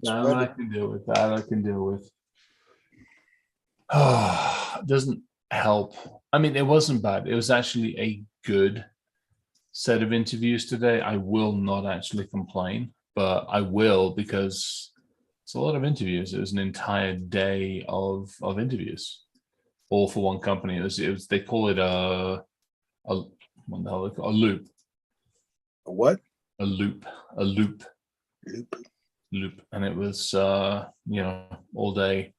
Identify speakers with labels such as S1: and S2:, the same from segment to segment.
S1: No, I can deal with that. I can deal with. It doesn't help. I mean, it wasn't bad. It was actually a good set of interviews today. I will not actually complain, but I will because it's a lot of interviews. It was an entire day of interviews, all for one company. It was they call it a what the hell they call a loop.
S2: A what?
S1: A loop. A loop.
S2: Loop.
S1: Loop. And it was all day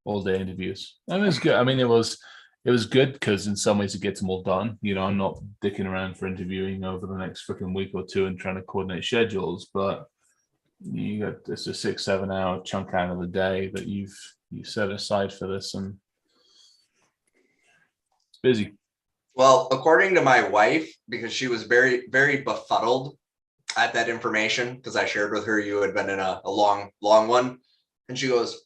S1: interviews. I mean, it was good. I mean, it was good because in some ways it gets them all done. I'm not dicking around for interviewing over the next freaking week or two and trying to coordinate schedules, but you got this a 6-7 hour chunk out of the day that you set aside for this, and it's busy.
S3: Well, according to my wife, because she was very, very befuddled at that information, because I shared with her you had been in a long one, and she goes,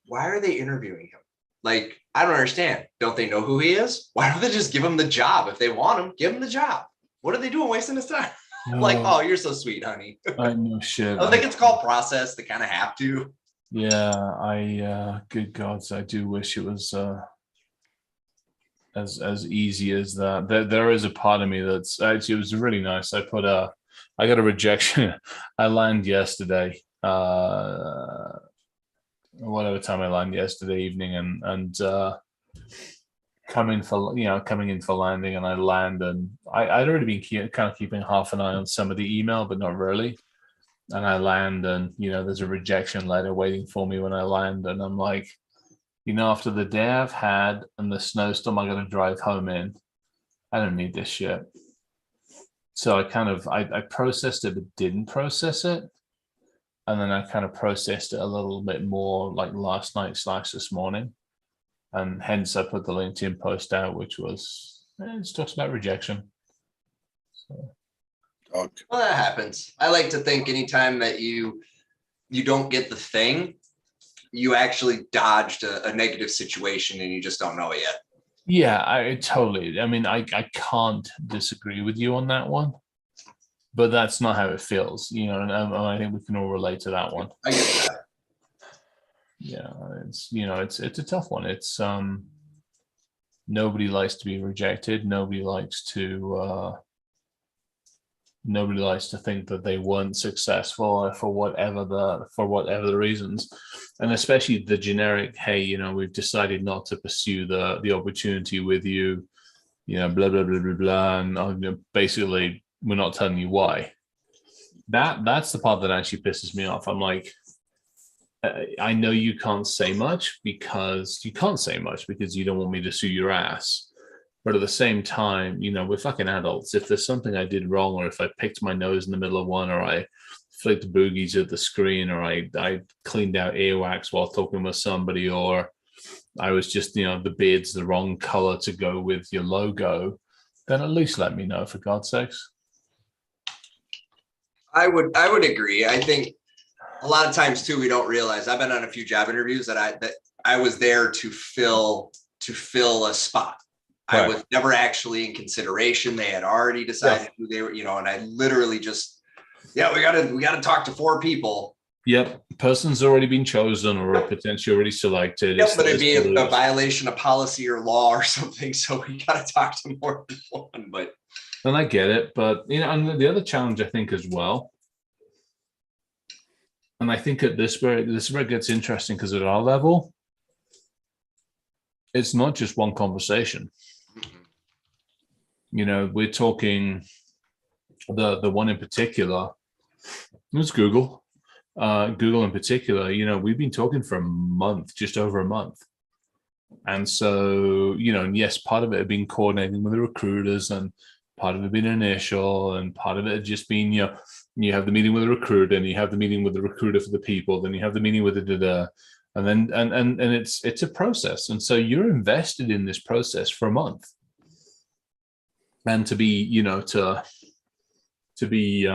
S3: why are they interviewing him? Like, I don't understand. Don't they know who he is? Why don't they just give him the job? If they want him, give him the job. What are they doing wasting his time?
S1: No,
S3: Like, oh, you're so sweet, honey.
S1: I know shit.
S3: I think it's called process. They kind of have to.
S1: Yeah, good gods, I do wish it was as easy as that. There is a part of me that's actually, it was really nice. I got a rejection. I landed yesterday. Whatever time I landed yesterday evening, and coming in for landing, and I land, and I'd already been kind of keeping half an eye on some of the email, but not really. And I land, and there's a rejection letter waiting for me when I land, and I'm like, after the day I've had and the snowstorm I got to drive home in, I don't need this shit. So I processed it, but didn't process it. And then I kind of processed it a little bit more like last night / this morning. And hence I put the LinkedIn post out, which was, it talks about rejection. So.
S3: Well, that happens. I like to think anytime that you don't get the thing, you actually dodged a negative situation and you just don't know it yet.
S1: Yeah, I mean, I can't disagree with you on that one. But that's not how it feels, and I think we can all relate to that one.
S3: I get that.
S1: Yeah, it's a tough one. It's nobody likes to be rejected. Nobody likes to think that they weren't successful for whatever the reasons, and especially the generic, hey, we've decided not to pursue the opportunity with you, blah blah blah blah blah, and basically, we're not telling you why. That's the part that actually pisses me off. I'm like, I know you can't say much because you don't want me to sue your ass. But at the same time, we're fucking adults. If there's something I did wrong, or if I picked my nose in the middle of one, or I flicked boogies at the screen, or I cleaned out earwax while talking with somebody, or I was just, the beard's the wrong color to go with your logo, then at least let me know, for God's sakes.
S3: I would agree. I think a lot of times too, we don't realize, I've been on a few job interviews that I was there to fill a spot. Right. I was never actually in consideration. They had already decided who they were, and I literally just, we gotta talk to 4 people.
S1: Yep. Person's already been chosen or potentially already selected.
S3: Yep, but it'd be a violation of policy or law or something. So we gotta talk to more people. But
S1: and I get it, but and the other challenge I think as well, and I think at this where it gets interesting, because at our level, it's not just one conversation. We're talking the one in particular. It's Google. Google in particular. We've been talking for a month, just over a month. And so, and yes, part of it had been coordinating with the recruiters, and part of it being initial, and part of it had just been, you have the meeting with the recruiter, and you have the meeting with the recruiter for the people, then you have the meeting with the and then and it's a process. And so you're invested in this process for a month. And to be, to be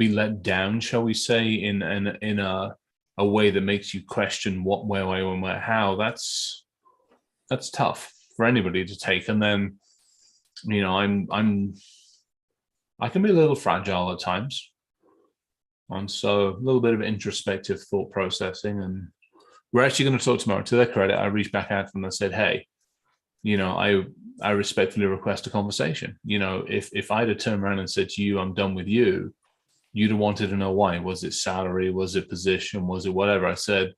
S1: let down, shall we say, in a way that makes you question what, where, when, where, how, that's tough for anybody to take. And then, I can be a little fragile at times. And so a little bit of introspective thought processing. And we're actually going to talk tomorrow. To their credit, I reached back out to them and said, hey, I respectfully request a conversation. If I'd have turned around and said to you, I'm done with you, you'd have wanted to know why. Was it salary? Was it position? Was it whatever? I said,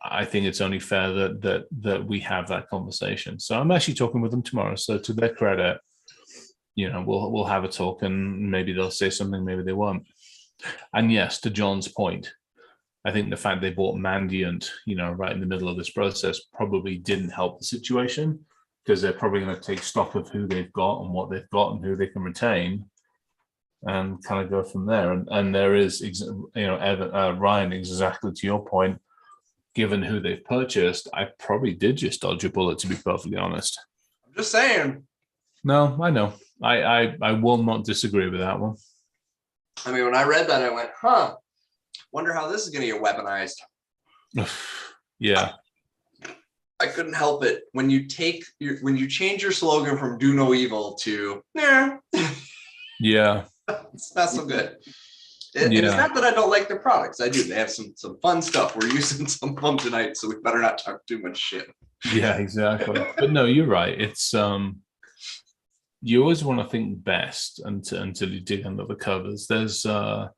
S1: I think it's only fair that we have that conversation. So I'm actually talking with them tomorrow. So to their credit, we'll have a talk, and maybe they'll say something, maybe they won't. And yes, to John's point, I think the fact they bought Mandiant, right in the middle of this process probably didn't help the situation, because they're probably going to take stock of who they've got and what they've got and who they can retain, and kind of go from there. And there is, Ryan, exactly to your point, given who they've purchased, I probably did just dodge a bullet, to be perfectly honest.
S3: I'm just saying.
S1: No, I know. I will not disagree with that one.
S3: I mean, when I read that, I went, wonder how this is going to get weaponized.
S1: Yeah.
S3: I couldn't help it. When you change your slogan from do no evil to, yeah, it's not so good. And it's not that I don't like their products. I do. They have some fun stuff. We're using some of them tonight, so we better not talk too much shit.
S1: Yeah, exactly. But no, you're right. It's you always want to think best until you dig under the covers. There's got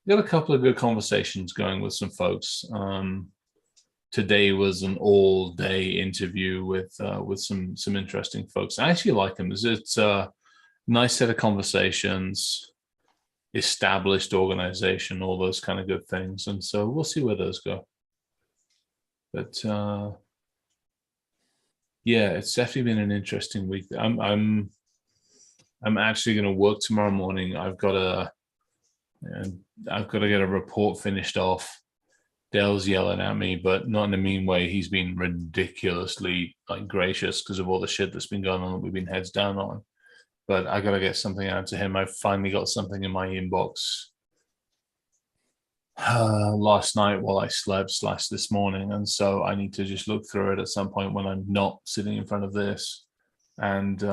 S1: a couple of good conversations going with some folks. Today was an all-day interview with some interesting folks. I actually like them. It's a nice set of conversations, established organization, all those kind of good things. And so we'll see where those go. But yeah, it's definitely been an interesting week. I'm actually going to work tomorrow morning. I've got to get a report finished off. Dale's yelling at me, but not in a mean way. He's been ridiculously gracious because of all the shit that's been going on that we've been heads down on. But I got to get something out to him. I finally got something in my inbox last night while I slept / this morning. And so I need to just look through it at some point when I'm not sitting in front of this, and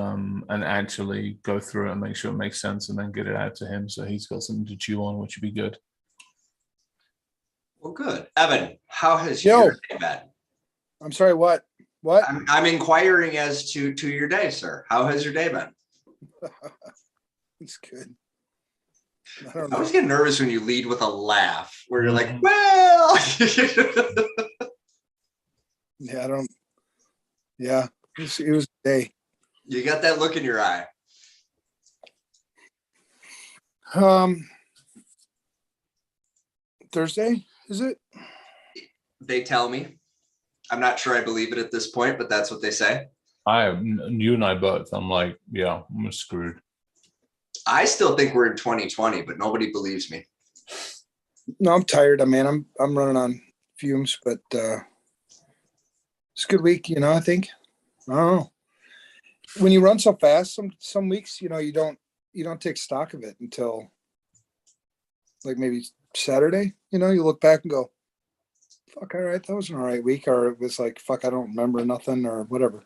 S1: actually go through it and make sure it makes sense, and then get it out to him so he's got something to chew on, which would be good.
S3: Well, good. Evan, how has your day been?
S2: I'm sorry, what?
S3: I'm inquiring as to your day, sir. How has your day been?
S2: It's good. I
S3: always get nervous when you lead with a laugh, where you're like, well.
S2: Yeah, it was a day.
S3: You got that look in your eye.
S2: Thursday, is it?
S3: They tell me. I'm not sure I believe it at this point, but that's what they say.
S1: You and I both. I'm like, yeah, I'm screwed. I
S3: still think we're in 2020, but nobody believes me.
S2: No, I'm tired. I'm running on fumes, but it's a good week, I think. I don't know. When you run so fast, some weeks, you don't take stock of it until like maybe Saturday. You look back and go, fuck, all right, that was an all right week. Or it was like, fuck, I don't remember nothing or whatever.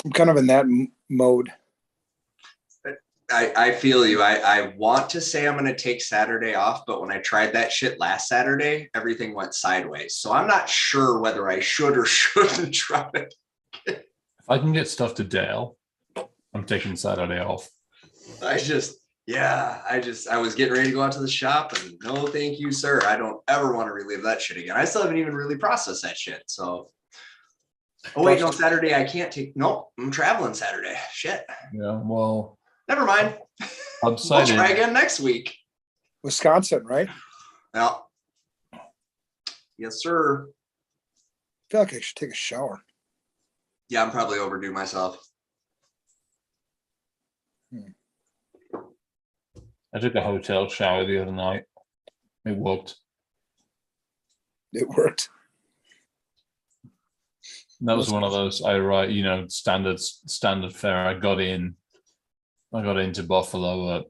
S2: I'm kind of in that mode.
S3: I feel you. I want to say I'm going to take Saturday off, but when I tried that shit last Saturday, everything went sideways. So I'm not sure whether I should or shouldn't try it.
S1: If I can get stuff to Dale, I'm taking Saturday off.
S3: I was getting ready to go out to the shop, and no, thank you, sir. I don't ever want to relive that shit again. I still haven't even really processed that shit. So, wait, no, Saturday I can't take. Nope, I'm traveling Saturday. Shit.
S1: Yeah, well,
S3: never mind. We'll try again next week.
S2: Wisconsin, right?
S3: Well, yes, sir.
S2: I feel like I should take a shower.
S3: Yeah, I'm probably overdue myself.
S1: I took a hotel shower the other night. It worked.
S2: It worked.
S1: That was one of those standard fare. I got into Buffalo at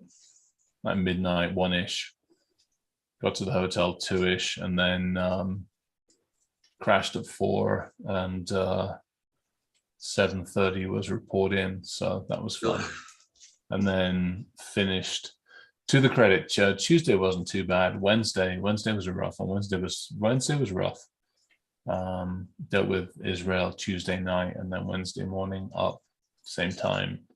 S1: like midnight, 1-ish. Got to the hotel 2-ish, and then crashed at 4, and 7:30 was report in. So that was fun. And then finished to the credit, Tuesday wasn't too bad. Wednesday was a rough one. Wednesday was rough. Dealt with Israel Tuesday night, and then Wednesday morning up, same time,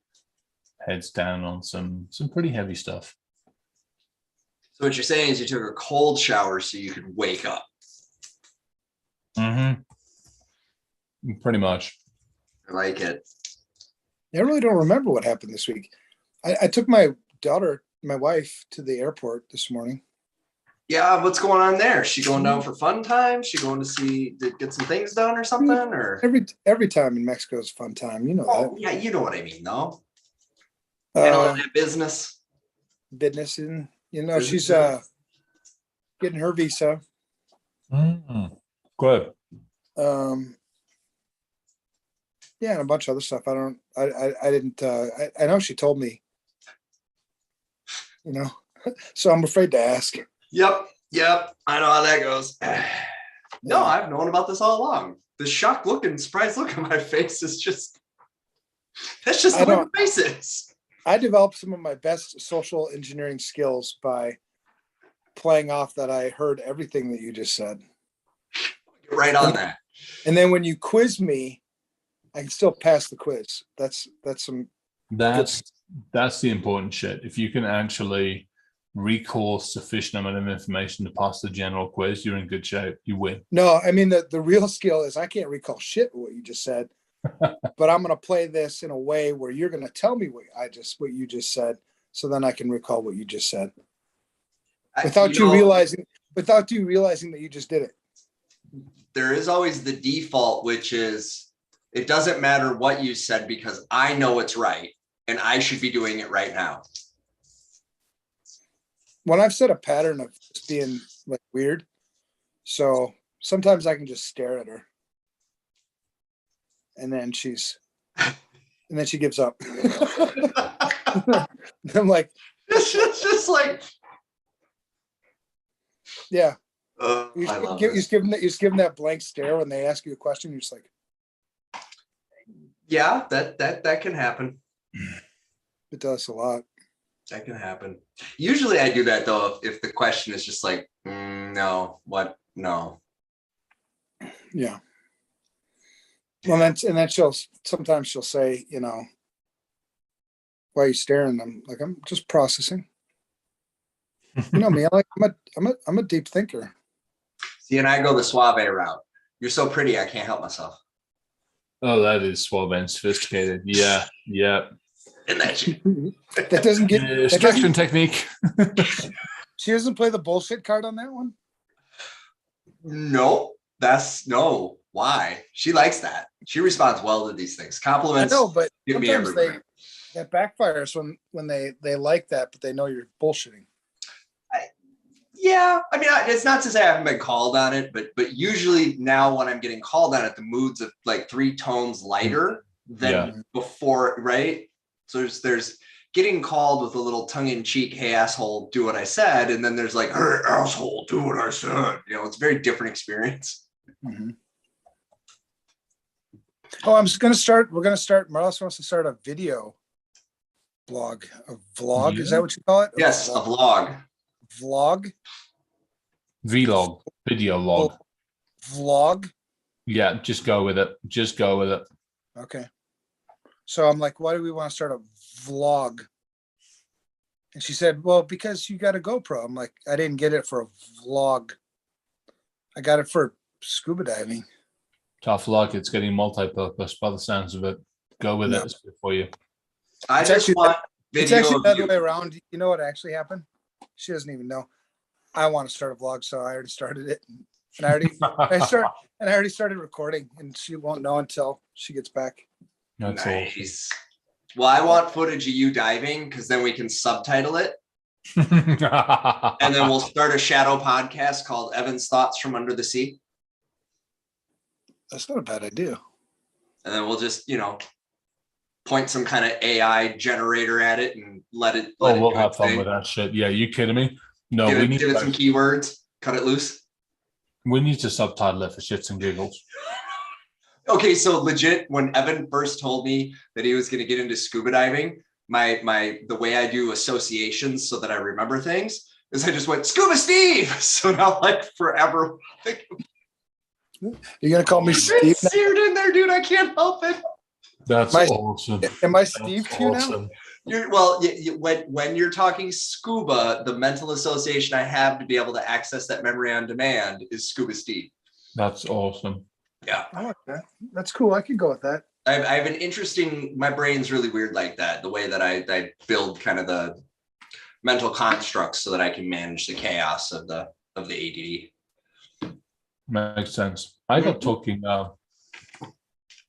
S1: heads down on some pretty heavy stuff.
S3: So what you're saying is you took a cold shower so you could wake up.
S1: Pretty much.
S3: I like it.
S2: I really don't remember what happened this week. I took my wife, to the airport this morning.
S3: Yeah, what's going on there? She going down for fun time? She going to get some things done or something? Or
S2: Every time in Mexico is fun time. You know that.
S3: Yeah, you know what I mean, though. Handling that business.
S2: Business, and she's getting her visa.
S1: Good.
S2: Yeah, and a bunch of other stuff. I didn't. I know she told me. So I'm afraid to ask.
S3: Yep. I know how that goes. No, I've known about this all along. The shocked look and surprised look on my face is that's just the way my face is.
S2: I developed some of my best social engineering skills by playing off that I heard everything that you just said.
S3: Get right on that.
S2: And then when you quiz me, I can still pass the quiz. That's
S1: the important shit. If you can actually recall sufficient amount of information to pass the general quiz, you're in good shape. You win.
S2: No, I mean the real skill is I can't recall shit what you just said, but I'm going to play this in a way where you're going to tell me what you just said, so then I can recall what you just said without you realizing that you just did it.
S3: There is always the default, which is it doesn't matter what you said because I know it's right and I should be doing it right now.
S2: When I've set a pattern of just being like weird, so sometimes I can just stare at her, and then she gives up. I'm like,
S3: it's just like,
S2: yeah.
S3: You
S2: just give them that blank stare when they ask you a question. You're just like,
S3: yeah, that can happen.
S2: It does a lot.
S3: That can happen. Usually I do that though if the question is just like, no, what? No.
S2: Yeah. Well, and then sometimes she'll say, why are you staring? I'm like, I'm just processing. You know me, I'm a deep thinker.
S3: See, and I go the suave route. You're so pretty, I can't help myself.
S1: Oh, that is suave and sophisticated. Yeah.
S3: And
S2: that doesn't get
S1: structure and technique.
S2: She doesn't play the bullshit card on that one.
S3: No, why? She likes that. She responds well to these things. Compliments.
S2: I know, but
S3: give me
S2: sometimes
S3: everywhere.
S2: that backfires when they like that, but they know you're bullshitting.
S3: Yeah, I mean, it's not to say I haven't been called on it, but usually now when I'm getting called on it, the mood's of like 3 tones lighter than before, right? So there's getting called with a little tongue-in-cheek, hey asshole, do what I said, and then there's like, hey asshole, do what I said. It's a very different experience.
S2: Mm-hmm. Oh, we're gonna start. Marlos wants to start a video blog, a vlog. Yeah. Is that what you call it?
S3: Yes, a vlog.
S2: Vlog.
S1: Vlog, video log.
S2: Vlog.
S1: Yeah, just go with it.
S2: Okay. So I'm like, why do we want to start a vlog? And she said, well, because you got a GoPro. I'm like, I didn't get it for a vlog. I got it for scuba diving.
S1: Tough luck. It's getting multi-purpose by the sounds of it. Go with it. It's good for you.
S3: It's actually
S2: the other way around. You know what actually happened? She doesn't even know. I want to start a vlog, so I already started it. And I already started recording, and she won't know until she gets back.
S1: That's
S3: nice. Awesome. Well, I want footage of you diving because then we can subtitle it. And then we'll start a shadow podcast called Evan's Thoughts from Under the Sea.
S2: That's not a bad idea.
S3: And then we'll just, point some kind of AI generator at it and let it.
S1: We'll have fun with that shit. Yeah, you kidding me? No,
S3: give it some keywords, cut it loose.
S1: We need to subtitle it for shits and giggles.
S3: Okay, so legit, when Evan first told me that he was going to get into scuba diving, the way I do associations so that I remember things is I just went Scuba Steve. So now like forever.
S2: You're gonna call me Steve
S3: It's
S2: now?
S3: seared in there, dude. I can't help it.
S1: That's awesome.
S2: Am I Steve
S1: That's
S2: too now?
S1: awesome.
S3: When you're talking scuba, the mental association I have to be able to access that memory on demand is Scuba Steve.
S1: That's awesome.
S3: Yeah.
S2: I like that. That's cool. I could go with that.
S3: I have an interesting, my brain's really weird like that, the way that I build kind of the mental constructs so that I can manage the chaos of the ADD.
S1: Makes sense. I got talking,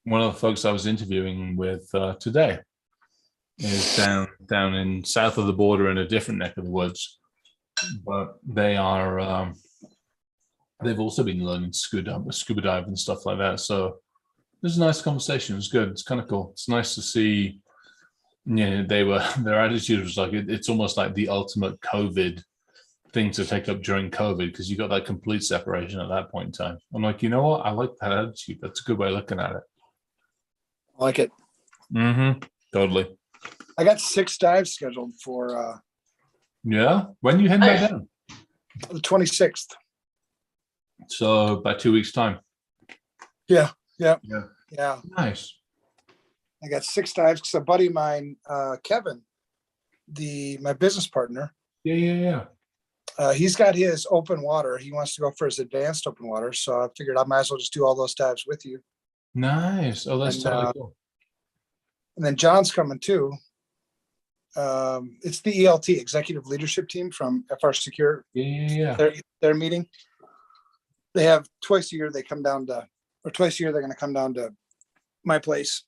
S1: one of the folks I was interviewing with today is down in south of the border in a different neck of the woods, but they are, they've also been learning scuba dive and stuff like that. So it was a nice conversation. It was good. It's kind of cool. It's nice to see, their attitude was like, it's almost like the ultimate COVID thing to take up during COVID, because you got that complete separation at that point in time. I'm like, you know what? I like that attitude. That's a good way of looking at it.
S2: I like it.
S1: Totally.
S2: I got 6 dives scheduled for
S1: Yeah. When you head back down?
S2: the 26th.
S1: So by 2 weeks' time.
S2: Yeah.
S1: Nice.
S2: I got 6 dives because a buddy of mine, Kevin, my business partner,
S1: Yeah.
S2: he's got his open water. He wants to go for his advanced open water. So I figured I might as well just do all those dives with you.
S1: Nice. Oh, that's totally cool.
S2: And then John's coming too. It's the ELT, Executive Leadership Team from FR Secure.
S1: Yeah.
S2: Their meeting. They have twice a year. They come down to, or twice a year they're going to come down to my place,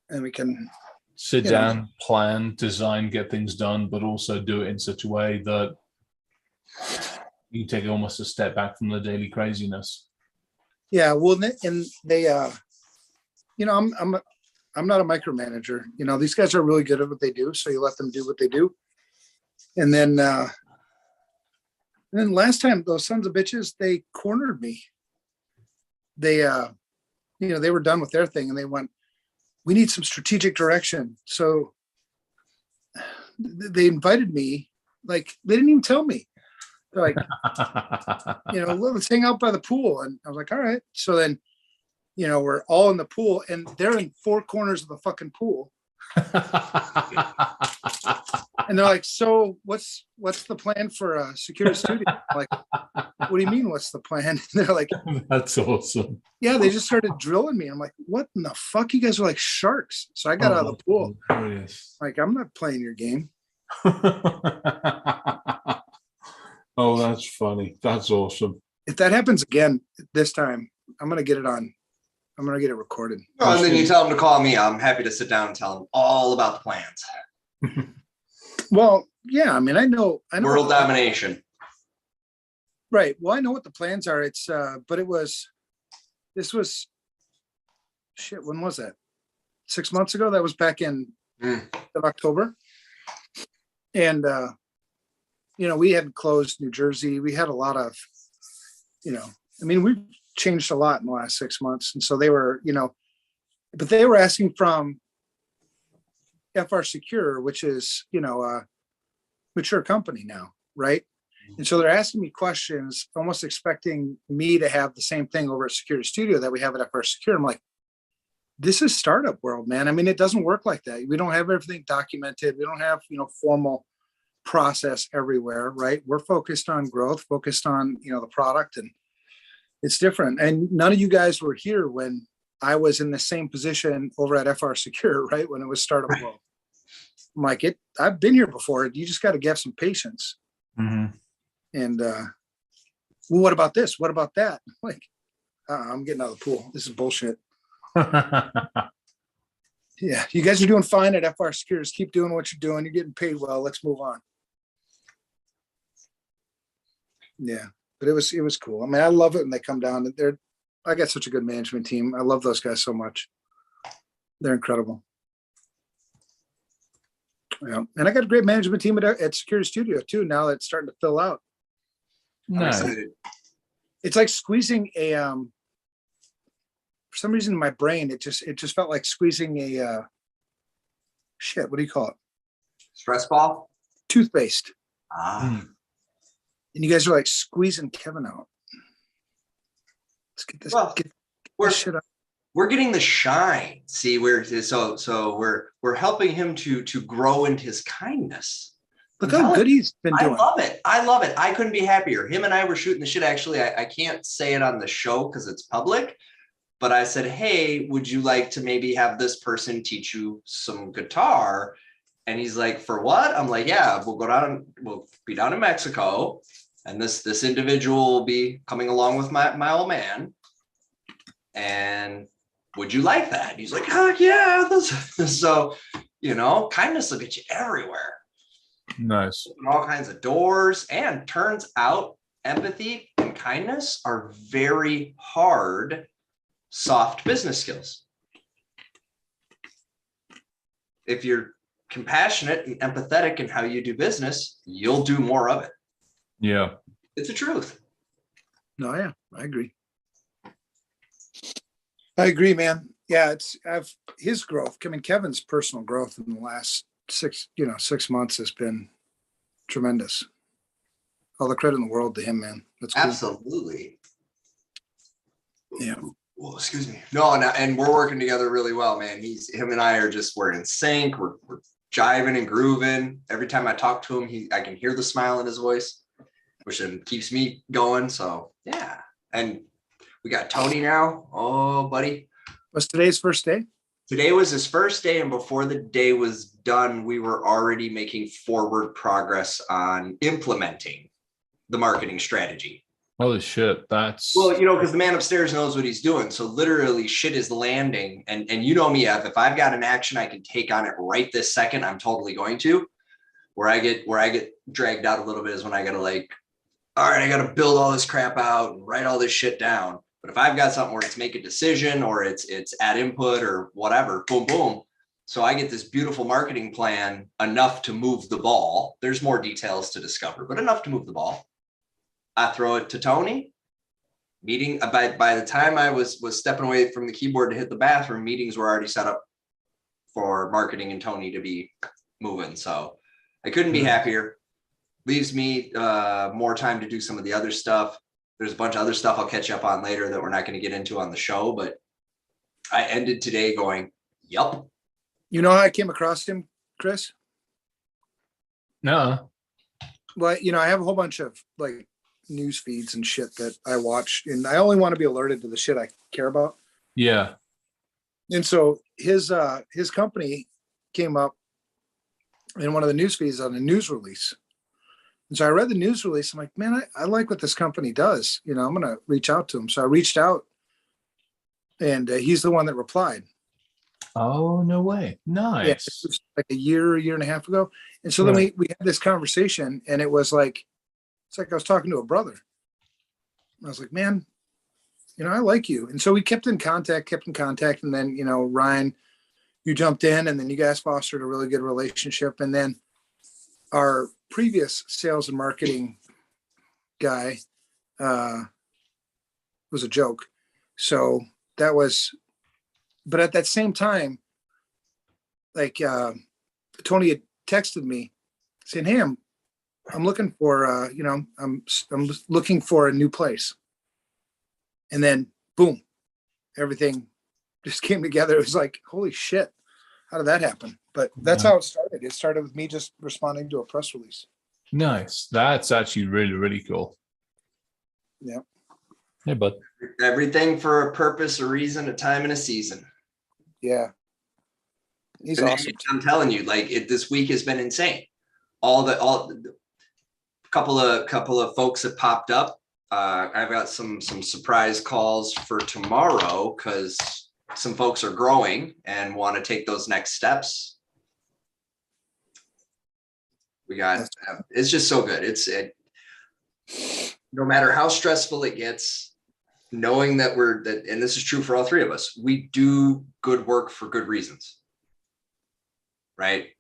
S2: and we can
S1: Sit down, plan, design, get things done, but also do it in such a way that you can take almost a step back from the daily craziness.
S2: Yeah, well, and they, I'm not a micromanager. These guys are really good at what they do, so you let them do what they do. And then last time, those sons of bitches, they cornered me. They, they were done with their thing, and they went, "We need some strategic direction." So they invited me, like they didn't even tell me. They're like, let's hang out by the pool. And I was like, all right. So then, we're all in the pool, and they're in 4 corners of the fucking pool. And they're like, "So what's the plan for a security studio?" I'm like, "What do you mean, what's the plan?" And they're like,
S1: "That's awesome."
S2: Yeah, they just started drilling me. I'm like, "What in the fuck? You guys are like sharks." So I got out of the pool. Like, I'm not playing your game.
S1: Oh, that's funny. That's awesome.
S2: If that happens again this time, I'm gonna get it on. I'm gonna get it recorded.
S3: Oh, and then you tell them to call me. I'm happy to sit down and tell them all about the plans.
S2: Well, yeah, I mean, I know
S3: world domination.
S2: Right. Well, I know what the plans are. But this was shit. When was that? 6 months ago? That was back in October. And, we had closed New Jersey. We had a lot of, we've changed a lot in the last 6 months. And so they were, but they were asking from FR Secure, which is, a mature company now, right? And so they're asking me questions, almost expecting me to have the same thing over at Security Studio that we have at FR Secure. I'm like, this is startup world, man. I mean, it doesn't work like that. We don't have everything documented. We don't have, formal process everywhere, right? We're focused on growth, focused on, the product, and it's different. And none of you guys were here when I was in the same position over at FR Secure, right? When it was startup world. I'm like, I've been here before. You just got to have some patience.
S1: Mm-hmm.
S2: And, well, what about this? What about that? I'm like, I'm getting out of the pool. This is bullshit. Yeah. You guys are doing fine at FR Secure. Just keep doing what you're doing. You're getting paid well. Let's move on. Yeah. But it was cool. I mean, I love it when they come down. I got such a good management team. I love those guys so much. They're incredible. Yeah. And I got a great management team at Security Studio too. Now that's starting to fill out.
S1: Nice.
S2: It's like squeezing for some reason in my brain, it just felt like squeezing shit, what do you call it?
S3: Stress ball.
S2: Toothpaste.
S3: Ah.
S2: And you guys are like squeezing Kevin out. Let's get this,
S3: Well,
S2: get
S3: we're
S2: this shit out.
S3: we're getting the shine. See, we're helping him to grow into his kindness.
S2: Look how good he's been
S3: I
S2: doing.
S3: love it. I love it. I couldn't be happier. Him and I were shooting the shit. Actually, I can't say it on the show because it's public, but I said, hey, would you like to maybe have this person teach you some guitar? And he's like, for what? I'm like, yeah, we'll be down in Mexico. And this individual will be coming along with my old man. And would you like that? And he's like, oh yeah. So, kindness will get you everywhere.
S1: Nice.
S3: Open all kinds of doors. And turns out empathy and kindness are very hard, soft business skills. If you're compassionate and empathetic in how you do business, you'll do more of it.
S1: Yeah.
S3: It's the truth.
S2: No, yeah, I agree. I agree, man. Yeah, his growth. I mean, Kevin's personal growth in the last 6 months has been tremendous. All the credit in the world to him, man. That's cool.
S3: Absolutely.
S2: Yeah.
S3: Well, excuse me. No, and we're working together really well, man. Him and I we're in sync. We're jiving and grooving. Every time I talk to him, I can hear the smile in his voice, which then keeps me going. So yeah. And we got Tony now. Oh, buddy.
S2: Was today's first day?
S3: Today was his first day, and before the day was done, we were already making forward progress on implementing the marketing strategy.
S1: Holy shit. That's
S3: Well, because the man upstairs knows what he's doing. So literally shit is landing. And you know me, Ev, if I've got an action I can take on it right this second, I'm totally going to. Where I get dragged out a little bit is when I gotta all right, I gotta build all this crap out and write all this shit down. But if I've got something where it's make a decision or it's add input or whatever, boom, boom. So I get this beautiful marketing plan, enough to move the ball. There's more details to discover, but enough to move the ball. I throw it to Tony. Meeting by the time I was stepping away from the keyboard to hit the bathroom, meetings were already set up for marketing and Tony to be moving. So I couldn't be happier. Leaves me more time to do some of the other stuff. There's a bunch of other stuff I'll catch up on later that we're not going to get into on the show, but I ended today going, yup.
S2: You know how I came across him, Chris?
S1: no.
S2: Well, I have a whole bunch of like news feeds and shit that I watch, and I only want to be alerted to the shit I care about.
S1: Yeah.
S2: And so his company came up in one of the news feeds on a news release. And so I read the news release. I'm like, man, I like what this company does. I'm going to reach out to him. So I reached out, and he's the one that replied.
S1: Oh, no way. Nice.
S2: Yeah, it was like a year and a half ago. And so then we had this conversation, and it was like, it's like I was talking to a brother. I was like, man, I like you. And so we kept in contact. And then, Ryan, you jumped in, and then you guys fostered a really good relationship. And then our previous sales and marketing guy was a joke. So that was, but at that same time, like Tony had texted me saying, hey, I'm looking for, I'm looking for a new place. And then boom, everything just came together. It was like, holy shit, how did that happen? But that's how it started. It started with me just responding to a press release.
S1: Nice. That's actually really, really cool.
S2: Yeah.
S1: Hey, bud.
S3: Everything for a purpose, a reason, a time, and a season.
S2: Yeah. He's awesome.
S3: I'm telling you, this week has been insane. Couple of folks have popped up. I've got some surprise calls for tomorrow because some folks are growing and want to take those next steps. It's just so good. No matter how stressful it gets, knowing that and this is true for all three of us, we do good work for good reasons. Right?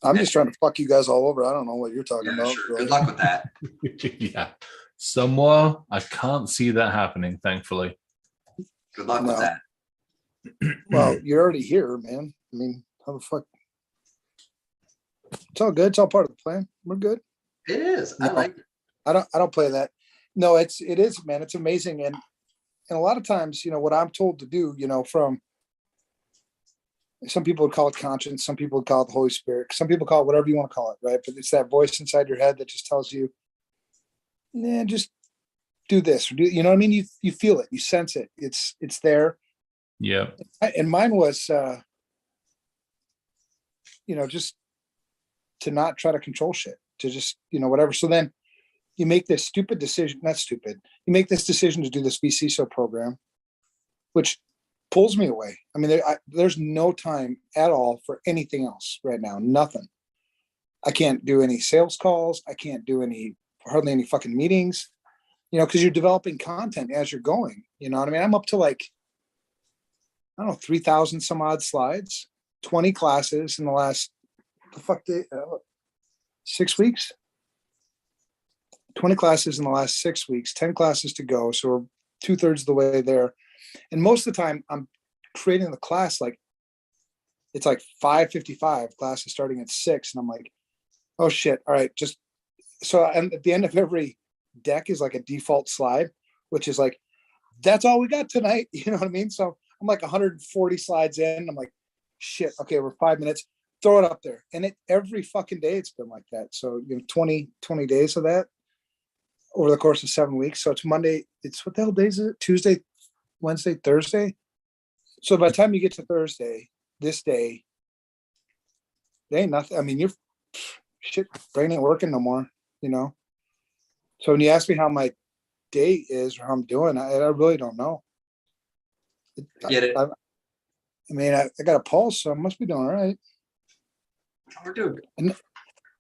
S2: I'm just trying to fuck you guys all over. I don't know what you're talking about.
S3: Sure. Good luck with that.
S1: Yeah. Somewhere I can't see that happening, thankfully.
S3: Good luck with that.
S2: Well, you're already here, man. I mean, how the fuck? It's all good. It's all part of the plan. We're good.
S3: It is. I
S2: No,
S3: like it.
S2: I don't play that. No, it is, man. It's amazing. And a lot of times, what I'm told to do, from some people would call it conscience, some people would call it the Holy Spirit, some people call it whatever you want to call it, right? But it's that voice inside your head that just tells you, nah, just do this, or do, you know what I mean? You feel it, you sense it. It's there.
S1: Yeah.
S2: And mine was, just to not try to control shit, to just, whatever. So then you make this stupid decision, not stupid. You make this decision to do this VCSO program, which pulls me away. I mean, there's no time at all for anything else right now. Nothing. I can't do any sales calls. I can't do hardly any fucking meetings, because you're developing content as you're going. You know what I mean? I'm up to like, I don't know, 3,000 some odd slides, 20 classes in the last, 6 weeks. 20 classes in the last 6 weeks, 10 classes to go. So we're 2/3 of the way there. And most of the time I'm creating the class, like it's like 5:55, class is starting at 6. And I'm like, oh shit. All right. And at the end of every deck is like a default slide, which is like, that's all we got tonight. You know what I mean? So I'm like 140 slides in. I'm like, shit. Okay. We're 5 minutes. Throw it up there. And every fucking day it's been like that. So, 20 days of that over the course of 7 weeks. So it's Monday. It's what the hell days is it? Tuesday, Wednesday, Thursday. So by the time you get to Thursday, this day, there ain't nothing. I mean, you're shit, brain ain't working no more, So when you ask me how my day is or how I'm doing, I really don't know.
S3: Get it.
S2: I got a pulse, so I must be doing all right.
S3: We're doing good.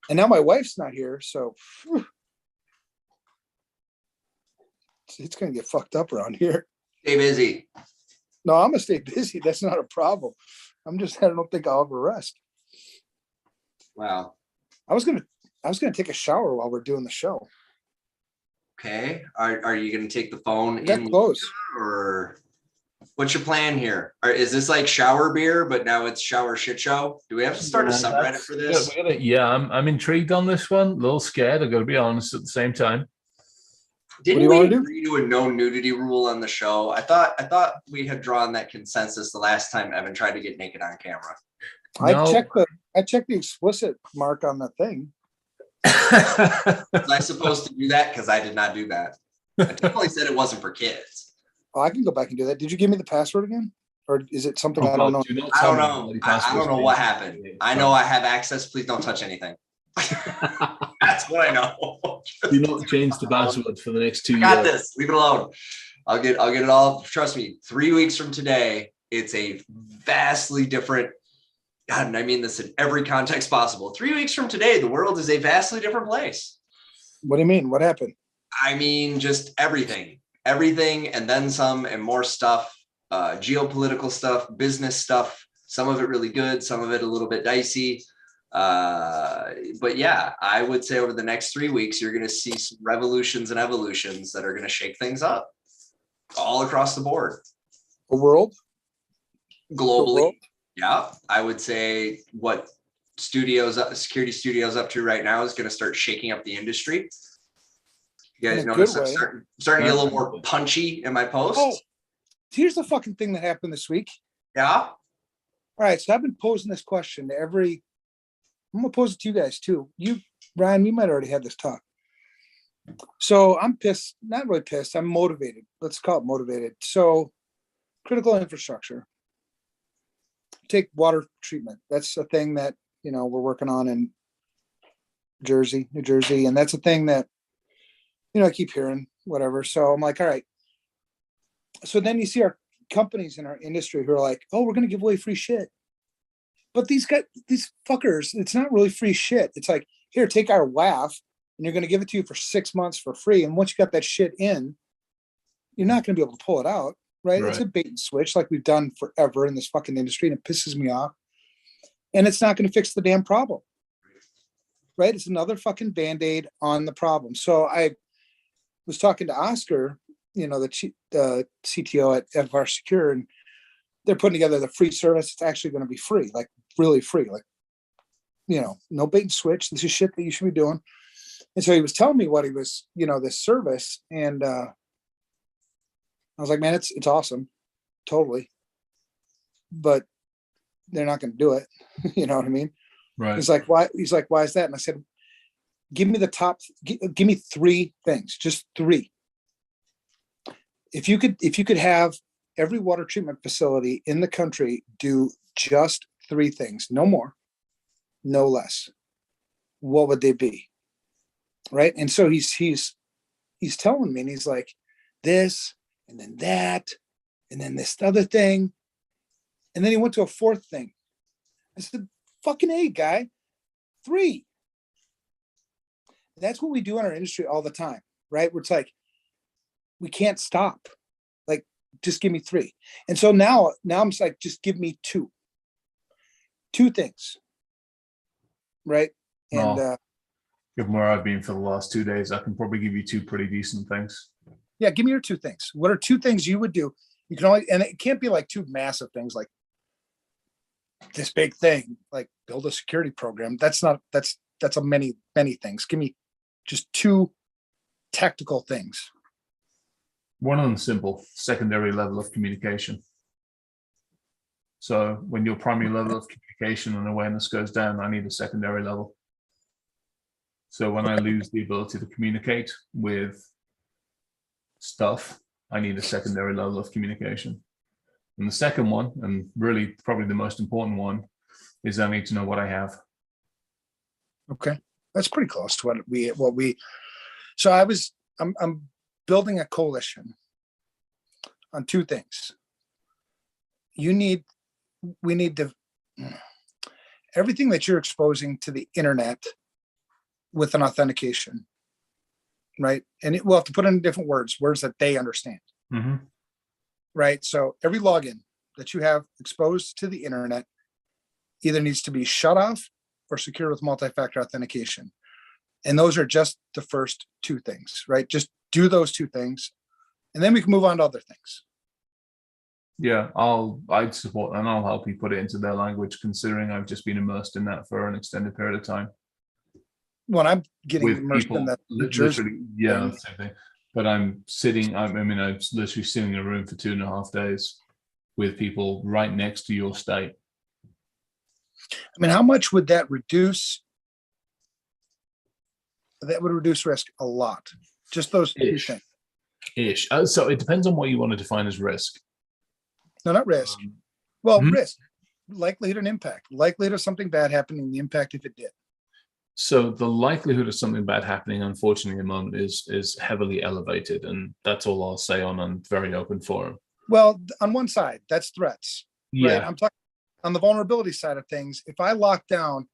S2: And now my wife's not here, so whew, it's gonna get fucked up around here.
S3: Stay busy.
S2: No, I'm gonna stay busy. That's not a problem. I don't think I'll ever rest.
S3: Wow.
S2: I was gonna take a shower while we're doing the show.
S3: Okay. Are you gonna take the phone
S2: Get
S3: in
S2: close.
S3: or what's your plan here? Or is this like shower beer, but now it's shower shit show? Do we have to start a subreddit for this?
S1: I'm intrigued on this one. A little scared. I got to be honest. At the same time,
S3: Didn't we agree to a no nudity rule on the show? I thought we had drawn that consensus the last time Evan tried to get naked on camera.
S2: No. I checked the explicit mark on the thing.
S3: Was I supposed to do that? Because I did not do that. I definitely said it wasn't for kids.
S2: Oh, I can go back and do that. Did you give me the password again? Or is it something I don't know?
S3: I don't know. I don't know what happened. I know I have access. Please don't touch anything. That's what I know.
S1: Do not change the password for the next 2 years.
S3: Got this. Leave it alone. I'll get it all. Trust me. 3 weeks from today, it's a vastly different. God, and I mean this in every context possible. 3 weeks from today, the world is a vastly different place.
S2: What do you mean? What happened?
S3: I mean, just everything, and then some, and more stuff. Geopolitical stuff, business stuff. Some of it really good. Some of it a little bit dicey. But yeah, I would say over the next 3 weeks, you're going to see some revolutions and evolutions that are going to shake things up all across the board.
S2: The world?
S3: Globally. Yeah. I would say what security studios up to right now is going to start shaking up the industry. You guys notice I'm starting to get a little more punchy in my posts.
S2: Oh, here's the fucking thing that happened this week.
S3: Yeah.
S2: All right. So I've been posing this question to I'm going to pose it to you guys too. You, Ryan, we might already have this talk. So I'm pissed, not really pissed. I'm motivated. Let's call it motivated. So critical infrastructure, take water treatment. That's a thing that, we're working on in New Jersey. And that's a thing that, I keep hearing whatever. So I'm like, all right. So then you see our companies in our industry who are like, oh, we're going to give away free shit. But these fuckers, it's not really free shit. It's like, here, take our WAF and you're going to give it to you for 6 months for free. And once you got that shit in, you're not going to be able to pull it out, right? It's a bait and switch like we've done forever in this fucking industry. And it pisses me off. And it's not going to fix the damn problem, right? It's another fucking Band-Aid on the problem. So I was talking to Oscar, the CTO at FR Secure, and they're putting together the free service. It's actually going to be free. Like really free. Like, no bait and switch. This is shit that you should be doing. And so he was telling me what he was, this service. And I was like, man, it's awesome. Totally. But they're not going to do it. You know what I mean?
S1: Right.
S2: He's like, why? He's like, why is that? And I said, give me the top, give me 3 things, just 3. If you could have every water treatment facility in the country do just 3 things, no more, no less, what would they be? Right. And so he's telling me, and he's like, this, and then that, and then this other thing. And then he went to a 4th thing. I said, fucking A, guy, 3. That's what we do in our industry all the time, right? Where it's like, we can't stop. Like, just give me 3. And so now I'm just like, just give me 2 things. Right. And
S1: given where I've been for the last 2 days, I can probably give you 2 pretty decent things.
S2: Yeah, give me your 2 things. What are 2 things you would do? You can only, and it can't be like 2 massive things like this big thing, like build a security program. That's a many things. Give me just 2 tactical things.
S1: One of them simple, secondary level of communication. So when your primary level of communication and awareness goes down, I need a secondary level. So when I lose the ability to communicate with stuff, I need a secondary level of communication. And the second one, and really probably the most important one, is I need to know what I have.
S2: Okay. That's pretty close to what we, so I'm building a coalition on 2 things. We need to, everything that you're exposing to the internet with an authentication, right? And we'll have to put in different words that they understand.
S1: Mm-hmm.
S2: Right. So every login that you have exposed to the internet either needs to be shut off or secured with multi-factor authentication. And those are just the first 2 things, right? Just do those 2 things, and then we can move on to other things.
S1: Yeah, I'd support, and I'll help you put it into their language, considering I've just been immersed in that for an extended period of time.
S2: When I'm getting
S1: With
S2: immersed
S1: people,
S2: in that New Jersey
S1: literally, yeah,
S2: thing.
S1: that's the same thing. But I'm literally sitting in a room for 2.5 days with people right next to your state.
S2: I mean, how much would that reduce? That would reduce risk a lot. Just those 2 things.
S1: So it depends on what you want to define as risk.
S2: No, not risk. Well,
S1: Mhm.
S2: risk, likelihood and impact, likelihood of something bad happening, the impact if it did.
S1: So the likelihood of something bad happening, unfortunately, at the moment is heavily elevated, and that's all I'll say on a very open forum.
S2: Well, on one side, that's threats.
S1: Yeah.
S2: Right? I'm talking on the vulnerability side of things. If I lock down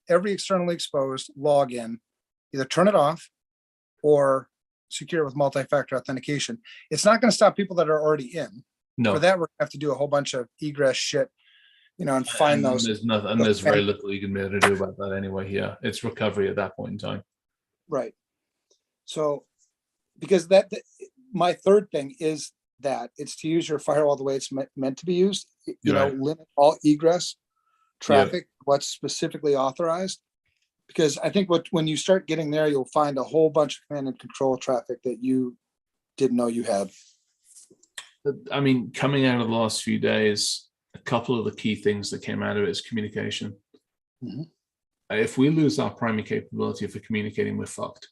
S2: every externally exposed login, either turn it off or secure it with multi-factor authentication, it's not going to stop people that are already in.
S1: No.
S2: For that, we're going to have to do a whole bunch of egress shit, and find those.
S1: There's nothing, and there's very little you can be able to do about that anyway. Yeah, it's recovery at that point in time.
S2: Right. So, because my 3rd thing is that it's to use your firewall the way it's meant to be used. Limit all egress traffic, what's specifically authorized. Because I think when you start getting there, you'll find a whole bunch of command and control traffic that you didn't know you had.
S1: I mean, coming out of the last few days, a couple of the key things that came out of it is communication.
S2: Mm-hmm.
S1: If we lose our primary capability for communicating, we're fucked.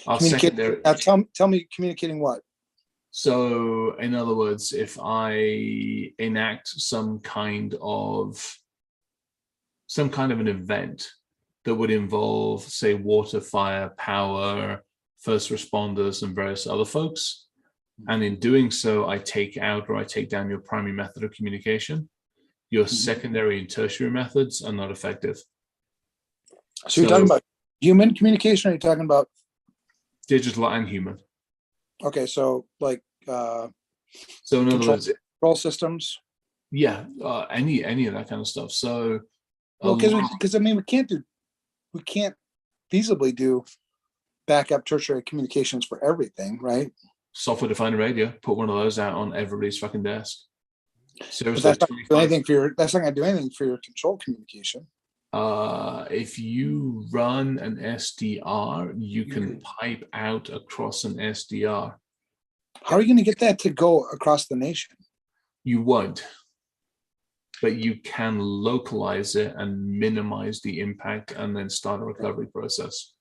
S1: Our secondary.
S2: Now tell me, communicating what?
S1: So, in other words, if I enact some kind of an event that would involve, say, water, fire, power, first responders, and various other folks, and in doing so, I take out or I take down your primary method of communication, your secondary and tertiary methods are not effective.
S2: So you're talking about human communication, or are you talking about
S1: digital and human?
S2: Okay, so like
S1: so in other words,
S2: control systems.
S1: Yeah, any of that kind of stuff. So
S2: well, because I mean, we can't feasibly do backup tertiary communications for everything, right?
S1: Software defined radio, put one of those out on everybody's fucking desk. So
S2: But
S1: so
S2: that's not gonna do
S1: 25.
S2: anything for your. That's not going to do anything for your control communication.
S1: If you run an SDR, you can pipe out across an SDR.
S2: How are you going to get that to go across the nation?
S1: You won't, but you can localize it and minimize the impact and then start a recovery process.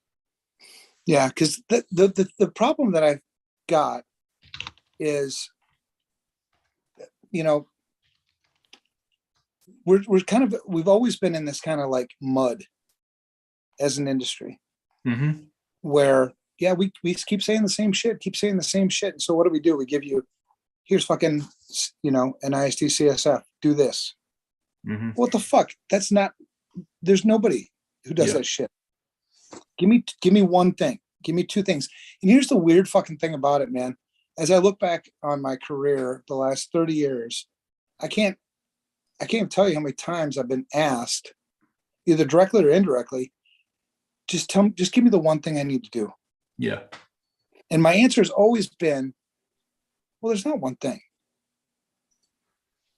S2: Yeah, because the problem that I've got is, you know, we've always been in this kind of like mud as an industry
S1: Mm-hmm.
S2: where, yeah, we keep saying the same shit, And so what do? We give you, here's fucking, an IST CSF, do this.
S1: Mm-hmm.
S2: What the fuck? That's not, there's nobody who does that shit. Give me one thing. Give me two things. And here's the weird fucking thing about it, man. As I look back on my career, the last 30 years, I can't tell you how many times I've been asked, either directly or indirectly, just give me the one thing I need to do.
S1: Yeah.
S2: And my answer has always been, well, there's not one thing.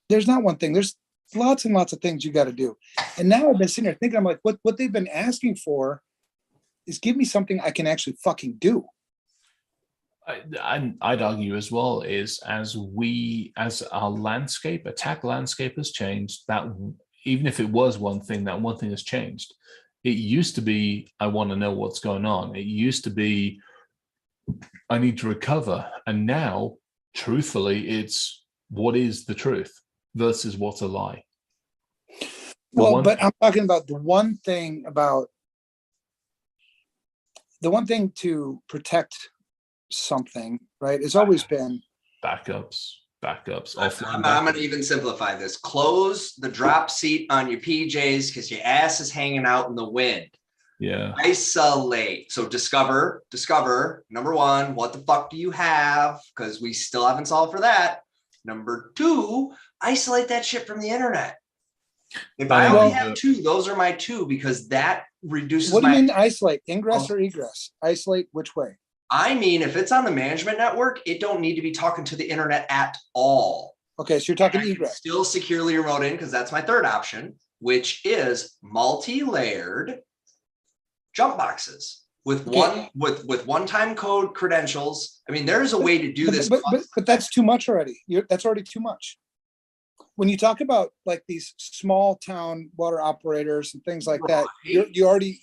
S2: There's not one thing. There's lots and lots of things you got to do. And now I've been sitting there thinking, I'm like, what they've been asking for is give me something I can actually fucking do.
S1: I'd argue as well is as our attack landscape has changed, that even if it was one thing, that one thing has changed. It used to be, I want to know what's going on. It used to be, I need to recover. And now, truthfully, it's what is the truth versus what's a lie.
S2: But I'm talking about the one thing to protect something, right? It's always been
S1: backups.
S3: I'm going to even simplify this. Close the drop seat on your PJs because your ass is hanging out in the wind.
S1: Yeah.
S3: Isolate. So discover. Number one, what the fuck do you have? Because we still haven't solved for that. Number two, isolate that shit from the internet. If I only have two, those are my two, because that reduces.
S2: What do you mean isolate? Ingress or egress? Isolate which way?
S3: I mean, if it's on the management network, it don't need to be talking to the internet at all.
S2: Okay, so you're talking egress.
S3: Still securely remote in, because that's my third option, which is multi-layered jump boxes with one-time code credentials. I mean, there's a way to do this.
S2: But that's too much already. That's already too much. When you talk about like these small town water operators and things like that, you already,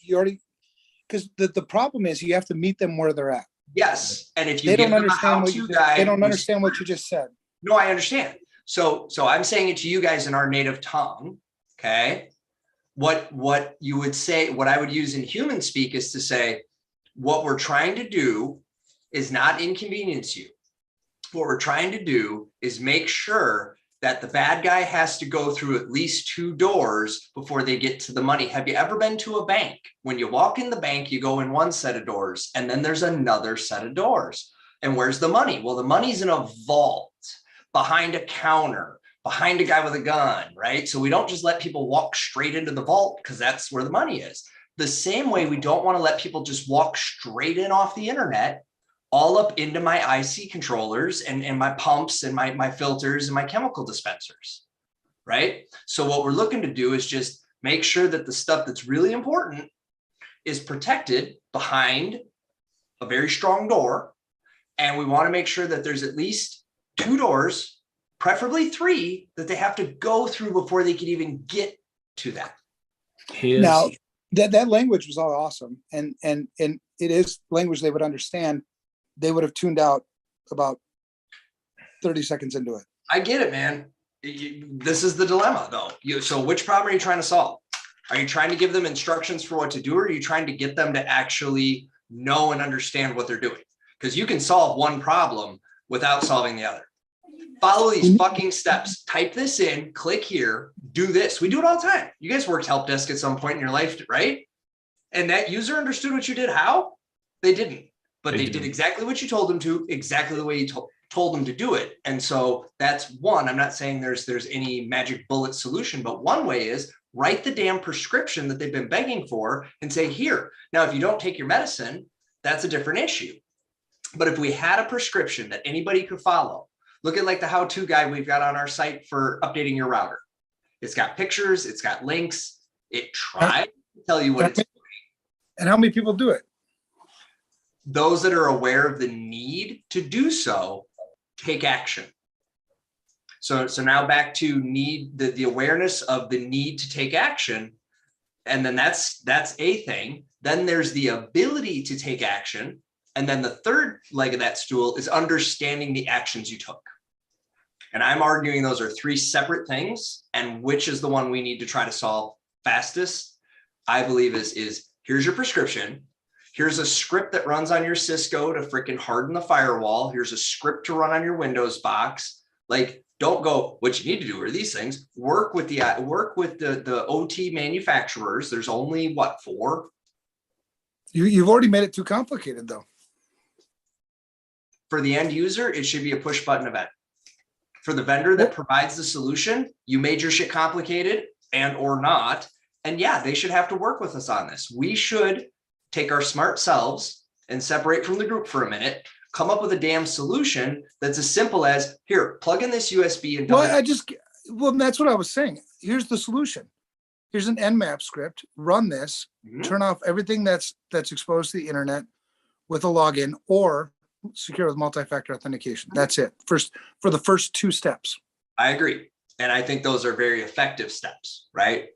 S2: because the problem is you have to meet them where they're at.
S3: Yes, and if you
S2: they don't understand what you just said.
S3: No, I understand. So I'm saying it to you guys in our native tongue. Okay, what you would say, what I would use in human speak is to say, what we're trying to do is not inconvenience you. What we're trying to do is make sure that the bad guy has to go through at least two doors before they get to the money. Have you ever been to a bank? When you walk in the bank, you go in one set of doors, and then there's another set of doors. And where's the money? Well, the money's in a vault, behind a counter, behind a guy with a gun, right? So we don't just let people walk straight into the vault because that's where the money is. The same way we don't want to let people just walk straight in off the internet, all up into my IC controllers and my pumps and my filters and my chemical dispensers, right? So what we're looking to do is just make sure that the stuff that's really important is protected behind a very strong door. And we want to make sure that there's at least two doors, preferably three, that they have to go through before they can even get to that.
S2: Now, that language was all awesome. And it is language they would understand. They would have tuned out about 30 seconds into it.
S3: I get it, man. This is the dilemma, though. So which problem are you trying to solve? Are you trying to give them instructions for what to do, or are you trying to get them to actually know and understand what they're doing? Because you can solve one problem without solving the other. Follow these fucking steps. Type this in, click here, do this. We do it all the time. You guys worked help desk at some point in your life, right? And that user understood what you did. How? They didn't. But they did exactly what you told them to, exactly the way you told them to do it. And so that's one. I'm not saying there's any magic bullet solution, but one way is write the damn prescription that they've been begging for and say, here. Now, if you don't take your medicine, that's a different issue. But if we had a prescription that anybody could follow, Look at like the how-to guide we've got on our site for updating your router. It's got pictures, it's got links. It tries to tell you what it's doing.
S2: And how many people do it?
S3: Those that are aware of the need to do so take action. So now back to the awareness of the need to take action. And then that's a thing. Then there's the ability to take action. And then the third leg of that stool is understanding the actions you took. And I'm arguing those are three separate things. And which is the one we need to try to solve fastest, I believe is here's your prescription. Here's a script that runs on your Cisco to freaking harden the firewall. Here's a script to run on your Windows box. Like, don't go, what you need to do are these things. Work with the OT manufacturers. There's only what, 4?
S2: You've already made it too complicated though.
S3: For the end user, it should be a push button event. For the vendor that provides the solution, you made your shit complicated and or not. And yeah, they should have to work with us on this. We should take our smart selves and separate from the group for a minute, come up with a damn solution that's as simple as, here, plug in this USB and
S2: well, that's what I was saying. Here's the solution. Here's an Nmap script, run this, turn off everything that's exposed to the internet with a login or secure with multi-factor authentication. That's it. For the first 2 steps.
S3: I agree. And I think those are very effective steps, right?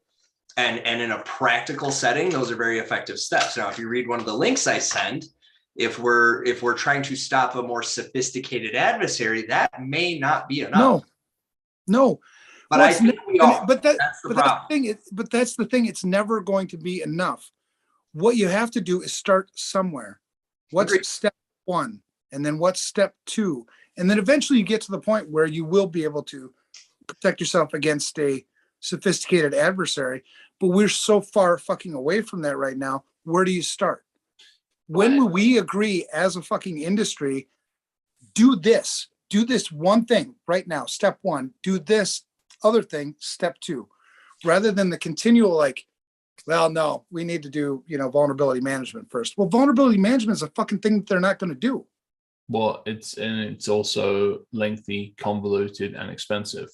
S3: And in a practical setting, those are very effective steps. Now, if you read one of the links I send, if we're trying to stop a more sophisticated adversary, that may not be enough.
S2: No.
S3: But I think we are. That's
S2: the thing. It's never going to be enough. What you have to do is start somewhere. What's step 1? And then what's step 2? And then eventually you get to the point where you will be able to protect yourself against a sophisticated adversary. But we're so far fucking away from that right now. Where do you start? When will we agree as a fucking industry, do this one thing right now, step 1, do this other thing, step 2, rather than the continual like, well, no, we need to do, vulnerability management first. Well, vulnerability management is a fucking thing that they're not going to do.
S1: Well, it's also lengthy, convoluted, and expensive.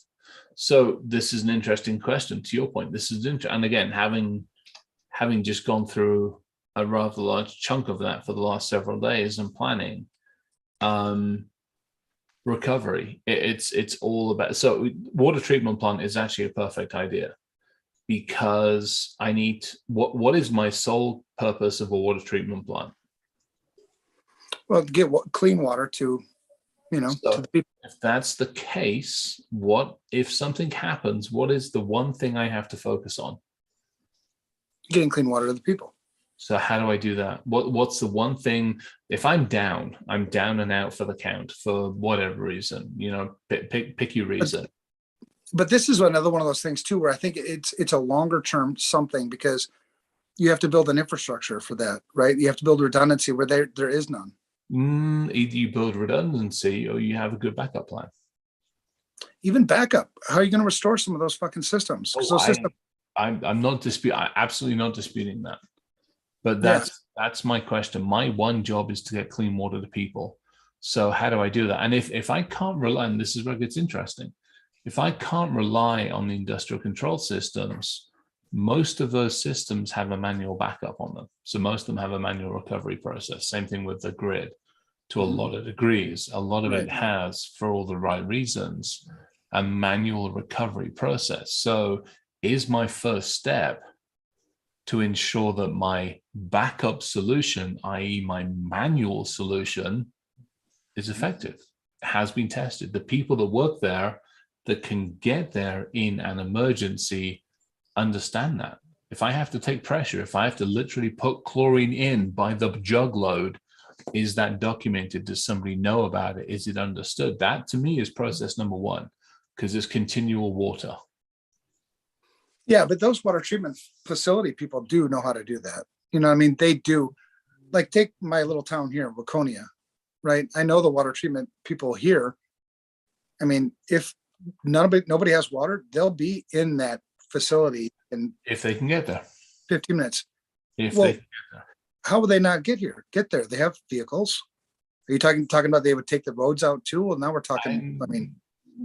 S1: So this is an interesting question. To your point, this is interesting. And again, having just gone through a rather large chunk of that for the last several days and planning, recovery. It's all about. So water treatment plant is actually a perfect idea because I need what is my sole purpose of a water treatment plant?
S2: Well, to get clean water to to the people.
S1: If that's the case, what if something happens? What is the one thing I have to focus on?
S2: Getting clean water to the people.
S1: So how do I do that? What's the one thing? If I'm down and out for the count for whatever reason, pick your reason.
S2: But this is another one of those things too, where I think it's a longer term something because you have to build an infrastructure for that, right? You have to build redundancy where there is none.
S1: Either you build redundancy or you have a good backup plan.
S2: Even backup, how are you going to restore some of those fucking systems?
S1: I'm absolutely not disputing that. But that's my question. My one job is to get clean water to people. So how do I do that? And if I can't rely, and this is where it gets interesting, if I can't rely on the industrial control systems, most of those systems have a manual backup on them. So most of them have a manual recovery process. Same thing with the grid to a lot of degrees. A lot of it has, for all the right reasons, a manual recovery process. So is my first step to ensure that my backup solution, i.e. my manual solution, is effective, has been tested. The people that work there that can get there in an emergency understand that. If I have to take pressure, if I have to literally put chlorine in by the jug load, is that documented? Does somebody know about it? Is it understood? That to me is process number 1, because it's continual water.
S2: Yeah, but those water treatment facility people do know how to do that. They do. Like, take my little town here, Waconia, right? I know the water treatment people here. If nobody has water, they'll be in that facility in
S1: if they can get there
S2: 15 minutes.
S1: If they can get there.
S2: How will they not get there? They have vehicles. Are you talking about they would take the roads out too? Well, now we're talking, I mean,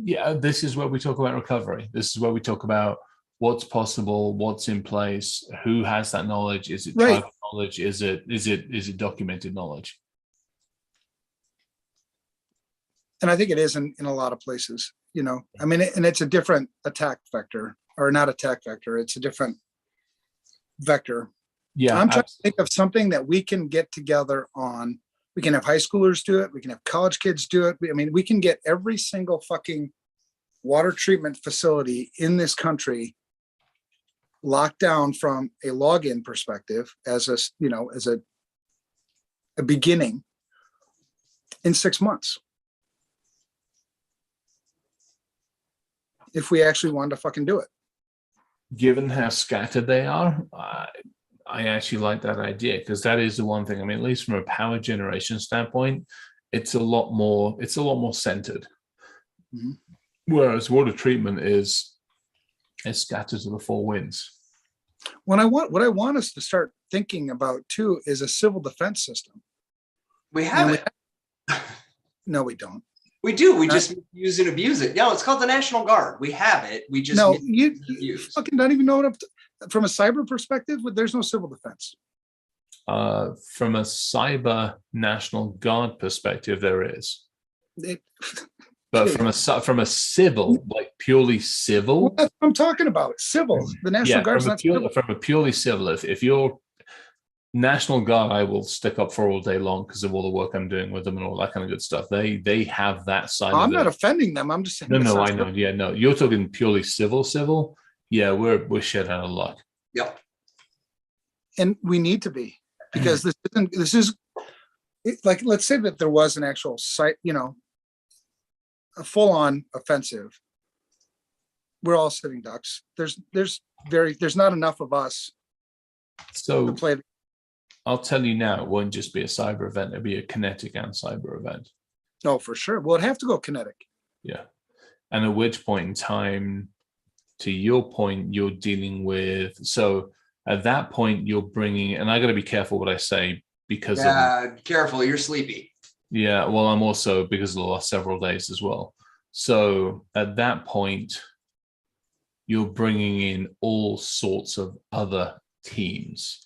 S1: yeah, this is where we talk about recovery. This is where we talk about what's possible, what's in place, who has that knowledge. Is it
S2: Right.
S1: tribal knowledge? Is it documented knowledge?
S2: and I think it is in a lot of places, you know, I mean, and it's a different attack vector, or not attack vector. It's a different vector.
S1: Yeah,
S2: I'm trying to think of something that we can get together on. We can have high schoolers do it. We can have college kids do it. I mean, we can get every single fucking water treatment facility in this country locked down from a login perspective as a, you know, as a beginning in 6 months. If we actually wanted to fucking do it.
S1: given how scattered they are, I actually like that idea, because that is the one thing. I mean, at least from a power generation standpoint, it's a lot more centered.
S2: Mm-hmm.
S1: Whereas water treatment is scattered to the four winds.
S2: What I want us to start thinking about too is a civil defense system.
S3: We have it.
S2: No, we don't.
S3: We do. We just use and abuse it. No, it's called the National Guard. We have it. We just
S2: No, you fucking don't even know what from a cyber perspective. There's no civil defense.
S1: From a cyber National Guard perspective, there is. But from a civil, like purely civil,
S2: well, that's what I'm talking about. Civil. The National Guard's not civil.
S1: From a purely civil, if you're National Guard, I will stick up for all day long because of all the work I'm doing with them and all that kind of good stuff. They have that side.
S2: I'm not offending them. I'm just saying.
S1: No, I know. Yeah, no, you're talking purely civil. Yeah, we're shit out of luck.
S3: Yep.
S2: And we need to be, because this is like, let's say that there was an actual site, you know, a full-on offensive. We're all sitting ducks. There's not enough of us to play.
S1: I'll tell you now, it won't just be a cyber event, it'll be a kinetic and cyber event.
S2: No, for sure. Well, it'd have to go kinetic.
S1: Yeah. And at which point in time, to your point, you're dealing with, so at that point you're bringing, and I got to be careful what I say because
S3: careful, you're sleepy.
S1: Yeah, well, I'm also, because of the last several days as well. So at that point, you're bringing in all sorts of other teams.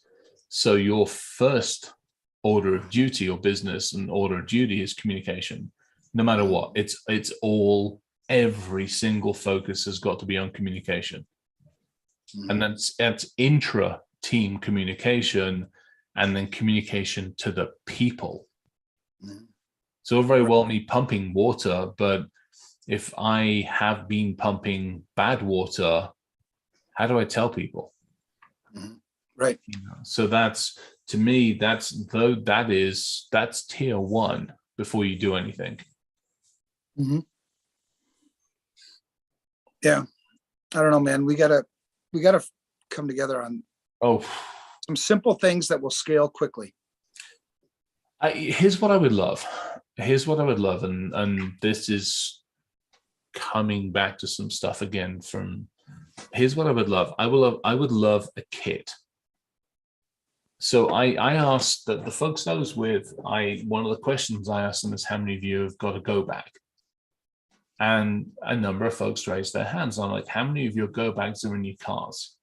S1: So your first order of duty or business and order of duty is communication, no matter what. It's all, every single focus has got to be on communication. Mm-hmm. And that's intra-team communication, and then communication to the people. Mm-hmm. So very well me pumping water, but if I have been pumping bad water, how do I tell people?
S2: Mm-hmm. Right.
S1: You know, so that's, to me, that's tier one before you do anything.
S2: Mm-hmm. Yeah. I don't know, man. We gotta come together on some simple things that will scale quickly.
S1: Here's what I would love. And this is coming back to some stuff again from, here's what I would love. I would love a kit. So I asked that the folks I was with, one of the questions I asked them is, how many of you have got a go bag? And a number of folks raised their hands. I'm like, how many of your go bags are in your cars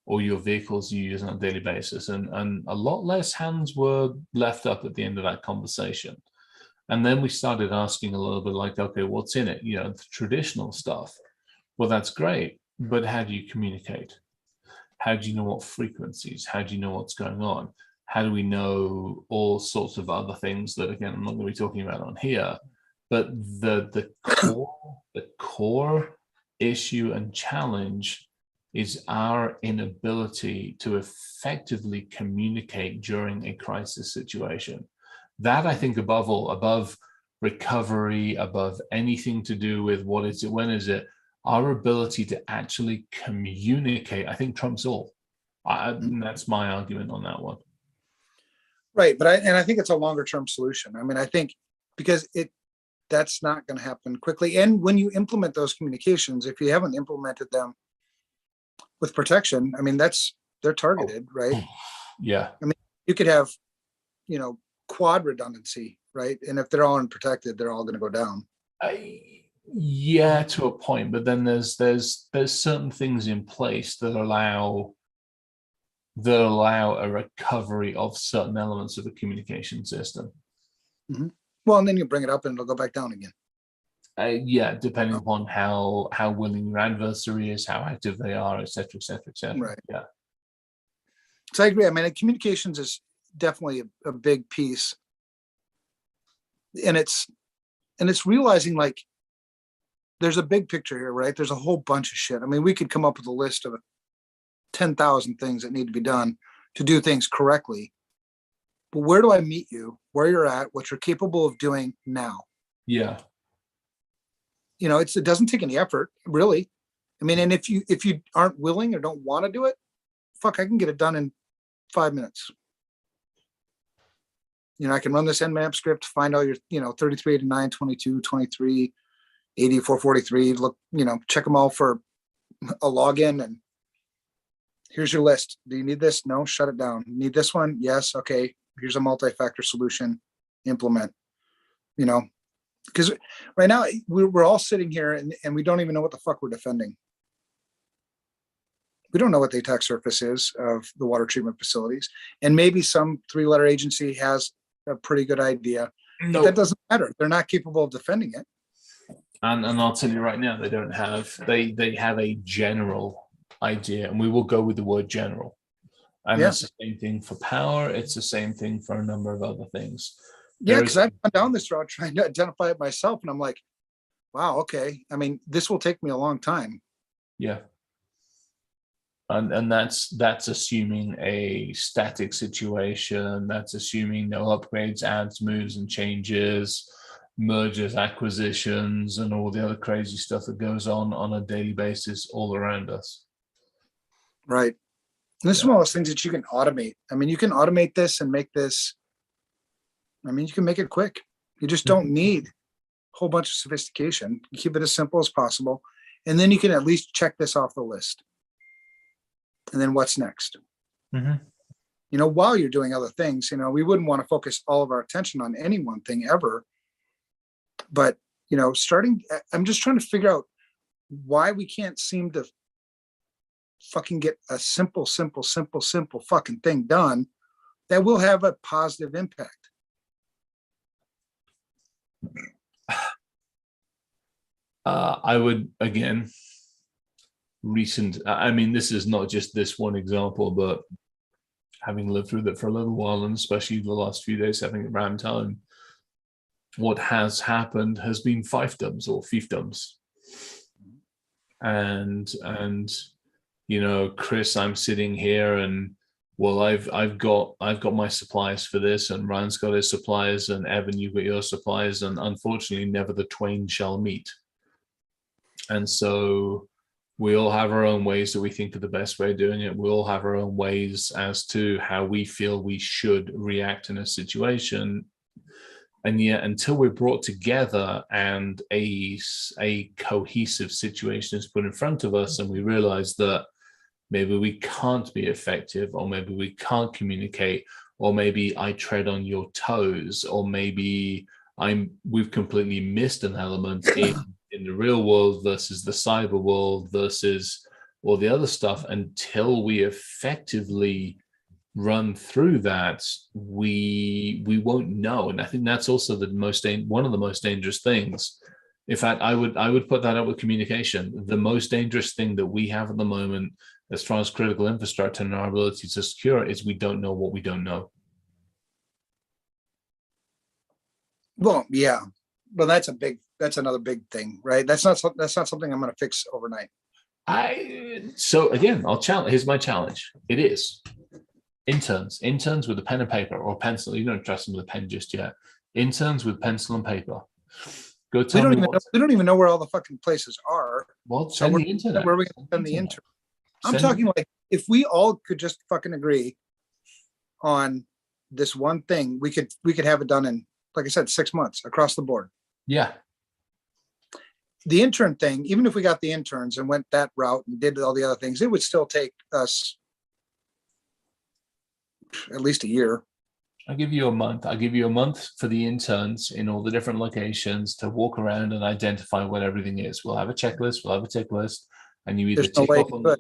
S1: or your vehicles you use on a daily basis? And a lot less hands were left up at the end of that conversation. And then we started asking a little bit like, okay, what's in it? You know, the traditional stuff. Well, that's great, but how do you communicate? How do you know what frequencies? How do you know what's going on? How do we know all sorts of other things that, again, I'm not going to be talking about on here, but the core issue and challenge is our inability to effectively communicate during a crisis situation. That, I think, above all, above recovery, above anything to do with what is it, when is it, our ability to actually communicate, I think, trumps all. That's my argument on that one.
S2: Right, but I think it's a longer term solution. I mean, I think because that's not going to happen quickly. And when you implement those communications, if you haven't implemented them with protection, I mean, they're targeted, right?
S1: Yeah.
S2: I mean, you could have, you know, quad redundancy right? And if they're all unprotected, they're all going to go down.
S1: Yeah, to a point, but then there's certain things in place that allow a recovery of certain elements of the communication system.
S2: Well, and then you bring it up and it'll go back down again.
S1: Yeah, depending upon how willing your adversary is, how active they are, et cetera, et cetera, et cetera.
S2: Right.
S1: Yeah.
S2: So I agree. I mean, communications is definitely a big piece, and it's realizing like there's a big picture here, right? There's a whole bunch of shit. I mean, we could come up with a list of 10,000 things that need to be done to do things correctly. But where do I meet you? Where you're at? What you're capable of doing now?
S1: Yeah.
S2: You know, it doesn't take any effort, really. I mean, and if you aren't willing or don't want to do it, fuck, I can get it done in 5 minutes. You know, I can run this Nmap script, find all your, 3389, 22, 23, 80, 443, look, check them all for a login, and here's your list. Do you need this? No, shut it down. Need this one? Yes. Okay. Here's a multi-factor solution. Implement, because right now we're all sitting here and we don't even know what the fuck we're defending. We don't know what the attack surface is of the water treatment facilities. And maybe some 3-letter agency has a pretty good idea, but that doesn't matter. They're not capable of defending it.
S1: And I'll tell you right now, they don't have, they have a general idea, and we will go with the word general. And it's the same thing for power. It's the same thing for a number of other things.
S2: Yeah, because I've gone down this route trying to identify it myself, and I'm like, wow, okay. I mean, this will take me a long time.
S1: Yeah. And that's assuming a static situation. That's assuming no upgrades, adds, moves, and changes, mergers, acquisitions, and all the other crazy stuff that goes on a daily basis all around us.
S2: Right. And this is one of those things that you can automate. I mean, you can automate this and make this, you can make it quick. You just don't need a whole bunch of sophistication. You keep it as simple as possible. And then you can at least check this off the list. And then what's next? While you're doing other things, we wouldn't want to focus all of our attention on any one thing ever. But, I'm just trying to figure out why we can't seem to fucking get a simple fucking thing done that will have a positive impact.
S1: I would, again, this is not just this one example, but having lived through that for a little while, and especially the last few days having it around time, what has happened has been fiefdoms or fiefdoms. And Chris, I'm sitting here and, well, I've got my suppliers for this, and Ryan's got his suppliers, and Evan, you've got your suppliers, and unfortunately never the twain shall meet. And so we all have our own ways that we think are the best way of doing it. We all have our own ways as to how we feel we should react in a situation. And yet, until we're brought together and a cohesive situation is put in front of us, and we realize that maybe we can't be effective, or maybe we can't communicate, or maybe I tread on your toes, or maybe we've completely missed an element in the real world versus the cyber world versus all the other stuff. Until we effectively run through that, we won't know. And I think that's also one of the most dangerous things. In fact, I would put that up with communication. The most dangerous thing that we have at the moment, as far as critical infrastructure and our ability to secure it, is we don't know what we don't know.
S2: Well, yeah, but that's another big thing, right? That's not something I'm going to fix overnight.
S1: So again, here's my challenge. It is interns with a pen and paper, or pencil. You don't trust them with a pen just yet. Interns with pencil and paper. Go tell me.
S2: We don't even know where all the fucking places are.
S1: Well, send the internet.
S2: Where are we going to send the intern? I'm talking like, if we all could just fucking agree on this one thing, we could have it done in, like I said, 6 months across the board.
S1: Yeah.
S2: The intern thing, even if we got the interns and went that route and did all the other things, it would still take us at least a year.
S1: I'll give you a month. I'll give you a month for the interns in all the different locations to walk around and identify what everything is. We'll have a checklist. We'll have a tick list, and you either
S2: There's no
S1: tick
S2: way
S1: off
S2: you
S1: on
S2: could.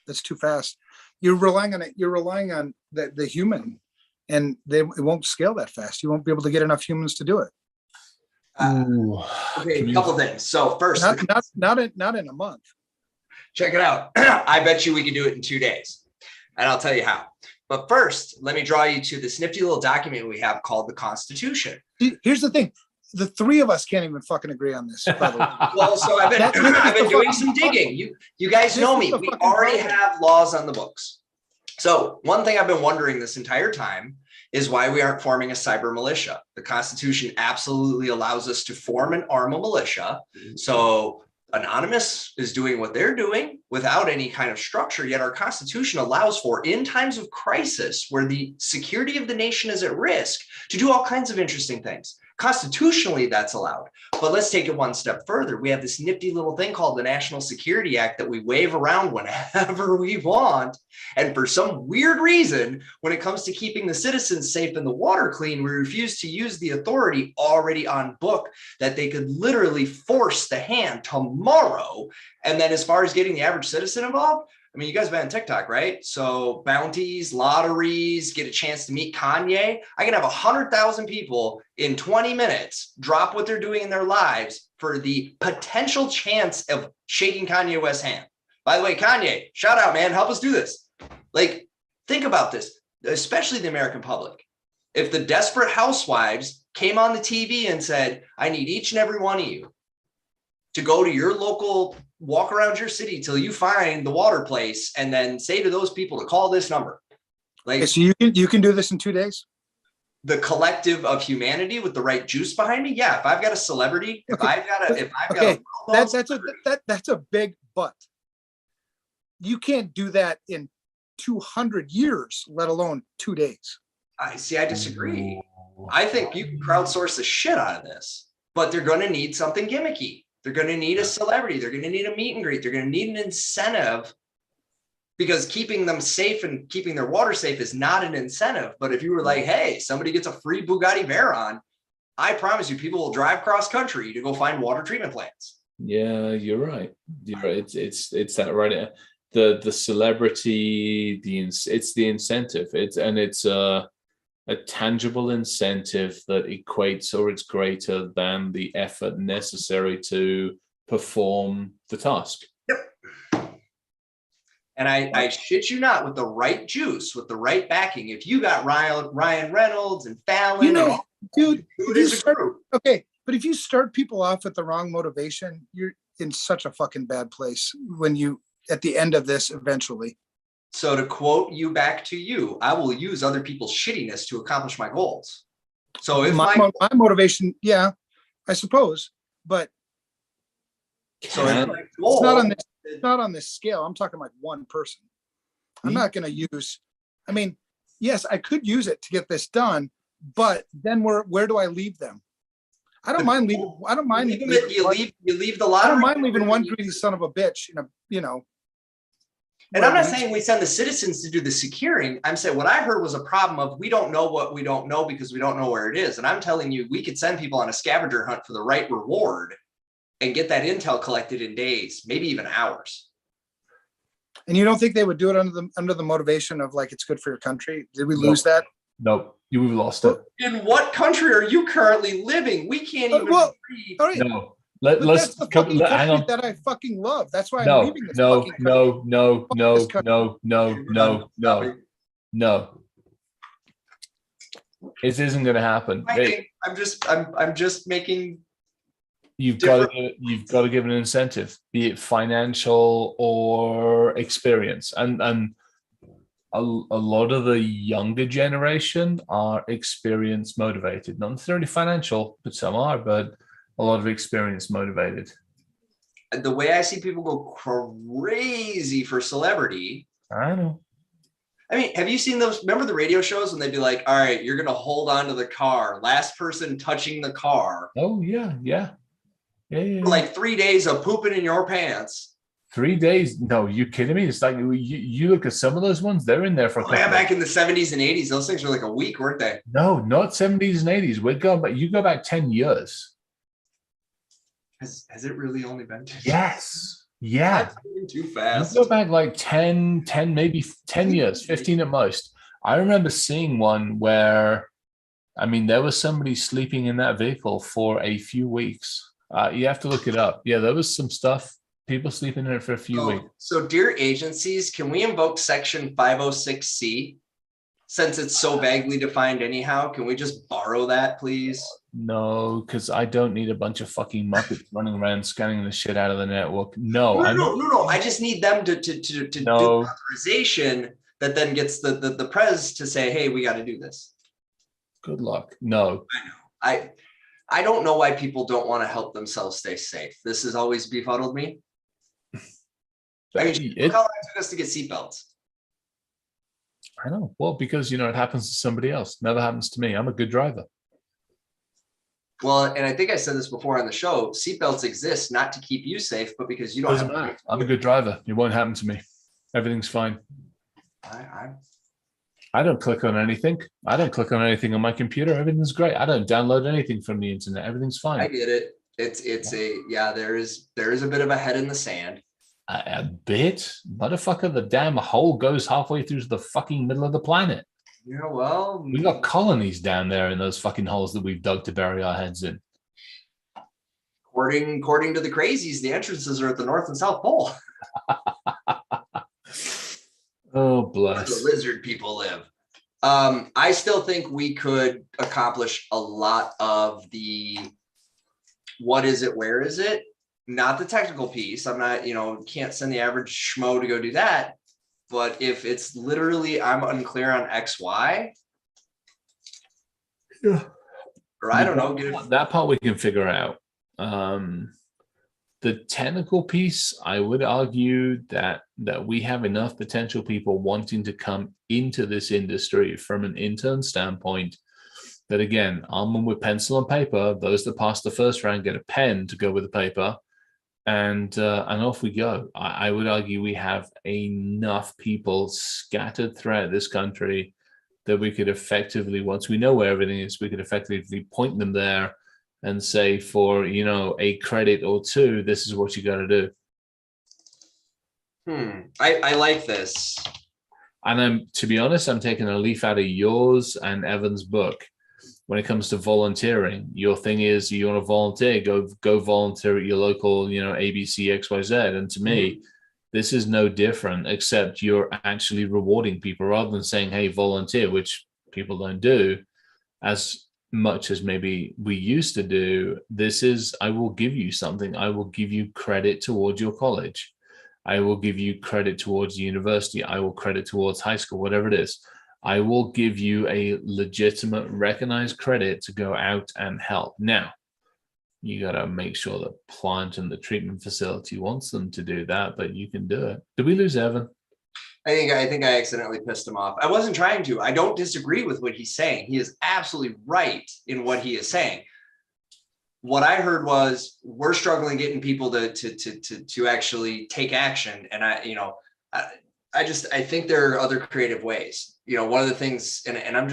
S2: That's too fast. You're relying on it. You're relying on the human, and it won't scale that fast. You won't be able to get enough humans to do it.
S3: Okay, a couple things. So first,
S2: Not in a month.
S3: check it out. I bet you we can do it in 2 days, and I'll tell you how. But first, let me draw you to this nifty little document we have called the Constitution.
S2: Here's the thing. The three of us can't even fucking agree on this, by the way.
S3: Well, so I've been doing some digging. You guys know me. We already have laws on the books. So one thing I've been wondering this entire time is why we aren't forming a cyber militia. The Constitution absolutely allows us to form and arm a militia. So Anonymous is doing what they're doing without any kind of structure, yet our Constitution allows for, in times of crisis where the security of the nation is at risk, to do all kinds of interesting things. Constitutionally, that's allowed. But let's take it one step further. We have this nifty little thing called the National Security Act that we wave around whenever we want. And for some weird reason, when it comes to keeping the citizens safe and the water clean, we refuse to use the authority already on book that they could literally force the hand tomorrow. And then as far as getting the average citizen involved, I mean, you guys have been on TikTok, right? So bounties, lotteries, get a chance to meet Kanye. I can have 100,000 people in 20 minutes drop what they're doing in their lives for the potential chance of shaking Kanye West's hand. By the way, Kanye, shout out, man. Help us do this. Like, think about this, especially the American public. If the Desperate Housewives came on the TV and said, I need each and every one of you to go to your local, walk around your city till you find the water place, and then say to those people to call this number. Like,
S2: Okay, so you can do this in 2 days?
S3: The collective of humanity with the right juice behind me. Yeah, if I've got a celebrity, if I've got
S2: that's a big but. You can't do that in 200 years, let alone 2 days.
S3: I disagree. I think you can crowdsource the shit out of this, but they're going to need something gimmicky. They're going to need a celebrity. They're going to need a meet and greet. They're going to need an incentive, because keeping them safe and keeping their water safe is not an incentive. But if you were like, hey, somebody gets a free Bugatti Veyron, I promise you people will drive cross country to go find water treatment plants.
S1: Yeah, you're right. You're right. It's that right. The celebrity, it's the incentive. It's a tangible incentive that equates, or it's greater than the effort necessary to perform the task.
S3: Yep. And I shit you not, with the right juice, with the right backing, if you got Ryan Reynolds and Fallon,
S2: dude, okay, but if you start people off with the wrong motivation, you're in such a fucking bad place when you, at the end of this, eventually.
S3: So to quote you back to you, I will use other people's shittiness to accomplish my goals. So if my
S2: motivation, yeah, I suppose, but it's not on this scale. I'm talking like one person. I'm not going to use, I mean, yes, I could use it to get this done, but then where do I leave them? I don't mind leaving. I don't mind.
S3: You leave the lottery.
S2: I don't mind leaving one greedy son of a bitch in a, you know.
S3: And I'm not saying we send the citizens to do the securing. I'm saying what I heard was a problem of we don't know what we don't know because we don't know where it is. And I'm telling you, we could send people on a scavenger hunt for the right reward and get that intel collected in days, maybe even hours.
S2: And you don't think they would do it under the motivation of like, it's good for your country? Did we lose that?
S1: Nope. We've lost it.
S3: In what country are you currently living? We can't even read.
S2: All right.
S1: No. Let's hang on.
S2: That I fucking love. That's why I'm leaving this fucking country.
S1: No. It isn't going to happen.
S3: I'm just making.
S1: You've got to give an incentive, be it financial or experience, and a lot of the younger generation are experience motivated, not necessarily financial, but some are, but a lot of experience motivated.
S3: The way I see people go crazy for celebrity.
S1: I know.
S3: I mean, have you seen those? Remember the radio shows when they'd be like, all right, you're going to hold on to the car. Last person touching the car.
S1: Oh, yeah.
S3: For like 3 days of pooping in your pants.
S1: 3 days? No, you kidding me? It's like you look at some of those ones, they're in there for a couple
S3: yeah, back in the 70s and 80s, those things were like a week, weren't they?
S1: No, not 70s and 80s. We're going back, you go back 10 years.
S3: Has it really only been 10
S1: Yes. Yeah.
S3: too fast?
S1: You go back like 10, maybe 10 years, 15 at most. I remember seeing one where, I mean, there was somebody sleeping in that vehicle for a few weeks. You have to look it up. Yeah, there was some stuff, people sleeping in it for a few weeks.
S3: So dear agencies, can we invoke section 506C? Since it's so vaguely defined anyhow, can we just borrow that, please?
S1: No, because I don't need a bunch of fucking Muppets running around scanning the shit out of the network. No.
S3: No. I just need them to do authorization that then gets the prez to say, hey, we got to do this.
S1: Good luck. No.
S3: I know. I don't know why people don't want to help themselves stay safe. This has always befuddled me. I mean, look how long it took us to get seatbelts.
S1: I know. Well, because, you know, it happens to somebody else. Never happens to me. I'm a good driver.
S3: Well, and I think I said this before on the show, seatbelts exist not to keep you safe, but because you don't
S1: Doesn't matter. I'm a good driver. It won't happen to me. Everything's fine. I don't click on anything. I don't click on anything on my computer. Everything's great. I don't download anything from the internet. Everything's fine.
S3: I get it. There is a bit of a head in the sand.
S1: A bit? Motherfucker, the damn hole goes halfway through the fucking middle of the planet.
S3: Yeah, well,
S1: we got colonies down there in those fucking holes that we've dug to bury our heads in.
S3: According to the crazies, the entrances are at the North and South Pole.
S1: Oh, bless.
S3: Where the lizard people live. I still think we could accomplish a lot of the what is it, where is it? Not the technical piece. I'm not, can't send the average schmo to go do that. But if it's literally, I'm unclear on X, Y.
S1: Yeah.
S3: Or I don't know.
S1: That part we can figure out. The technical piece, I would argue that we have enough potential people wanting to come into this industry from an intern standpoint that, again, arm with pencil and paper. Those that pass the first round get a pen to go with the paper, and off we go. I would argue we have enough people scattered throughout this country that we could effectively, once we know where everything is, we could effectively point them there and say, for a credit or two, this is what you got to do.
S3: I like this.
S1: And to be honest, I'm taking a leaf out of yours and Evan's book. When it comes to volunteering, your thing is you want to volunteer, go volunteer at your local, ABC, XYZ. And to me, this is no different, except you're actually rewarding people rather than saying, hey, volunteer, which people don't do as much as maybe we used to do. This is, I will give you something. I will give you credit towards your college. I will give you credit towards the university. I will credit towards high school, whatever it is. I will give you a legitimate, recognized credit to go out and help. Now, you got to make sure the plant and the treatment facility wants them to do that, but you can do it. Did we lose Evan?
S3: I think I accidentally pissed him off. I wasn't trying to. I don't disagree with what he's saying. He is absolutely right in what he is saying. What I heard was we're struggling getting people to actually take action. And I think there are other creative ways. One of the things, and I don't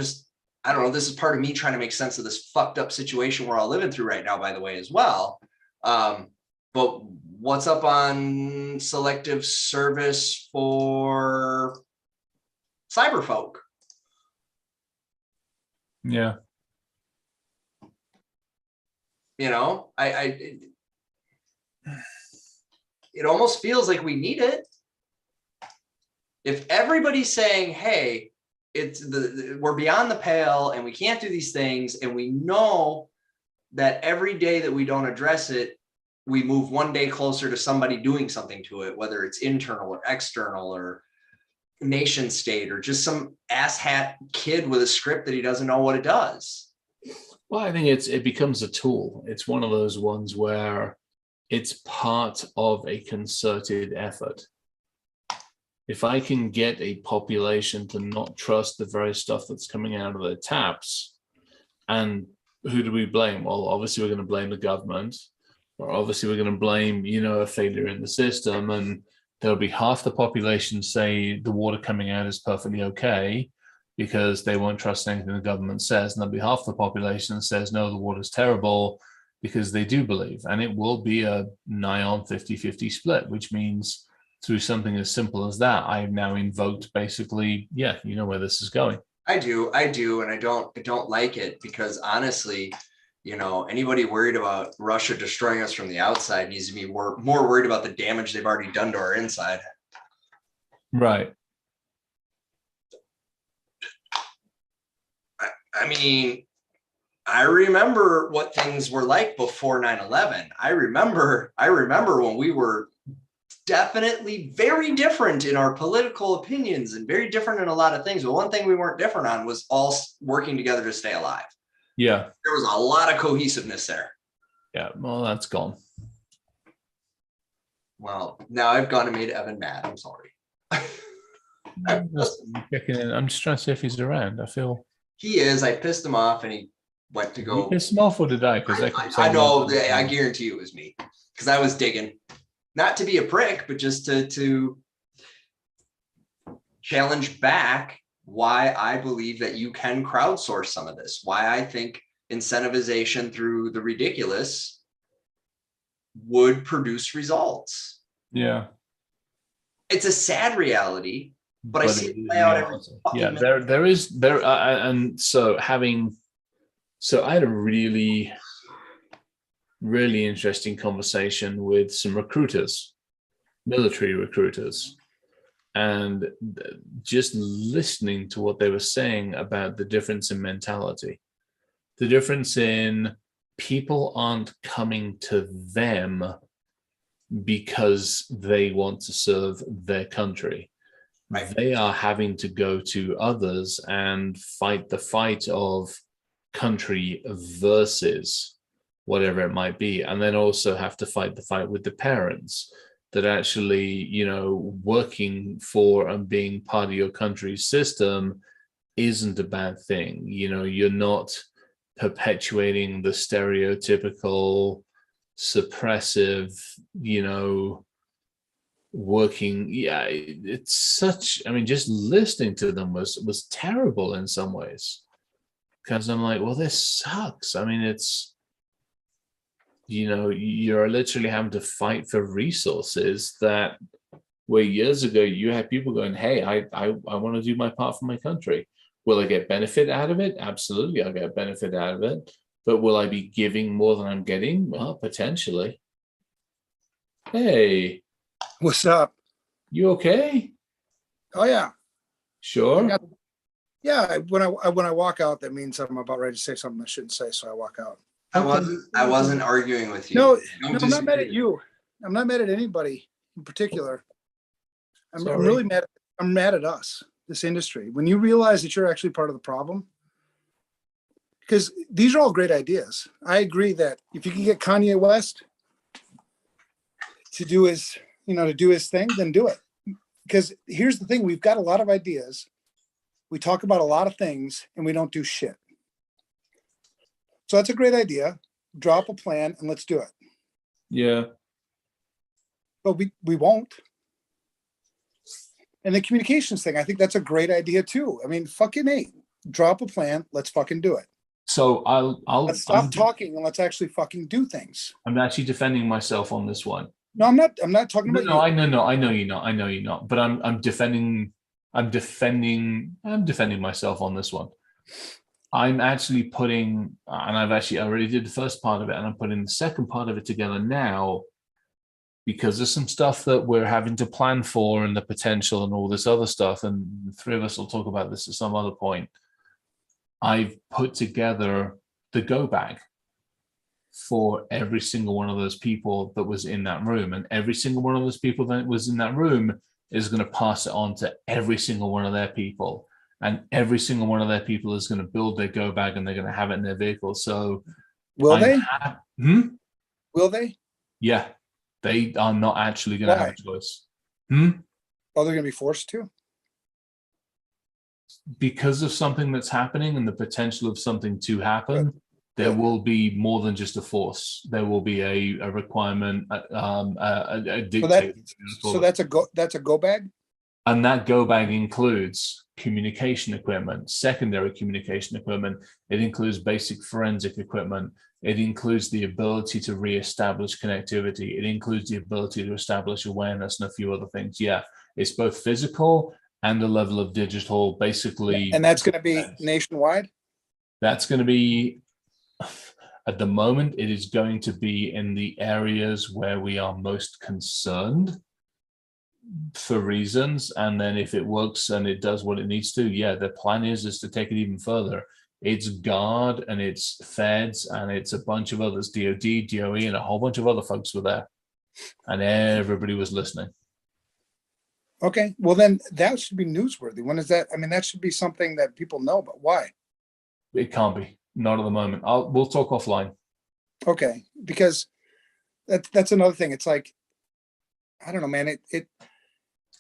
S3: know, this is part of me trying to make sense of this fucked up situation we're all living through right now, by the way, as well. But what's up on selective service for cyberfolk?
S1: Yeah.
S3: It almost feels like we need it. If everybody's saying, hey, we're beyond the pale and we can't do these things, and we know that every day that we don't address it, we move one day closer to somebody doing something to it, whether it's internal or external or nation state or just some asshat kid with a script that he doesn't know what it does.
S1: Well, I think it becomes a tool. It's one of those ones where it's part of a concerted effort. If I can get a population to not trust the very stuff that's coming out of their taps, and who do we blame? Well, obviously we're going to blame the government. or obviously we're going to blame, a failure in the system, and there'll be half the population say the water coming out is perfectly okay because they won't trust anything the government says, and there'll be half the population that says no, the water's terrible because they do believe. And it will be a nigh on 50-50 split, which means through something as simple as that, I've now invoked basically, yeah, you know where this is going.
S3: I do, and I don't like it because honestly, anybody worried about Russia destroying us from the outside needs to be more worried about the damage they've already done to our inside.
S1: Right.
S3: I mean, I remember what things were like before 9/11. I remember when we were definitely very different in our political opinions and very different in a lot of things. But one thing we weren't different on was all working together to stay alive.
S1: Yeah.
S3: There was a lot of cohesiveness there.
S1: Yeah. Well, that's gone.
S3: Well, now I've gone and made Evan mad. I'm sorry.
S1: I'm just checking in. I'm just trying to see if he's around. I feel
S3: he is. I pissed him off and he went to go.
S1: You pissed him off or did I? Because
S3: I know. I guarantee it was me because I was digging. Not to be a prick, but just to challenge back why I believe that you can crowdsource some of this, why I think incentivization through the ridiculous would produce results.
S1: Yeah.
S3: It's a sad reality, but I see it play out every
S1: yeah,
S3: minute.
S1: and so I had a really interesting conversation with some recruiters, military recruiters, and just listening to what they were saying about the difference in mentality, the difference in people aren't coming to them because they want to serve their country.
S3: Right.
S1: They are having to go to others and fight the fight of country versus whatever it might be, and then also have to fight the fight with the parents that actually, working for and being part of your country's system isn't a bad thing. You're not perpetuating the stereotypical suppressive, working. Yeah, it's such, just listening to them was terrible in some ways, because I'm like, well, this sucks. It's, you're literally having to fight for resources that where years ago you had people going, hey, I want to do my part for my country. Will I get benefit out of it? Absolutely, I'll get benefit out of it. But will I be giving more than I'm getting? Well, potentially. Hey.
S2: What's up?
S1: You okay?
S2: Oh yeah.
S1: Sure.
S2: Yeah. When I walk out, that means I'm about ready to say something I shouldn't say, so I walk out.
S3: I wasn't arguing with you.
S2: No, I'm not mad at you. I'm not mad at anybody in particular. I'm really mad. I'm mad at us, this industry. When you realize that you're actually part of the problem, because these are all great ideas. I agree that if you can get Kanye West to do his, thing, then do it. Because here's the thing: we've got a lot of ideas. We talk about a lot of things, and we don't do shit. So that's a great idea. Drop a plan and let's do it.
S1: Yeah.
S2: But we won't. And the communications thing, I think that's a great idea too. Fucking A. Drop a plan. Let's fucking do it.
S1: So
S2: let's stop talking and let's actually fucking do things.
S1: I'm actually defending myself on this one.
S2: No, I'm not talking about you.
S1: I know you're not. But I'm defending myself on this one. I'm actually putting, and I already did the first part of it, and I'm putting the second part of it together now, because there's some stuff that we're having to plan for and the potential and all this other stuff. And the three of us will talk about this at some other point. I've put together the go bag for every single one of those people that was in that room. And every single one of those people that was in that room is going to pass it on to every single one of their people. And every single one of their people is going to build their go bag and they're going to have it in their vehicle. So
S2: will they? Will they?
S1: Yeah, they are not actually going to have a choice. Oh,
S2: they're going to be forced to?
S1: Because of something that's happening and the potential of something to happen, there will be more than just a force. There will be a requirement, a dictate.
S2: So that's a go bag.
S1: And that go bag includes communication equipment, secondary communication equipment. It includes basic forensic equipment. It includes the ability to reestablish connectivity. It includes the ability to establish awareness and a few other things. Yeah, it's both physical and a level of digital, basically.
S2: And that's going to be nationwide?
S1: That's going to be, at the moment, it is going to be in the areas where we are most concerned for reasons. And then if it works and it does what it needs to, yeah, the plan is to take it even further. It's Guard and it's Feds and it's a bunch of others, DOD, DOE, and a whole bunch of other folks were there. And everybody was listening.
S2: Okay, well then that should be newsworthy. When is that? I mean, that should be something that people know, but why?
S1: It can't be. Not at the moment. We'll talk offline.
S2: Okay, because that's another thing. It's like, I don't know, man.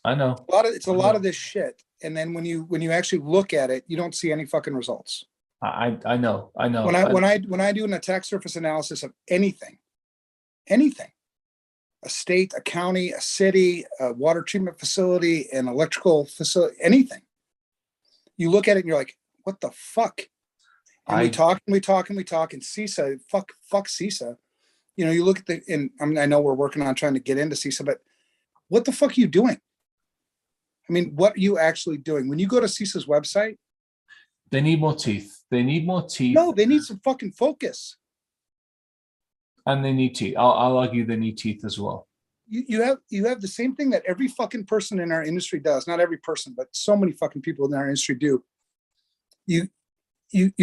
S1: I know.
S2: It's a lot of this shit. And then when you actually look at it, you don't see any fucking results.
S1: I know.
S2: When I do an attack surface analysis of anything, a state, a county, a city, a water treatment facility, an electrical facility, anything, you look at it and you're like, what the fuck? And we talk and CISA, fuck CISA. You know, you look at I know we're working on trying to get into CISA, but what the fuck are you doing? I mean, what are you actually doing? When you go to CISA's website,
S1: they need more teeth. They need more teeth.
S2: No, they need some fucking focus.
S1: And they need teeth. I'll argue they need teeth as well.
S2: You have the same thing that every fucking person in our industry does. Not every person, but so many fucking people in our industry do. You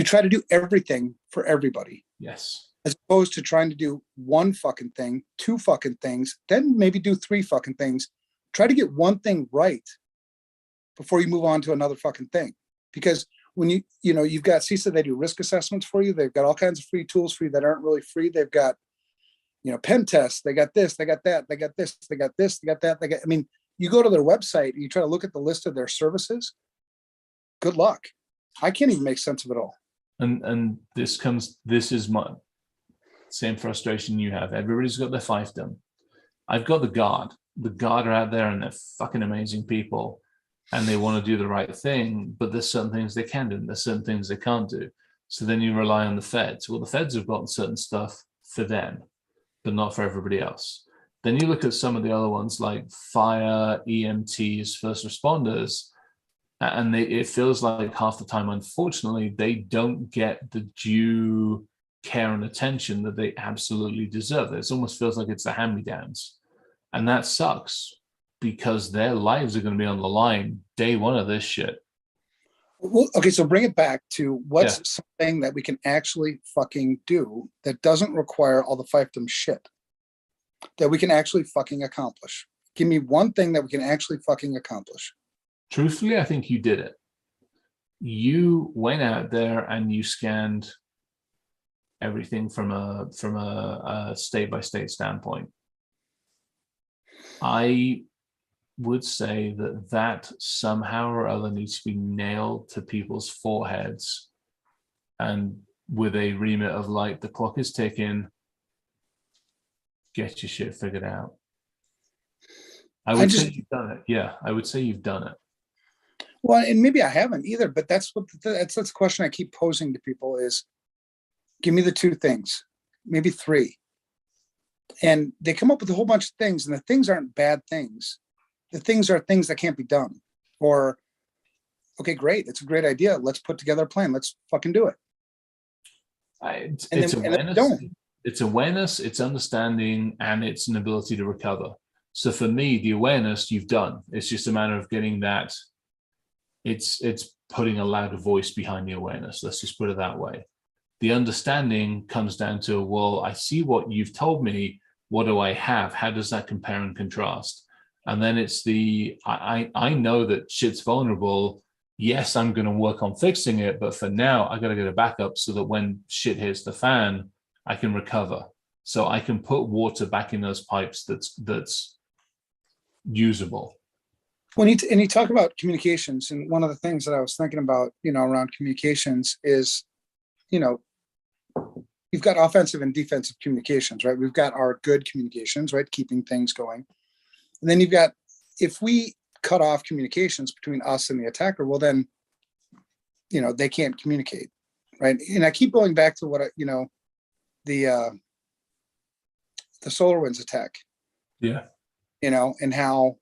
S2: try to do everything for everybody.
S1: Yes.
S2: As opposed to trying to do one fucking thing, two fucking things, then maybe do three fucking things. Try to get one thing right before you move on to another fucking thing. Because when you've got CISA, they do risk assessments for you. They've got all kinds of free tools for you that aren't really free. They've got, pen tests. They got this, they got that, they got this, they got this, they got that. I mean, you go to their website and you try to look at the list of their services. Good luck. I can't even make sense of it all.
S1: And this is my same frustration you have. Everybody's got their fiefdom. I've got the Guard. The Guard are out there and they're fucking amazing people. And they want to do the right thing, but there's certain things they can do, and there's certain things they can't do. So then you rely on the Feds. Well, the Feds have got certain stuff for them, but not for everybody else. Then you look at some of the other ones like fire, EMTs, first responders, and it feels like half the time, unfortunately, they don't get the due care and attention that they absolutely deserve. It almost feels like it's the hand-me-downs. And that sucks, because their lives are going to be on the line day one of this shit.
S2: Well, okay, so bring it back to what's something that we can actually fucking do that doesn't require all the fiefdom shit, that we can actually fucking accomplish. Give me one thing that we can actually fucking accomplish.
S1: Truthfully, I think you did it. You went out there and you scanned everything from a state-by-state standpoint. I would say that somehow or other needs to be nailed to people's foreheads, and with a remit of like, the clock is ticking, get your shit figured out. I would say you've done it. Yeah, I would say you've done it.
S2: Well, and maybe I haven't either, but that's the question I keep posing to people is, give me the two things, maybe three. And they come up with a whole bunch of things, and the things aren't bad things. The things are things that can't be done. Or, okay, great, it's a great idea. Let's put together a plan. Let's fucking do it.
S1: It's awareness. It's awareness, it's understanding, and it's an ability to recover. So for me, the awareness you've done. It's just a matter of getting that. It's putting a louder voice behind the awareness. Let's just put it that way. The understanding comes down to, well, I see what you've told me. What do I have? How does that compare and contrast? And then it's I know that shit's vulnerable. Yes, I'm going to work on fixing it, but for now, I got to get a backup so that when shit hits the fan, I can recover. So I can put water back in those pipes that's usable.
S2: When you talk about communications, and one of the things that I was thinking about, around communications is, you've got offensive and defensive communications, right? We've got our good communications, right? Keeping things going. And then you've got, if we cut off communications between us and the attacker, well then, you know, they can't communicate, right? And I keep going back to what, the SolarWinds attack,
S1: Yeah.
S2: you know, and how,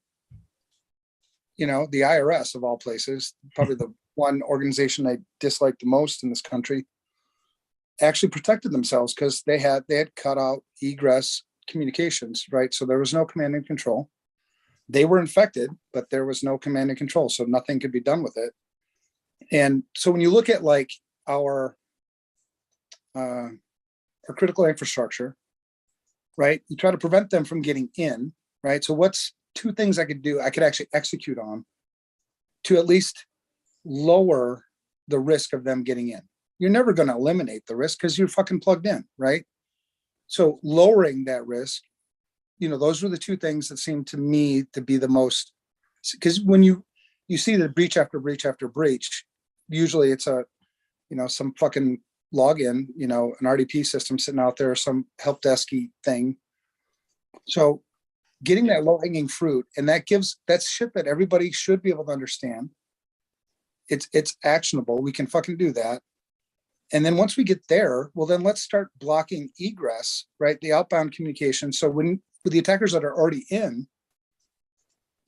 S2: you know, the IRS of all places, probably the one organization I dislike the most in this country, actually protected themselves because they had cut out egress communications, right? So there was no command and control. They were infected, but there was no command and control, so nothing could be done with it. And so when you look at like our critical infrastructure, right? You try to prevent them from getting in, right? So what's two things I could do? I could actually execute on to at least lower the risk of them getting in. You're never going to eliminate the risk because you're fucking plugged in, right? So lowering that risk, you know, those were the two things that seemed to me to be the most, because when you see the breach after breach after breach, usually it's a, you know, some fucking login, you know, an RDP system sitting out there, some help desky thing. So getting that low hanging fruit, and that's shit that everybody should be able to understand. It's actionable. We can fucking do that. And then once we get there, well, then let's start blocking egress, right? The outbound communication. So with the attackers that are already in,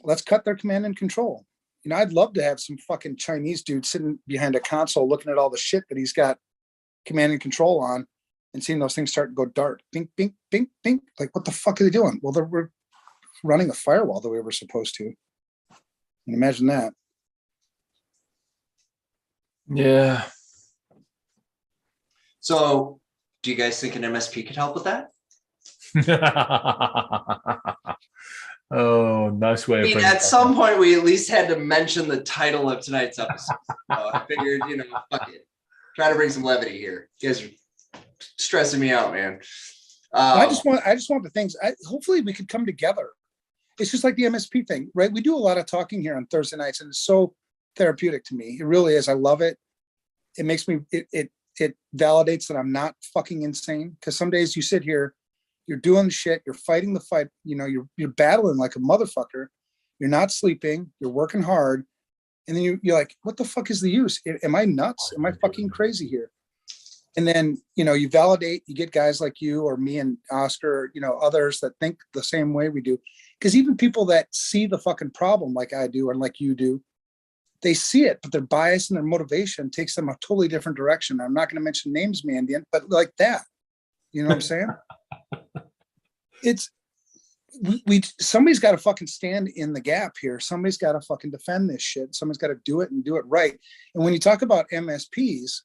S2: let's cut their command and control. You know, I'd love to have some fucking Chinese dude sitting behind a console looking at all the shit that he's got command and control on and seeing those things start to go dark. Bink, bink, bink, bink. Like, what the fuck are they doing? Well, we're running a firewall the way we're supposed to. And imagine that.
S1: Yeah.
S3: So do you guys think an MSP could help with that?
S1: Oh, nice way.
S3: I mean, at some point we at least had to mention the title of tonight's episode. So I figured, you know, fuck it. Try to bring some levity here. You guys are stressing me out, man.
S2: I just want the things. Hopefully we could come together. It's just like the MSP thing, right? We do a lot of talking here on Thursday nights, and it's so therapeutic to me. It really is. I love it. It makes me, it validates that I'm not fucking insane. Because some days you sit here, you're doing shit, you're fighting the fight, you know, you're battling like a motherfucker. You're not sleeping, you're working hard. And then you're like, what the fuck is the use? Am I nuts? Am I fucking crazy here? And then, you know, you validate, you get guys like you or me and Oscar, you know, others that think the same way we do. Because even people that see the fucking problem like I do and like you do, they see it, but their bias and their motivation takes them a totally different direction. I'm not going to mention names, Mandian, but like that. You know what I'm saying? It's somebody's got to fucking stand in the gap here. Somebody's got to fucking defend this shit. Somebody's got to do it and do it right. And when you talk about MSPs,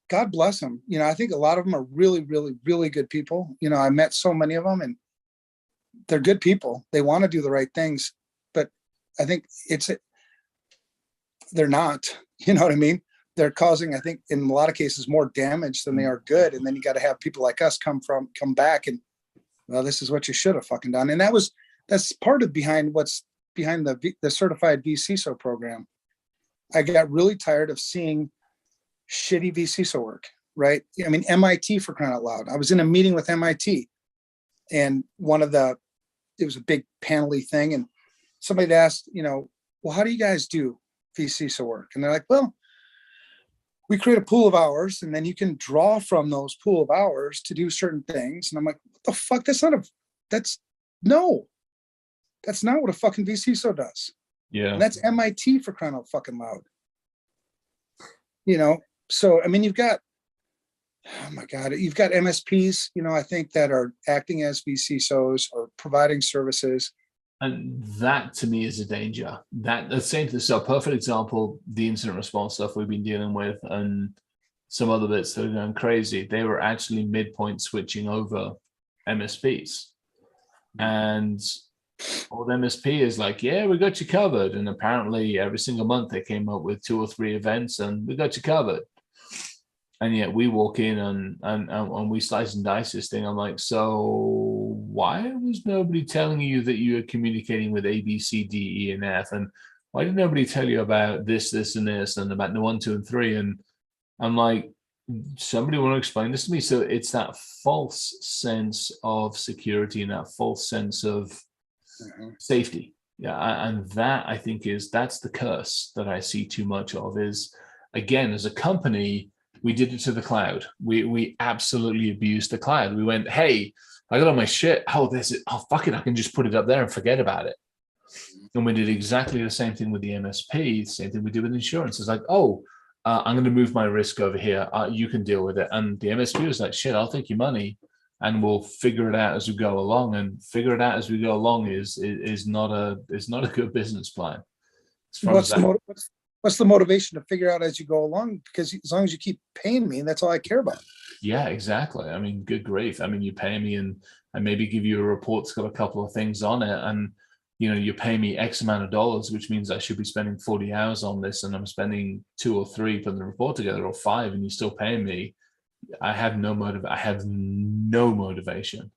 S2: God bless them. You know, I think a lot of them are really, really, really good people. You know, I met so many of them and they're good people. They want to do the right things, but I think they're not, you know what I mean? They're causing, I think in a lot of cases, more damage than they are good. And then you got to have people like us come back and, well, this is what you should have fucking done. And that's part of what's behind the certified vCISO program. I got really tired of seeing shitty vCISO work, right? I mean, MIT, for crying out loud. I was in a meeting with MIT and it was a big panel-y thing. And somebody asked, you know, well, how do you guys do vCISO work? And they're like, well, we create a pool of hours and then you can draw from those pool of hours to do certain things. And I'm like, what the fuck? That's not what a fucking vCISO does.
S1: Yeah.
S2: And that's MIT, for crying out fucking loud. You know, so, I mean, you've got MSPs, you know, I think that are acting as vCISOs or providing services.
S1: And that to me is a danger. So a perfect example, the incident response stuff we've been dealing with and some other bits that are going crazy. They were actually midpoint switching over MSPs. And old MSP is like, yeah, we got you covered. And apparently every single month they came up with 2 or 3 events and we got you covered. And yet we walk in and we slice and dice this thing. I'm like, so why was nobody telling you that you were communicating with A, B, C, D, E, and F? And why did nobody tell you about this, and this, and about the 1, 2, and 3? And I'm like, somebody want to explain this to me? So it's that false sense of security and that false sense of safety. Yeah, and that I think that's the curse that I see too much of. Is again, as a company, we did it to the cloud. We absolutely abused the cloud. We went, hey, I got all my shit. Oh, there's it. Oh, fuck it. I can just put it up there and forget about it. And we did exactly the same thing with the MSP. Same thing we did with insurance. It's like, oh, I'm going to move my risk over here. You can deal with it. And the MSP was like, shit, I'll take your money, and we'll figure it out as we go along. And figure it out as we go along is not a good business plan.
S2: What's the motivation to figure out as you go along? Because as long as you keep paying me, that's all I care about.
S1: Yeah, exactly. I mean, good grief. I mean, you pay me and I maybe give you a report that's got a couple of things on it, and you pay me X amount of dollars, which means I should be spending 40 hours on this, and I'm spending 2 or 3 putting the report together, or 5, and you still pay me. I have no motivation.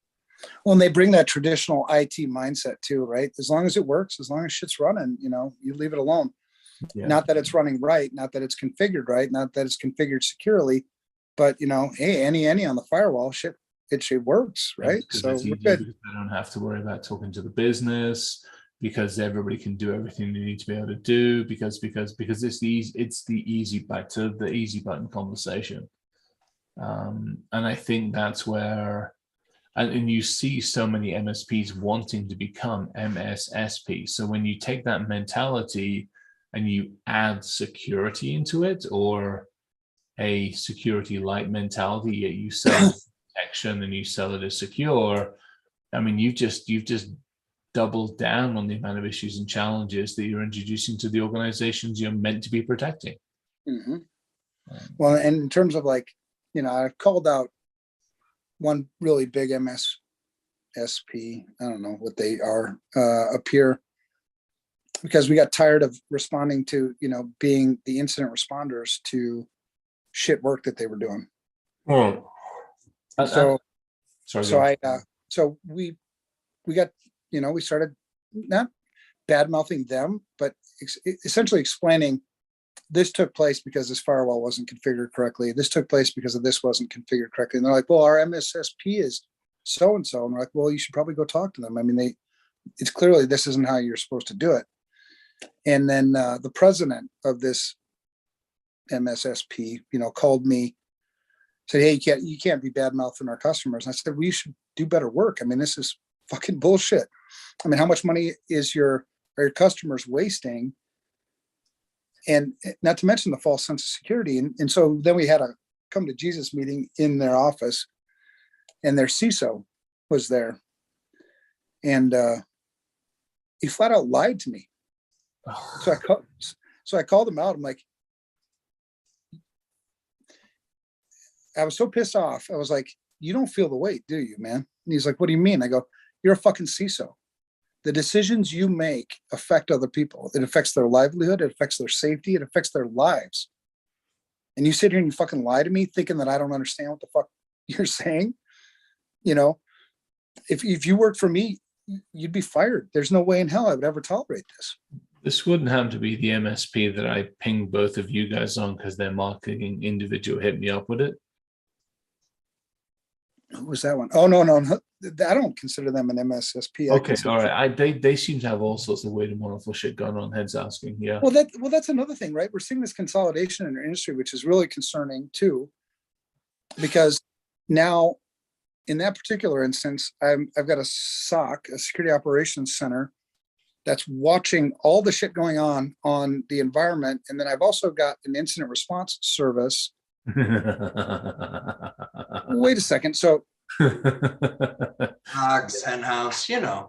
S2: Well, and they bring that traditional IT mindset too, right? As long as it works, as long as shit's running, you leave it alone. Yeah. Not that it's running right, not that it's configured right, not that it's configured securely, but hey, any on the firewall, shit, it works, right?
S1: Yeah, so we're good. I don't have to worry about talking to the business, because everybody can do everything they need to be able to do, because it's the easy back to the easy button conversation. And I think that's where, and you see so many MSPs wanting to become MSSP. So when you take that mentality and you add security into it, or a security light mentality, yet you sell protection and you sell it as secure, I mean, you've just doubled down on the amount of issues and challenges that you're introducing to the organizations you're meant to be protecting.
S2: Mm-hmm. Well, and in terms of I called out one really big MSSP, I don't know what they are up here, because we got tired of responding to, being the incident responders to shit work that they were doing.
S1: Oh,
S2: so we got, we started not bad mouthing them, but essentially explaining, this took place because this firewall wasn't configured correctly. This took place because of this wasn't configured correctly. And they're like, well, our MSSP is so-and-so. And we're like, well, you should probably go talk to them. I mean, it's clearly, this isn't how you're supposed to do it. And then the president of this MSSP, called me, said, hey, you can't be bad mouthing our customers. And I said, we should do better work. I mean, this is fucking bullshit. I mean, how much money are your customers wasting? And not to mention the false sense of security. And so then we had a come to Jesus meeting in their office, and their CISO was there. And he flat out lied to me. So I called him out. I'm like, I was so pissed off. I was like, you don't feel the weight, do you, man? And he's like, what do you mean? I go, you're a fucking CISO. The decisions you make affect other people. It affects their livelihood. It affects their safety. It affects their lives. And you sit here and you fucking lie to me thinking that I don't understand what the fuck you're saying. If you worked for me, you'd be fired. There's no way in hell I would ever tolerate this.
S1: This wouldn't have to be the MSP that I pinged both of you guys on, because their marketing individual hit me up with it.
S2: Who was that one? Oh, no. I don't consider them an MSSP.
S1: Okay, all right. They seem to have all sorts of weird and wonderful shit going on. Heads asking, yeah.
S2: Well, that's another thing, right? We're seeing this consolidation in our industry, which is really concerning too, because now, in that particular instance, I've got a SOC, a Security Operations Center, that's watching all the shit going on the environment, and then I've also got an incident response service. Wait a second. So
S3: Hogs, hen house,
S1: Yeah,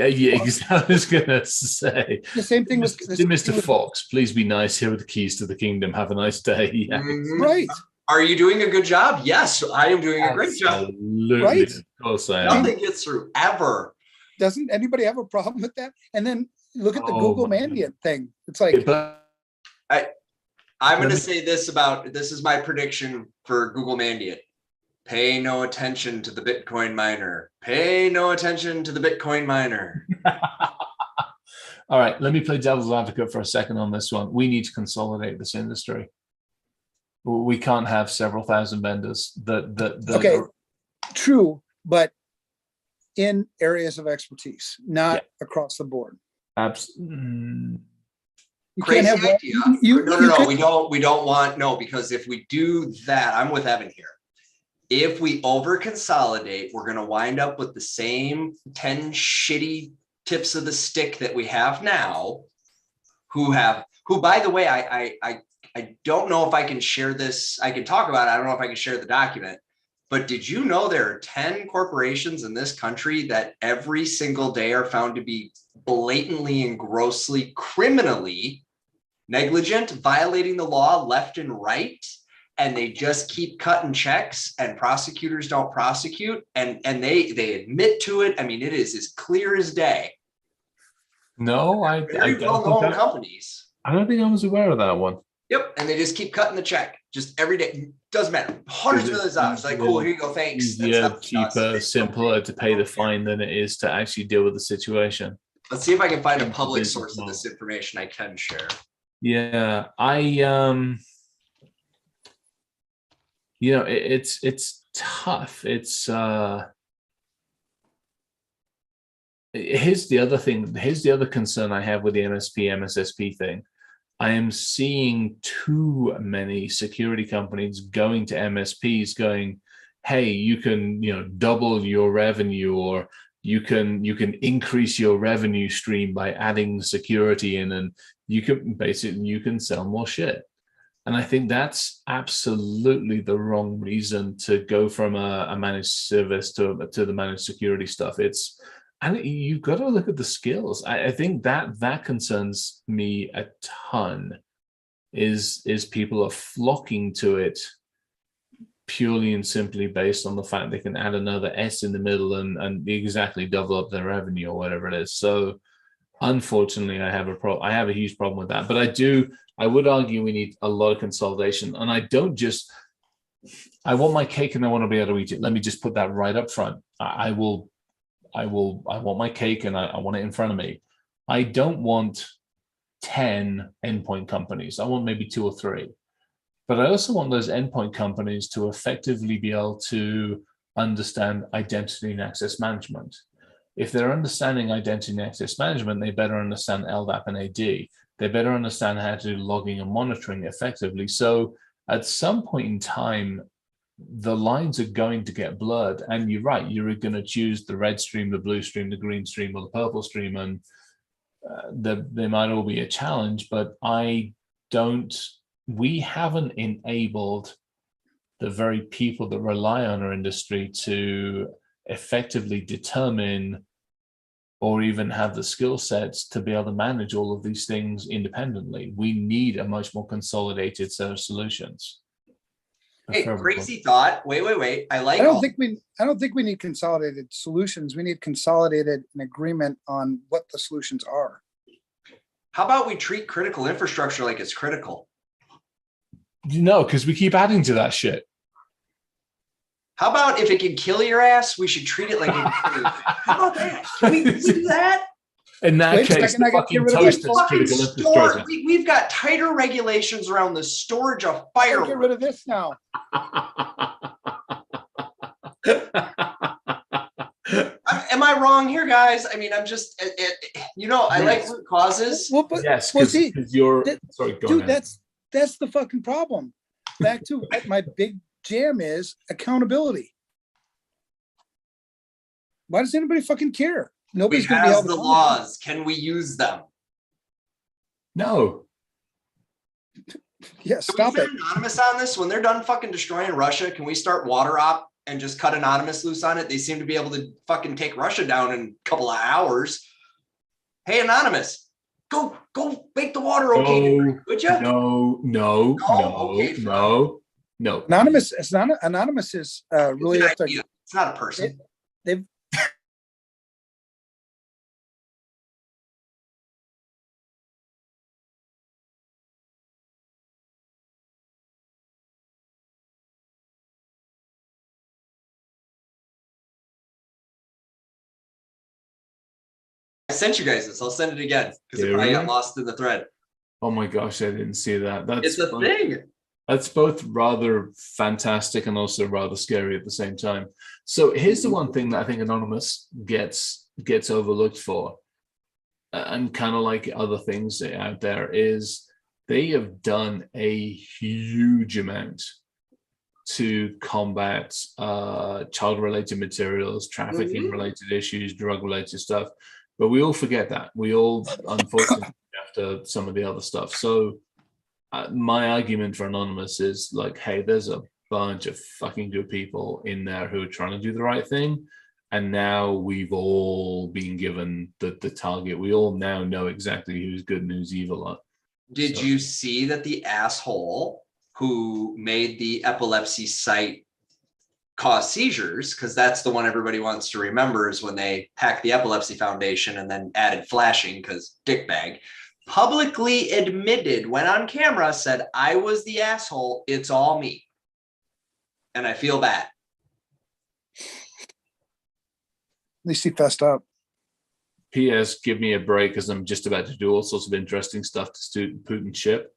S1: I was gonna say
S2: the same thing with
S1: Mr. Fox. Please be nice. Here are the keys to the kingdom. Have a nice day. Yeah.
S3: Mm-hmm.
S2: Right.
S3: Are you doing a good job? Yes, I am doing a great job.
S1: Absolutely.
S2: Right.
S1: Of course I am.
S3: Nothing gets through ever.
S2: Doesn't anybody have a problem with that? And then look at the Google Mandiant thing. It's like,
S3: I'm going to say this is my prediction for Google Mandiant. Pay no attention to the Bitcoin miner. Pay no attention to the Bitcoin miner.
S1: All right, let me play devil's advocate for a second on this one. We need to consolidate this industry. We can't have several thousand vendors that
S2: Okay,
S1: are,
S2: true, but in areas of expertise, not across the board.
S1: absolutely.
S2: You
S3: Crazy
S2: can't have
S3: idea.
S2: you
S3: We don't want, no, because if we do that, I'm with Evan here. If we over consolidate, we're going to wind up with the same 10 shitty tips of the stick that we have now, who, by the way, I don't know if I can share this. I can talk about it. I don't know if I can share the document, but did you know there are 10 corporations in this country that every single day are found to be blatantly and grossly criminally negligent, violating the law left and right, and they just keep cutting checks and prosecutors don't prosecute, and they admit to it. I mean, it is as clear as day.
S1: No, I
S3: Very
S1: don't
S3: well-known companies.
S1: I don't think I was aware of that one.
S3: Yep, and they just keep cutting the check just every day. Doesn't matter. Hundreds of millions of dollars. Like, cool, here you go, thanks.
S1: Easier, cheaper, simpler to pay the fine than it is to actually deal with the situation.
S3: Let's see if I can find a public source of this information I can share.
S1: Yeah, you know, it's tough. It's here's the other thing. Here's the other concern I have with the MSSP thing. I am seeing too many security companies going to MSPs going, hey, you can, you know, double your revenue, or you can increase your revenue stream by adding security in, and you can sell more shit. And I think that's absolutely the wrong reason to go from a managed service to the managed security stuff. And you've got to look at the skills. I think that concerns me a ton. Is people are flocking to it purely and simply based on the fact they can add another S in the middle and exactly double up their revenue or whatever it is. So unfortunately, I have a huge problem with that. But I would argue we need a lot of consolidation. And I want my cake and I want to be able to eat it. Let me just put that right up front. I want my cake and I want it in front of me. I don't want 10 endpoint companies. I want maybe 2 or 3. But I also want those endpoint companies to effectively be able to understand identity and access management. If they're understanding identity and access management, they better understand LDAP and AD. They better understand how to do logging and monitoring effectively. So at some point in time, the lines are going to get blurred. And you're right, you're going to choose the red stream, the blue stream, the green stream, or the purple stream. And they might all be a challenge, but we haven't enabled the very people that rely on our industry to effectively determine or even have the skill sets to be able to manage all of these things independently. We need a much more consolidated set of solutions.
S3: Hey, crazy thought. Wait. I
S2: don't think we need consolidated solutions. We need consolidated an agreement on what the solutions are.
S3: How about we treat critical infrastructure like it's critical?
S1: No, because we keep adding to that shit.
S3: How about if it can kill your ass, we should treat it like it can. How about that? Can we do that?
S1: In that case, the fucking toast is critical infrastructure.
S3: We've got tighter regulations around the storage of fireworks.
S2: Get rid of this now.
S3: Am I wrong here, guys? I mean, I'm just, I like root causes.
S2: Well, but,
S1: yes,
S2: well, see,
S1: sorry, go
S2: dude,
S1: ahead.
S2: that's the fucking problem. Back to my big jam is accountability. Why does anybody fucking care? Nobody's going to be able to.
S3: The laws. Can we use them?
S1: No.
S2: Yeah, stop it.
S3: Anonymous on this. When they're done fucking destroying Russia, can we start water op and just cut Anonymous loose on it? They seem to be able to fucking take Russia down in a couple of hours. Hey, Anonymous, go make the water okay. Would you?
S1: No.
S3: Okay,
S1: no.
S2: Anonymous. It's not Anonymous is really.
S3: It's not a person.
S2: They've.
S3: I sent you guys this. I'll send it again because it probably got lost in the thread.
S1: Oh my gosh, I didn't see that. That's
S3: it's a thing.
S1: That's both rather fantastic and also rather scary at the same time. So here's the one thing that I think Anonymous gets overlooked for, and kind of like other things out there, is they have done a huge amount to combat child-related materials, trafficking-related issues, drug-related stuff. But we all forget that. We all, unfortunately, after some of the other stuff. So my argument for Anonymous is like, hey, there's a bunch of fucking good people in there who are trying to do the right thing. And now we've all been given the target. We all now know exactly who's good and who's evil.
S3: Did you see that the asshole who made the epilepsy site cause seizures, because that's the one everybody wants to remember, is when they hacked the Epilepsy Foundation and then added flashing because dickbag, publicly admitted, went on camera, said, I was the asshole, it's all me. And I feel bad.
S2: At least he fessed up.
S1: P.S. Give me a break, because I'm just about to do all sorts of interesting stuff to Putin's ship.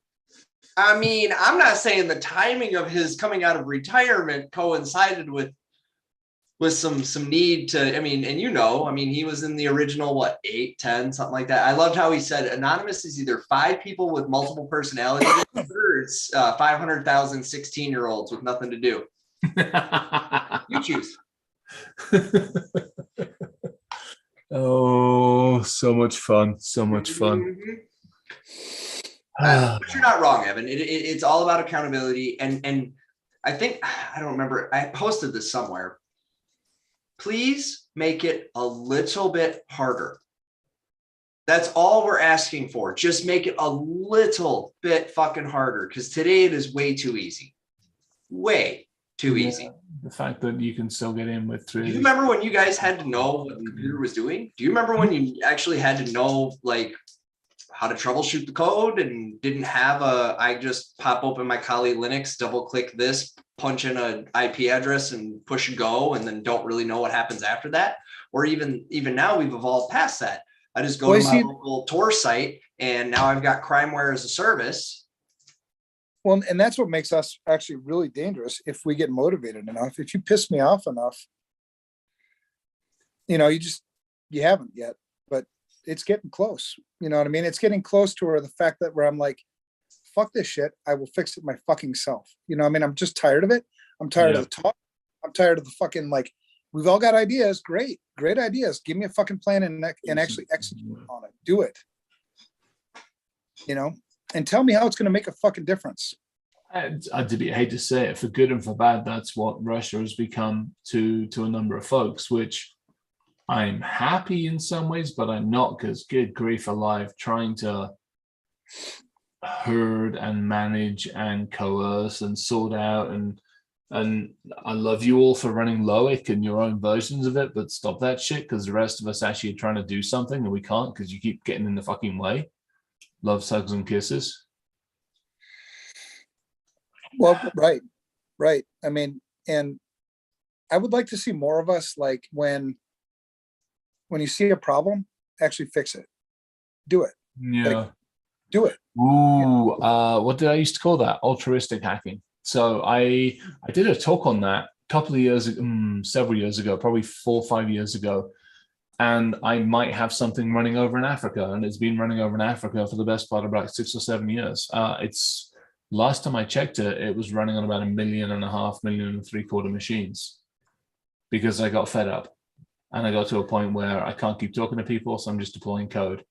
S3: I mean, I'm not saying the timing of his coming out of retirement coincided with some need to, I mean, and he was in the original, what, 8, 10, something like that. I loved how he said Anonymous is either 5 people with multiple personalities or it's 500,000 16-year-olds with nothing to do. You choose.
S1: Oh, so much fun. So much fun.
S3: Mm-hmm. But you're not wrong, Evan. It's all about accountability. And I think, I don't remember, I posted this somewhere. Please make it a little bit harder. That's all we're asking for. Just make it a little bit fucking harder, because today it is way too easy. Way too easy.
S1: The fact that you can still get in with 3.
S3: Do you remember when you guys had to know what the computer was doing? Do you remember when you actually had to know, like, how to troubleshoot the code and didn't have I just pop open my Kali Linux, double click this, punch in an IP address and push go, and then don't really know what happens after that? Or even now we've evolved past that. I just go to my local Tor site, and now I've got CrimeWare as a service.
S2: Well, and that's what makes us actually really dangerous if we get motivated enough. If you piss me off enough, you haven't yet, but it's getting close. You know what I mean? It's getting close to the fact that where I'm like, fuck this shit. I will fix it my fucking self. You know what I mean? I'm just tired of it. I'm tired of the talk. I'm tired of the fucking, like, we've all got ideas. Great ideas. Give me a fucking plan and actually execute on it. Do it. And tell me how it's going to make a fucking difference.
S1: I hate to say it, for good and for bad, that's what Russia has become to a number of folks, which I'm happy in some ways, but I'm not, because good grief alive, trying to herd and manage and coerce and sort out, and I love you all for running Loic and your own versions of it, but stop that shit, because the rest of us actually are trying to do something and we can't because you keep getting in the fucking way. Love, hugs, and kisses.
S2: Well, right. I mean, and I would like to see more of us, like, when you see a problem, actually fix it. Do it.
S1: Yeah.
S2: Like, do it.
S1: Ooh, what did I used to call that? Altruistic hacking. So I did a talk on that a couple of years ago, several years ago, probably 4 or 5 years ago. And I might have something running over in Africa, and it's been running over in Africa for the best part of about 6 or 7 years. It's last time I checked it was running on about 1.5 million, 1.75 million machines, because I got fed up and I got to a point where I can't keep talking to people, so I'm just deploying code,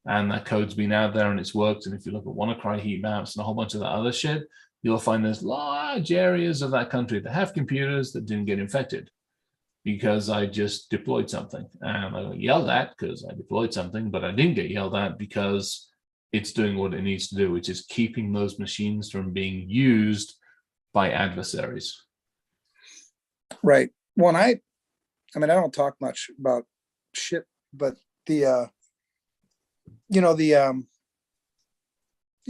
S1: and that code's been out there and it's worked. And if you look at WannaCry heat maps and a whole bunch of that other shit, you'll find there's large areas of that country that have computers that didn't get infected, because I just deployed something, and I got yelled at because I deployed something, but I didn't get yelled at because it's doing what it needs to do, which is keeping those machines from being used by adversaries.
S2: Right. Well, I mean, I don't talk much about shit, but like the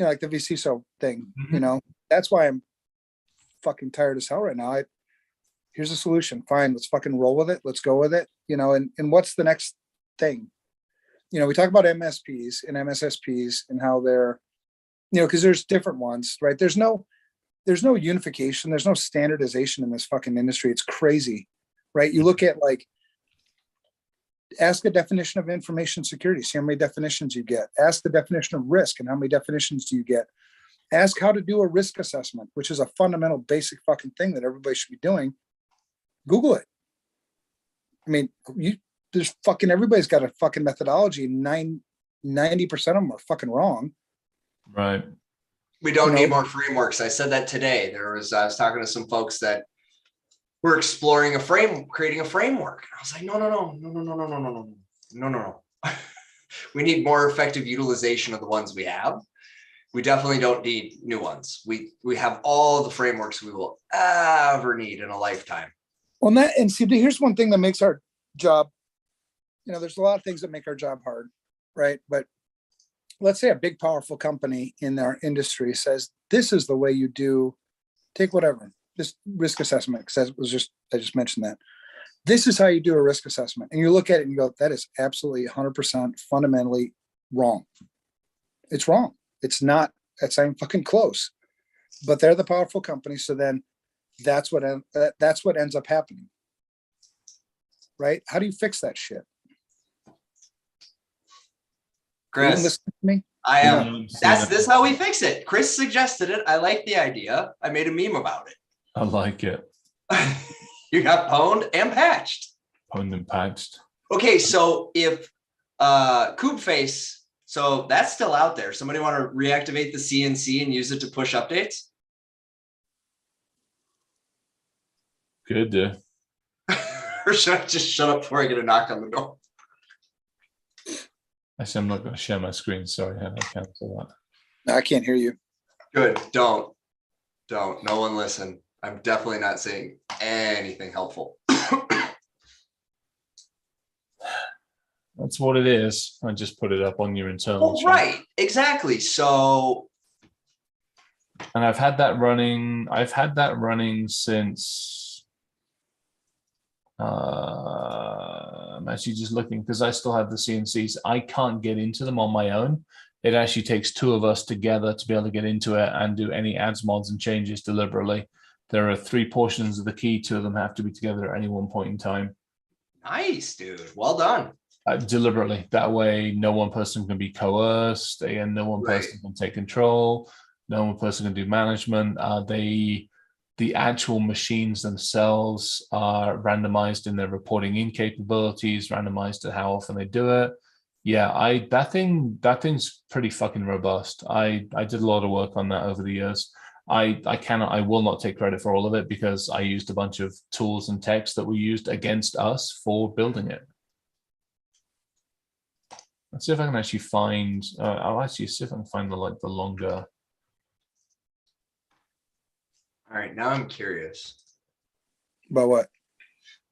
S2: vCISO thing, that's why I'm fucking tired as hell right now. Here's a solution. Fine, let's fucking roll with it. Let's go with it. And what's the next thing? We talk about MSPs and MSSPs and how they're, because there's different ones, right? There's no there's no unification. There's no standardization in this fucking industry. It's crazy, right? You look at like, ask a definition of information security, see how many definitions you get. Ask the definition of risk and how many definitions do you get. Ask how to do a risk assessment, which is a fundamental basic fucking thing that everybody should be doing. Google it. I mean, there's fucking, everybody's got a fucking methodology. 90% of them are fucking wrong.
S1: Right.
S3: We don't need more frameworks. I said that today. I was talking to some folks that were exploring creating a framework. I was like, no. We need more effective utilization of the ones we have. We definitely don't need new ones. We have all the frameworks we will ever need in a lifetime.
S2: Well, and see, here's one thing that makes our job, there's a lot of things that make our job hard, right? But let's say a big, powerful company in our industry says, this is the way you do, take whatever, this risk assessment, because I just mentioned that. This is how you do a risk assessment. And you look at it and you go, that is absolutely 100% fundamentally wrong. It's wrong. It's not even fucking close. But they're the powerful company. So then that's what ends up happening. Right? How do you fix that shit?
S3: Chris,
S2: listen to me?
S3: I am. This how we fix it. Chris suggested it. I like the idea. I made a meme about it.
S1: I like it.
S3: You got pwned and patched.
S1: Pwned and patched.
S3: Okay, so if Coopface, so that's still out there. Somebody want to reactivate the CNC and use it to push updates?
S1: Good.
S3: Or should I just shut up before I get a knock on the door?
S1: Actually, I'm not going to share my screen. Sorry, I cancel that.
S2: No, I can't hear you.
S3: Good. Don't. No one listen. I'm definitely not saying anything helpful.
S1: That's what it is. I just put it up on your internal chat.
S3: Right. Exactly. So.
S1: And I've had that running since I'm actually just looking because I still have the CNCs. I can't get into them on my own. It actually takes two of us together to be able to get into it and do any adds, mods, and changes deliberately. There are 3 portions of the key. 2 of them have to be together at any one point in time.
S3: Nice, dude. Well done.
S1: Deliberately. That way, no one person can be coerced, and no one person can take control. No one person can do management. The actual machines themselves are randomized in their reporting in capabilities, randomized to how often they do it. Yeah, that thing's pretty fucking robust. I did a lot of work on that over the years. I will not take credit for all of it because I used a bunch of tools and techs that were used against us for building it. Let's see if I can actually find. I'll actually see if I can find the longer.
S3: All right, now I'm curious.
S2: About what?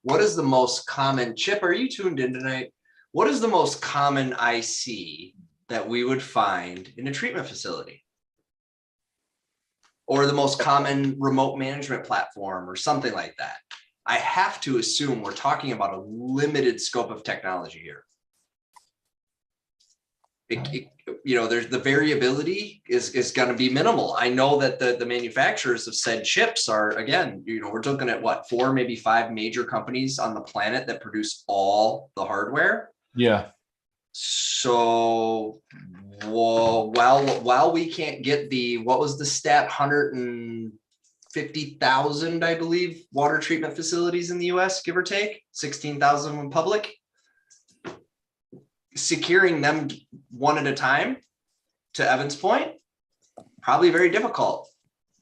S3: What is the most common, Chip, are you tuned in tonight? What is the most common IC that we would find in a treatment facility? Or the most common remote management platform or something like that? I have to assume we're talking about a limited scope of technology here. There's the variability is going to be minimal. I know that the manufacturers have said chips are, again, we're looking at what, 4, maybe 5 major companies on the planet that produce all the hardware.
S1: Yeah.
S3: So while we can't get what was the stat, 150,000, I believe, water treatment facilities in the US, give or take, 16,000 in public. Securing them one at a time, to Evan's point, probably very difficult.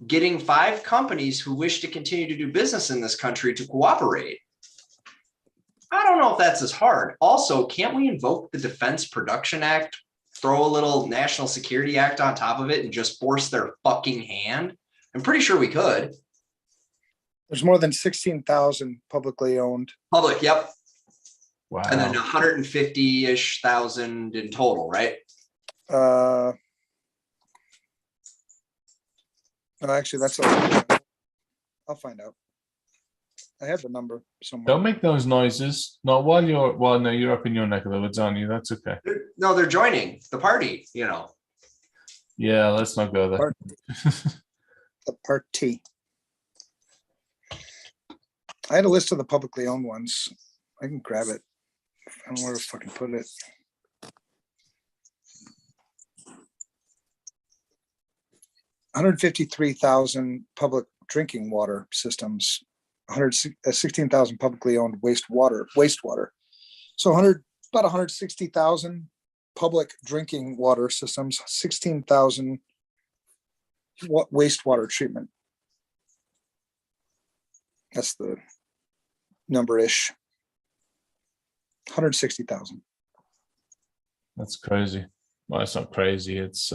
S3: Getting 5 companies who wish to continue to do business in this country to cooperate, I don't know if that's as hard. Also, can't we invoke the Defense Production Act, throw a little National Security Act on top of it and just force their fucking hand? I'm pretty sure we could.
S2: There's more than 16,000 publicly owned.
S3: Public, yep.
S1: Wow.
S3: And then 150-ish thousand in total, right?
S2: Actually, I'll find out. I have the number somewhere.
S1: Don't make those noises. Not while no, you're up in your neck of the woods, aren't you? That's okay.
S3: They're joining the party,
S1: Yeah, let's not go there.
S2: the Part T. I had a list of the publicly owned ones. I can grab it. I don't know where to fucking put it. $153,000 public drinking water systems, 116,000 publicly owned wastewater. So about 160,000 public drinking water systems, 16,000 wastewater treatment. That's the number-ish. 160,000.
S1: That's crazy. Well, it's not crazy. It's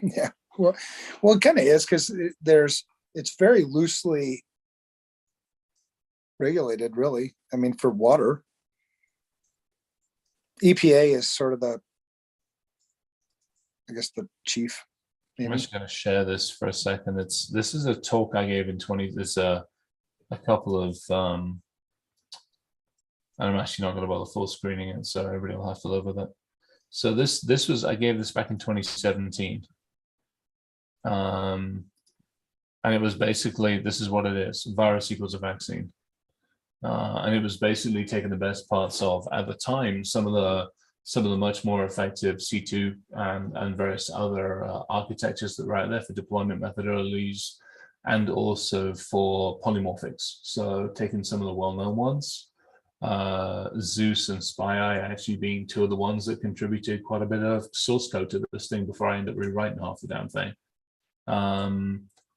S2: yeah. Well, it kind of is, because it's very loosely regulated, really. I mean, for water, EPA is sort of the, I guess, the chief.
S1: I'm just going to share this for a second. This is a talk I gave in 20. There's a couple of and I'm actually not going to bother full screening it, so everybody will have to live with it. So this was, I gave this back in 2017. And it was basically, this is what it is: virus equals a vaccine. And it was basically taking the best parts of, at the time, some of the much more effective C2 and various other architectures that were out there for deployment methodologies, and also for polymorphics. So taking some of the well-known ones, Zeus and SpyEye actually being two of the ones that contributed quite a bit of source code to this thing before I ended up rewriting half the damn thing.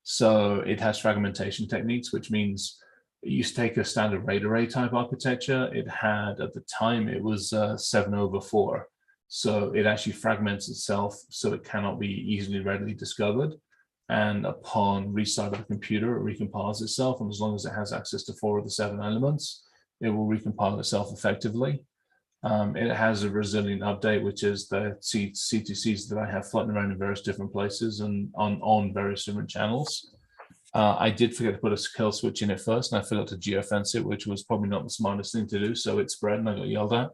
S1: So it has fragmentation techniques, which means it used to take a standard RAID array type architecture. It had, at the time, it was 7/4. So it actually fragments itself so it cannot be easily readily discovered. And upon restart of the computer, it recompiles itself. And as long as it has access to 4 of the 7 elements, it will recompile itself effectively. It has a resilient update, which is the C2Cs that I have floating around in various different places and on various different channels. I did forget to put a kill switch in it first, and I forgot to geofence it, which was probably not the smartest thing to do. So it spread and I got yelled at.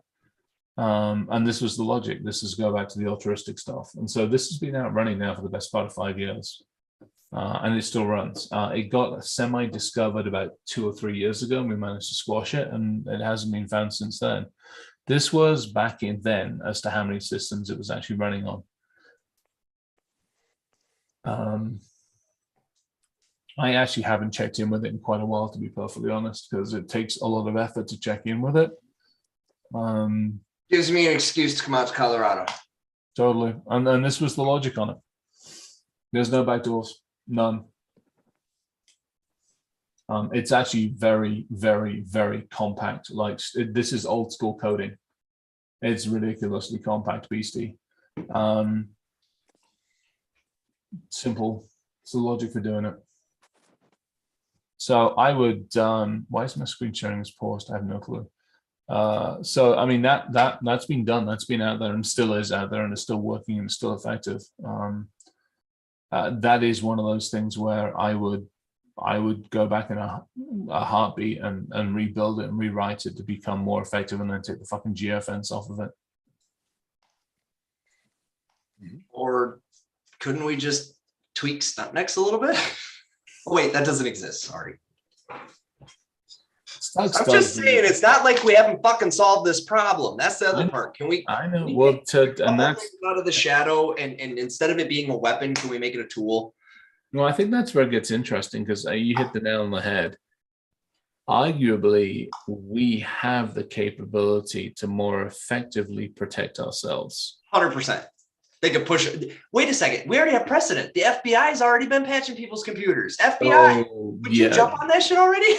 S1: And this was the logic. This is go back to the altruistic stuff. And so this has been out running now for the best part of 5 years. And it still runs. It got semi-discovered about 2 or 3 years ago, and we managed to squash it, and it hasn't been found since then. This was back in then as to how many systems it was actually running on. I actually haven't checked in with it in quite a while, to be perfectly honest, because it takes a lot of effort to check in with it.
S3: Gives me an excuse to come out to Colorado.
S1: Totally. And this was the logic on it. There's no backdoors, none. It's actually very, very, very compact. Like, this is old school coding. It's ridiculously compact beastie. Simple. It's the logic for doing it. So I would, why is my screen sharing this post? I have no clue. So, I mean, that's been done. That's been out there and still is out there and is still working and still effective. That is one of those things where I would go back in a heartbeat and rebuild it and rewrite it to become more effective, and then take the fucking geofence off of it.
S3: Or couldn't we just tweak Stuntnext a little bit? Oh, wait, that doesn't exist. Sorry. I'm just saying, it's not like we haven't fucking solved this problem. That's the other part. Can we?
S1: I know. Well, and that's
S3: out of the shadow, and instead of it being a weapon, can we make it a tool?
S1: Well, I think that's where it gets interesting, because you hit the nail on the head. Arguably, we have the capability to more effectively protect ourselves.
S3: 100%. They could push it. Wait a second. We already have precedent. The FBI has already been patching people's computers. FBI, would you jump on that shit already?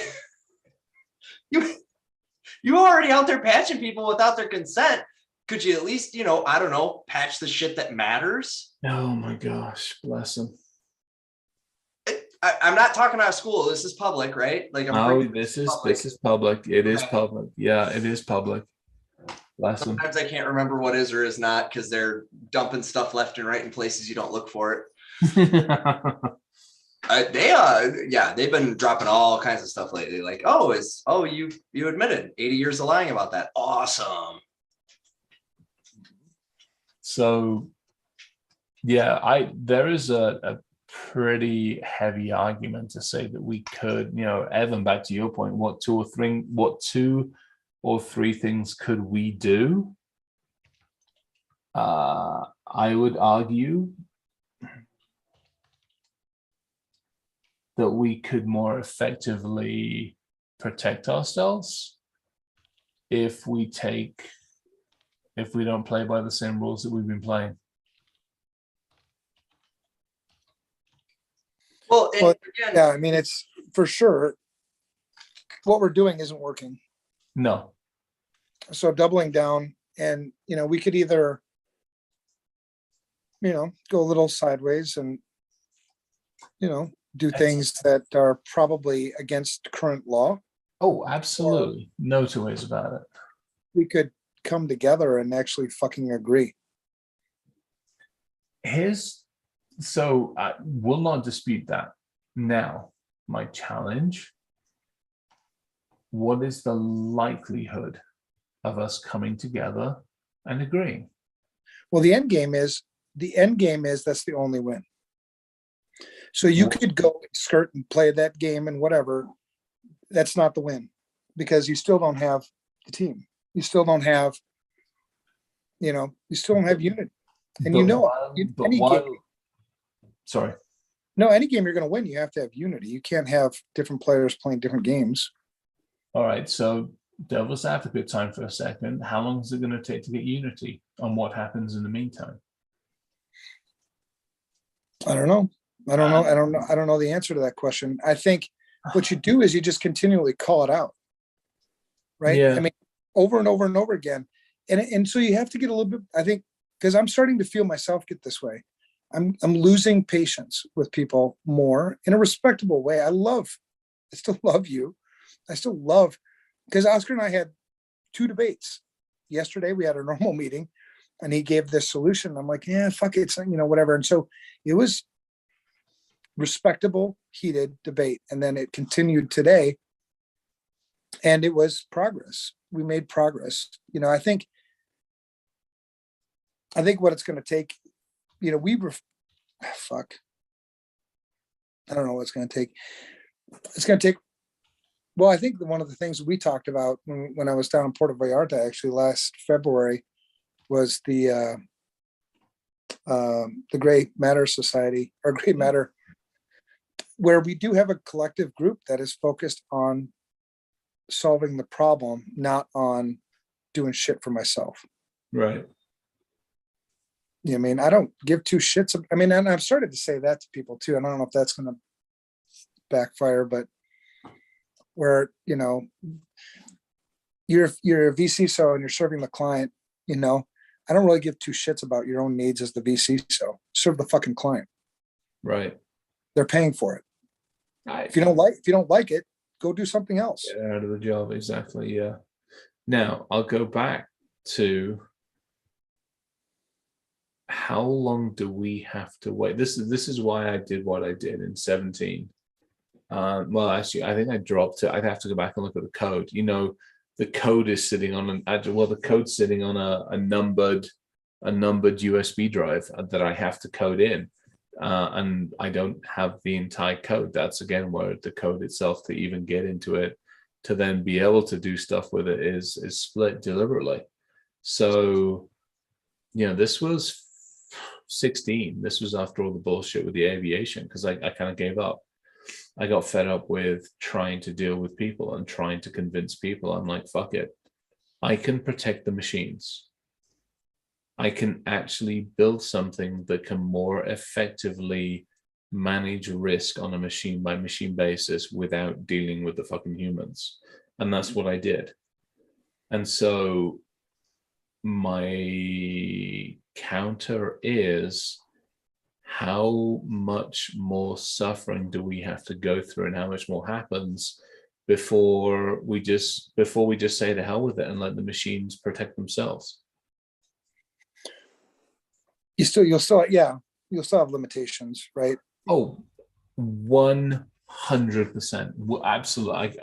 S3: You already out there patching people without their consent. Could you at least, I don't know, patch the shit that matters?
S1: Oh my gosh, bless them.
S3: I'm not talking out of school. This is public, right? Like,
S1: this is public. It is public. Yeah, it is public. Bless them.
S3: Sometimes I can't remember what is or is not, because they're dumping stuff left and right in places you don't look for it. They've been dropping all kinds of stuff lately. Like, you admitted 80 years of lying about that. Awesome.
S1: So Yeah, there is a pretty heavy argument to say that we could, Evan, back to your point, what two or three things could we do? I would argue that we could more effectively protect ourselves if we don't play by the same rules that we've been playing.
S3: Well,
S2: Well,
S3: again,
S2: yeah, I mean, it's for sure what we're doing isn't working.
S1: No.
S2: So doubling down, and we could either go a little sideways and do things that are probably against current law.
S1: Oh, absolutely. No two ways about it.
S2: We could come together and actually fucking agree.
S1: So I will not dispute that. Now, my challenge, what is the likelihood of us coming together and agreeing?
S2: Well, the end game is that's the only win. So you could go skirt and play that game and whatever. That's not the win, because you still don't have the team. You still don't have, you still don't have unity. And
S1: sorry.
S2: No, any game you're going to win, you have to have unity. You can't have different players playing different games.
S1: All right. So devil's advocate time for a second. How long is it going to take to get unity, and what happens in the meantime?
S2: I don't know. I don't know the answer to that question. I think what you do is you just continually call it out. Right.
S1: Yeah.
S2: I mean, over and over and over again. And so you have to get a little bit, I think, because I'm starting to feel myself get this way. I'm losing patience with people more in a respectable way. I still love you. I still love, because Oscar and I had 2 debates. Yesterday we had a normal meeting and he gave this solution. I'm like, yeah, fuck it, whatever. And so it was respectable, heated debate. And then it continued today. And it was progress. We made progress. I think what it's going to take, fuck. I don't know what it's going to take. It's going to take, well, I think one of the things we talked about when I was down in Puerto Vallarta, actually last February, was the Gray Matter Society, or Gray Matter, where we do have a collective group that is focused on solving the problem, not on doing shit for myself.
S1: Right.
S2: I mean, I don't give 2 shits. I mean, and I've started to say that to people too. And I don't know if that's going to backfire, but where, you're a VCSO and you're serving the client, I don't really give 2 shits about your own needs as the VCSO. Serve the fucking client.
S1: Right.
S2: They're paying for it. If you don't like it, go do something else.
S1: Get out of the job. Exactly. Yeah. Now I'll go back to, how long do we have to wait? This is why I did what I did in 17. Well, actually, I think I dropped it. I'd have to go back and look at the code. The code is sitting on the code's sitting on a numbered USB drive that I have to code in, and I don't have the entire code. That's again where the code itself, to even get into it, to then be able to do stuff with it, is split deliberately. So, this was 16. This was after all the bullshit with the aviation, because I kind of gave up. I got fed up with trying to deal with people and trying to convince people. I'm like, fuck it. I can protect the machines. I can actually build something that can more effectively manage risk on a machine by machine basis without dealing with the fucking humans. And that's what I did. And so my counter is, how much more suffering do we have to go through, and how much more happens before we just say to hell with it and let the machines protect themselves?
S2: You'll still have limitations, right?
S1: Oh, 100%. Absolutely.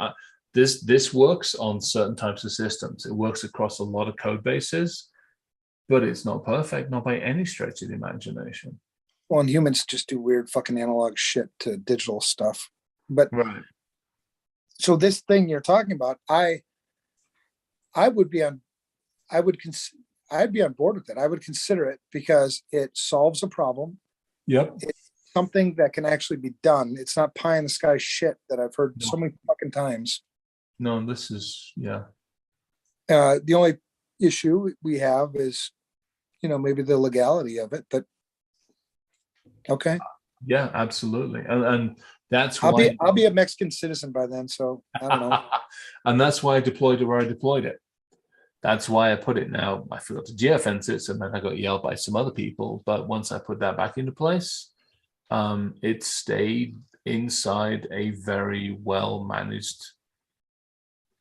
S1: This works on certain types of systems. It works across a lot of code bases, but it's not perfect, not by any stretch of the imagination.
S2: Well, and humans just do weird fucking analog shit to digital stuff. But
S1: Right.
S2: so this thing you're talking about, I would be on, I'd be on board with it. I would consider it because it solves a problem.
S1: Yep.
S2: It's something that can actually be done. It's not pie in the sky shit that I've heard
S1: No.
S2: so many fucking times.
S1: No, this is, yeah.
S2: The only issue we have is, maybe the legality of it, but okay.
S1: Yeah, absolutely. And that's
S2: I'll
S1: why
S2: be a Mexican citizen by then, so I don't know.
S1: and that's why I deployed it where I deployed it. That's why I put it now. I forgot to geofence it, so then I got yelled by some other people. But once I put that back into place, it stayed inside a very well managed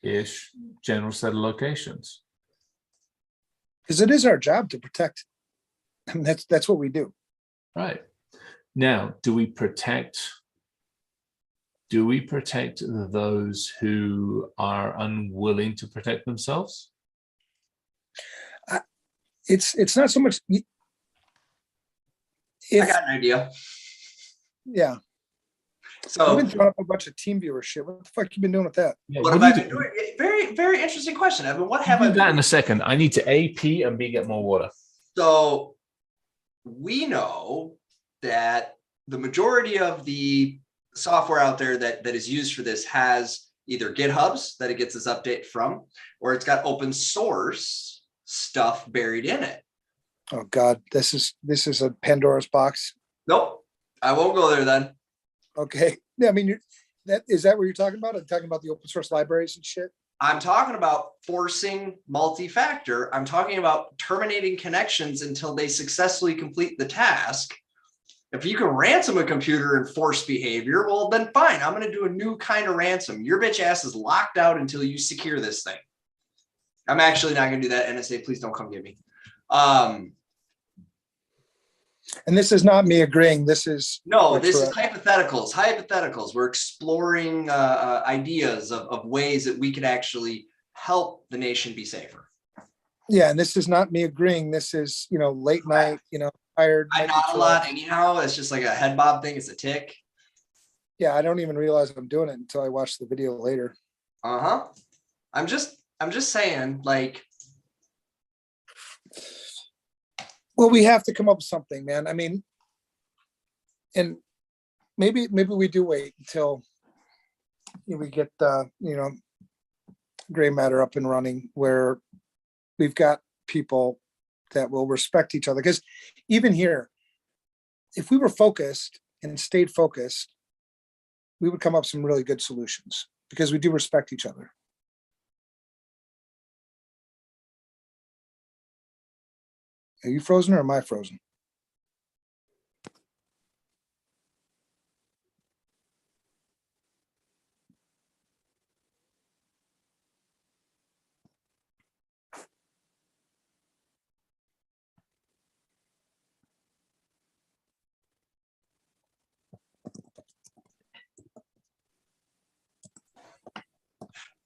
S1: ish general set of locations.
S2: Because it is our job to protect. I mean, that's what we do.
S1: Right. Now, do we protect those who are unwilling to protect themselves?
S2: It's not so much.
S3: I got an idea.
S2: Yeah.
S3: So
S2: You've been throwing up a bunch of team viewer shit. What the fuck you been doing with that?
S1: Yeah,
S3: what have I been doing? Very, very interesting question, Evan. What have I
S1: do
S3: been
S1: that
S3: doing?
S1: in a second. I need to A, P, and B, get more water.
S3: So we know that the majority of the software out there that is used for this has either GitHubs that it gets its update from, or it's got open source stuff buried in it.
S2: Oh God, this is a Pandora's box.
S3: Nope, I won't go there then.
S2: Okay. Yeah, I mean, is that what you're talking about? I'm talking about the open source libraries and shit.
S3: I'm talking about forcing multi-factor. I'm talking about terminating connections until they successfully complete the task. If you can ransom a computer and force behavior, well, then fine. I'm going to do a new kind of ransom. Your bitch ass is locked out until you secure this thing. I'm actually not going to do that. NSA, please don't come get me.
S2: And this is not me agreeing. This is
S3: This is hypotheticals. We're exploring ideas of ways that we could actually help the nation be safer.
S2: Yeah, and this is not me agreeing. This is, late night, tired.
S3: I nod a lot anyhow. It's just like a head bob thing. It's a tick.
S2: Yeah, I don't even realize I'm doing it until I watch the video later.
S3: I'm just saying, like.
S2: Well, we have to come up with something, man. I mean, and maybe we do wait until we get gray matter up and running, where we've got people that will respect each other. Because even here, if we were focused and stayed focused, we would come up with some really good solutions because we do respect each other. Are you frozen or am I frozen?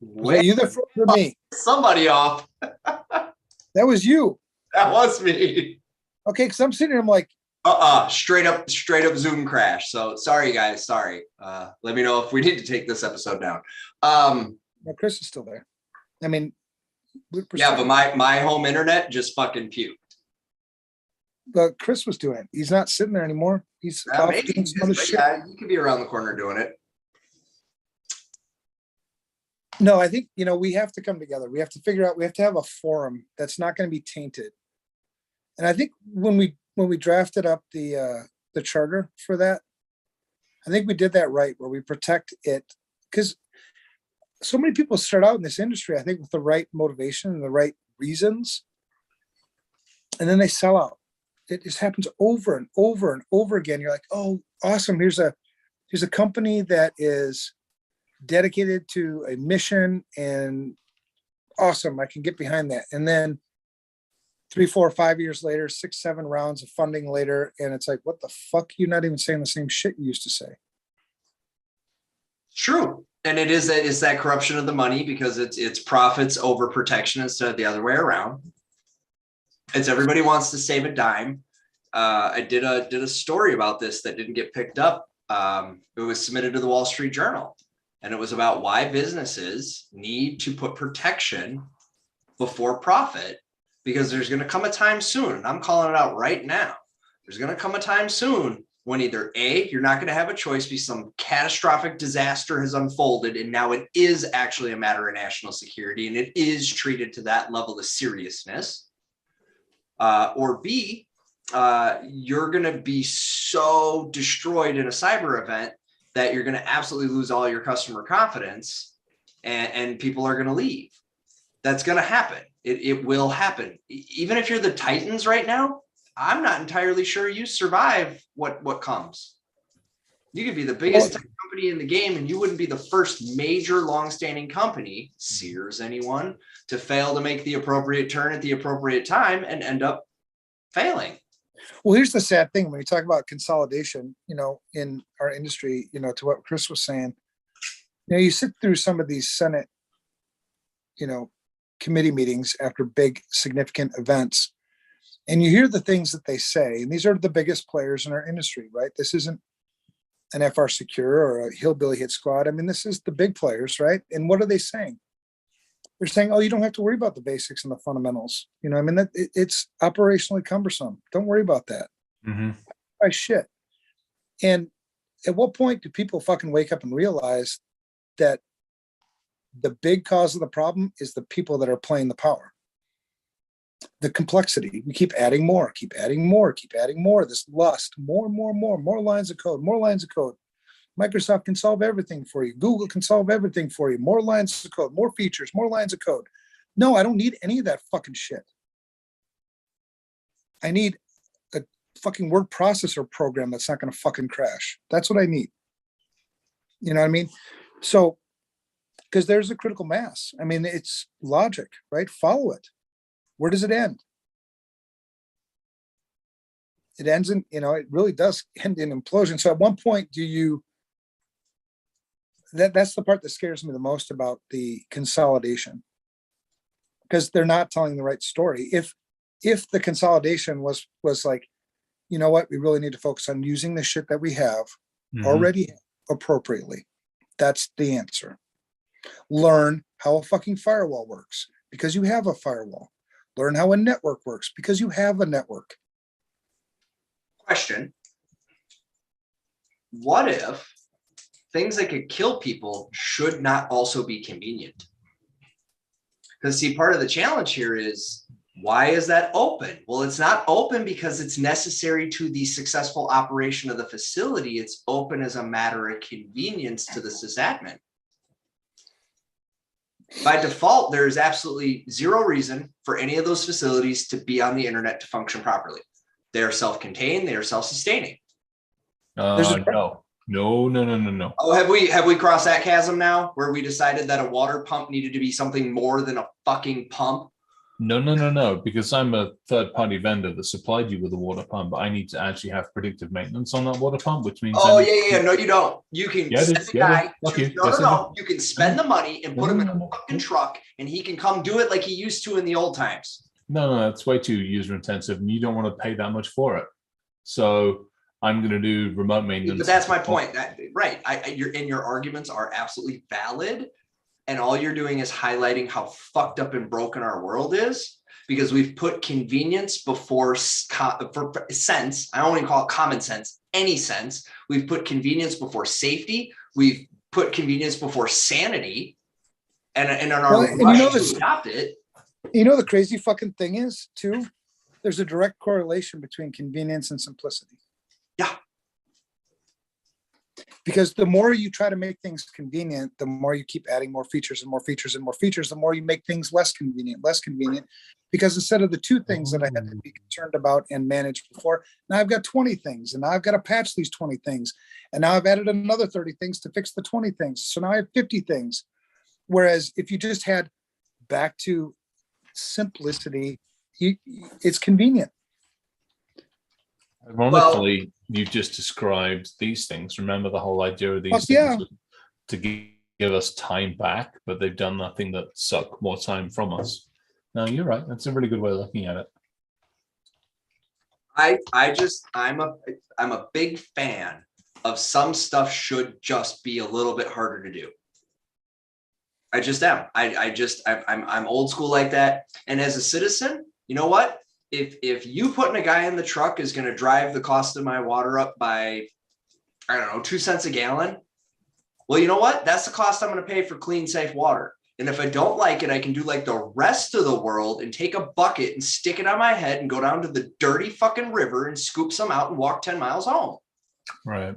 S2: Was that you that froze or me?
S3: Somebody off.
S2: That was you.
S3: That was me.
S2: Okay, because I'm sitting here, I'm like,
S3: straight up Zoom crash. So sorry, guys. Sorry. Let me know if we need to take this episode down.
S2: no, Chris is still there. I mean,
S3: yeah, but my home internet just fucking puked.
S2: But Chris was doing it. He's not sitting there anymore. He's off doing some other shit.
S3: Yeah, you could be around the corner doing it.
S2: No, I think, we have to come together. We have to figure out, we have to have a forum that's not going to be tainted. And I think when we drafted up the charter for that, I think we did that right, where we protect it, because so many people start out in this industry, I think, with the right motivation and the right reasons, and then they sell out. It just happens over and over and over again. You're like, oh, awesome. Here's a company that is dedicated to a mission, and awesome, I can get behind that. And then 3, 4, 5 years later, 6, 7 rounds of funding later, and it's like, what the fuck? You're not even saying the same shit you used to say.
S3: True. And it's that corruption of the money, because it's profits over protection instead of the other way around. It's everybody wants to save a dime. I did a story about this that didn't get picked up. It was submitted to the Wall Street Journal, and it was about why businesses need to put protection before profit, because there's going to come a time soon, and I'm calling it out right now. There's going to come a time soon when either A, you're not going to have a choice because some catastrophic disaster has unfolded, and now it is actually a matter of national security, and it is treated to that level of seriousness. Or B, you're going to be so destroyed in a cyber event that you're going to absolutely lose all your customer confidence, and people are going to leave. That's going to happen. It will happen. Even if you're the Titans right now, I'm not entirely sure you survive what comes. You could be the biggest tech company in the game, and you wouldn't be the first major longstanding company, Sears, anyone, to fail to make the appropriate turn at the appropriate time and end up failing.
S2: Well, here's the sad thing when you talk about consolidation, you know, in our industry, you know, to what Chris was saying, you know, you sit through some of these Senate, you know, committee meetings after big significant events, and you hear the things that they say, and these are the biggest players in our industry, right? This isn't an FR Secure or a Hillbilly Hit Squad. I mean, this is the big players, right? And what are they saying? They're saying, oh, you don't have to worry about the basics and the fundamentals. You know, I mean, it's operationally cumbersome. Don't worry about that. I shit. And at what point do people fucking wake up and realize that the big cause of the problem is the people that are playing the power? The complexity. We keep adding more, keep adding more, keep adding more. This lust, more lines of code, more lines of code. Microsoft can solve everything for you. Google can solve everything for you. More lines of code, more features, more lines of code. No, I don't need any of that fucking shit. I need a fucking word processor program that's not going to fucking crash. That's what I need. You know what I mean? So, because there's a critical mass. I mean, it's logic, right? Follow it. Where does it end? It ends in, you know, it really does end in implosion. So at one point, do you, that's the part that scares me the most about the consolidation, because they're not telling the right story. If the consolidation was like, you know what, we really need to focus on using the shit that we have already appropriately. That's the answer. Learn how a fucking firewall works because you have a firewall. Learn how a network works because you have a network.
S3: Question. What if things that could kill people should not also be convenient? Because see, part of the challenge here is, why is that open? Well, it's not open because it's necessary to the successful operation of the facility. It's open as a matter of convenience to the sysadmin. By default, there is absolutely zero reason for any of those facilities to be on the internet to function properly. They are self-contained. They are self-sustaining.
S1: No.
S3: Oh, have we crossed that chasm now where we decided that a water pump needed to be something more than a fucking pump?
S1: No, because I'm a third-party vendor that supplied you with a water pump, but I need to actually have predictive maintenance on that water pump, which means...
S3: Oh, yeah. No, you don't. You can send the guy...
S1: No.
S3: You can spend the money and put him in a fucking truck, and he can come do it like he used to in the old times.
S1: No, that's way too user-intensive, and you don't want to pay that much for it. So I'm going to do remote maintenance.
S3: But that's my point. Right. Your arguments are absolutely valid. And all you're doing is highlighting how fucked up and broken our world is, because we've put convenience before sense. I don't even call it common sense, any sense. We've put convenience before safety. We've put convenience before sanity. And in our rush to adopt it.
S2: You know, the crazy fucking thing is, too, there's a direct correlation between convenience and simplicity.
S3: Yeah.
S2: Because the more you try to make things convenient, the more you keep adding more features and more features and more features, the more you make things less convenient. Because instead of the two things that I had to be concerned about and manage before, now I've got 20 things, and now I've got to patch these 20 things. And now I've added another 30 things to fix the 20 things. So now I have 50 things. Whereas if you just had back to simplicity, it's convenient.
S1: Ironically, you've just described these things. Remember the whole idea of these things to give us time back, but they've done nothing that suck more time from us. No, you're right. That's a really good way of looking at it.
S3: I'm a big fan of some stuff should just be a little bit harder to do. I just am. I'm old school like that. And as a citizen, you know what? If you putting a guy in the truck is going to drive the cost of my water up by, I don't know, 2 cents a gallon. Well, you know what? That's the cost I'm going to pay for clean, safe water. And if I don't like it, I can do like the rest of the world and take a bucket and stick it on my head and go down to the dirty fucking river and scoop some out and walk 10 miles home.
S1: Right.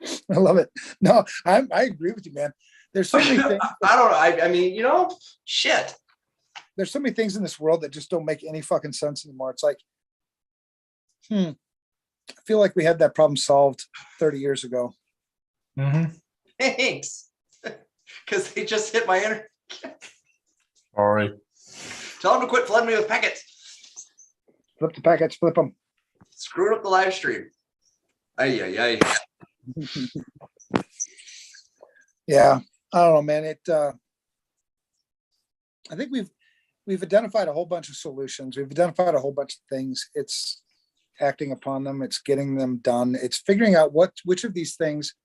S2: I love it. No, I agree with you, man. There's so many things.
S3: I don't know. I mean, you know, shit.
S2: There's so many things in this world that just don't make any fucking sense anymore. It's like, I feel like we had that problem solved 30 years ago.
S1: Mm-hmm.
S3: Thanks. Because they just hit my internet.
S1: Sorry.
S3: Tell them to quit flooding me with packets.
S2: Flip the packets, flip them.
S3: Screwing up the live stream. Ay.
S2: Yeah, I don't know, man. I think we've identified a whole bunch of solutions. We've identified a whole bunch of things. It's acting upon them. It's getting them done. It's figuring out which of these things.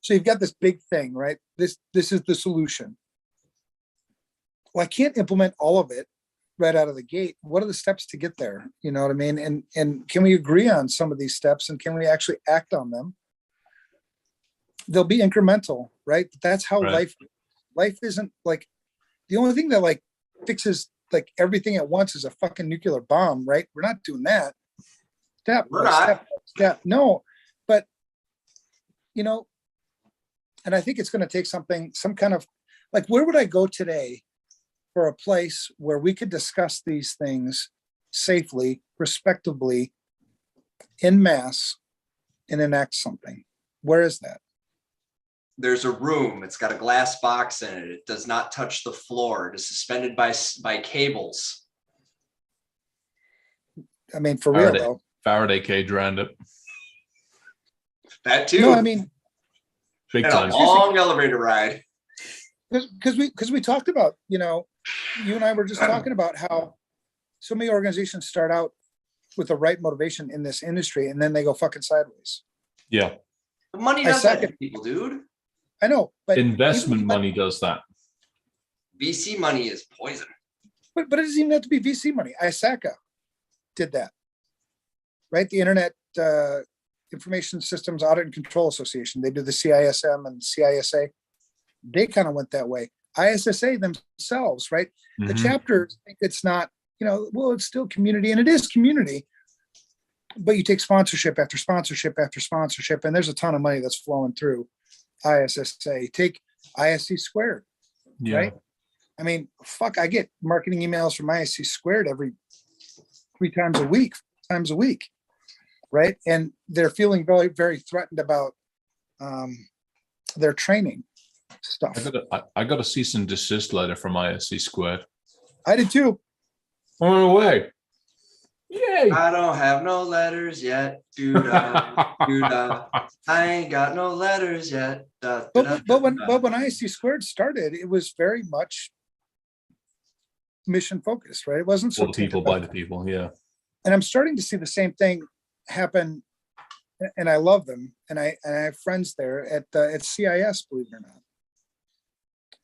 S2: So you've got this big thing, right? This is the solution. Well, I can't implement all of it right out of the gate. What are the steps to get there? You know what I mean? And can we agree on some of these steps, and can we actually act on them? They'll be incremental, right? That's how life isn't like, the only thing that like fixes like everything at once is a fucking nuclear bomb, right? We're not doing that.
S3: We're not.
S2: Step. No, but you know, and I think it's going to take some kind of like, where would I go today for a place where we could discuss these things safely, respectably, en masse, and enact something? Where is that?
S3: There's a room. It's got a glass box in it. It does not touch the floor. It is suspended by cables.
S2: I mean, for real though.
S1: Faraday cage around it.
S3: That too.
S2: No, I mean,
S1: Big
S3: and
S1: time.
S3: a long elevator ride.
S2: Because we talked about, you know, you and I were just talking about how so many organizations start out with the right motivation in this industry, and then they go fucking sideways.
S1: Yeah.
S3: The money does that to people, dude.
S2: I know, but
S1: investment money does that.
S3: VC money is poison.
S2: But it doesn't even have to be VC money. ISACA did that, right? The Internet Information Systems Audit and Control Association. They do the CISM and CISA. They kind of went that way. ISSA themselves, right?
S1: Mm-hmm.
S2: The chapters think it's not, you know, well, it's still community, and it is community. But you take sponsorship after sponsorship after sponsorship, and there's a ton of money that's flowing through ISSA. Take ISC squared, right? I mean, fuck, I get marketing emails from ISC squared every 3 times a week, right? And they're feeling very, very threatened about their training stuff.
S1: I got a cease and desist letter from ISC squared.
S2: I did too.
S1: On the way. Yay!
S3: I don't have no letters yet. I ain't got no letters yet.
S2: But when ISC squared started, it was very much mission focused, right? It wasn't so
S1: for people by the people, yeah.
S2: And I'm starting to see the same thing happen, and I love them, and I have friends there at CIS, believe it or not.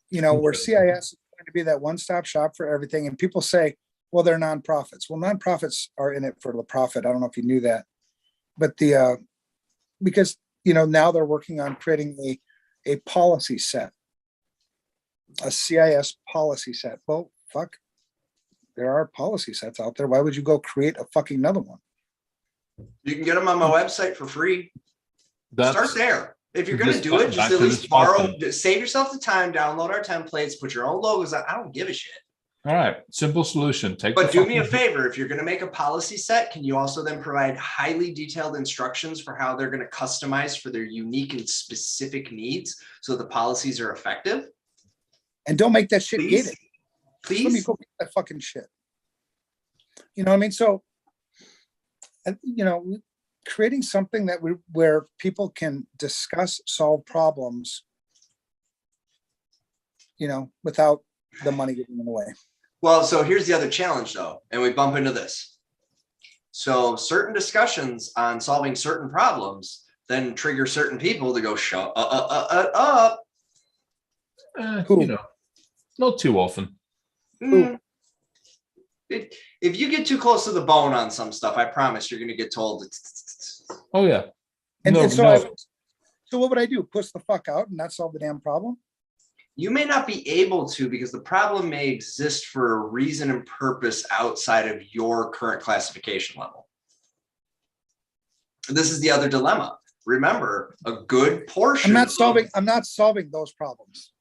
S2: You know, where CIS is going to be that one-stop shop for everything, and people say, well, they're nonprofits. Well, nonprofits are in it for the profit. I don't know if you knew that, but because, you know, now they're working on creating a policy set, a CIS policy set. Well, fuck, there are policy sets out there. Why would you go create a fucking another one?
S3: You can get them on my website for free. Start there. If you're going to do it, just at least save yourself the time, download our templates, put your own logos on. I don't give a shit.
S1: All right, simple solution.
S3: But do me a favor, if you're going to make a policy set, can you also then provide highly detailed instructions for how they're going to customize for their unique and specific needs so the policies are effective?
S2: And don't make that shit gated.
S3: Please.
S2: Let me go get that fucking shit. You know what I mean? So, you know, creating something where people can discuss, solve problems, you know, without the money getting in the way.
S3: Well, so here's the other challenge though, and we bump into this. So certain discussions on solving certain problems then trigger certain people to go shut up.
S1: You know, not too often.
S3: If you get too close to the bone on some stuff, I promise you're going to get told.
S1: Oh yeah.
S2: And so what would I do? Push the fuck out and not solve the damn problem?
S3: You may not be able to, because the problem may exist for a reason and purpose outside of your current classification level. This is the other dilemma. Remember, a good portion.
S2: I'm not solving those problems.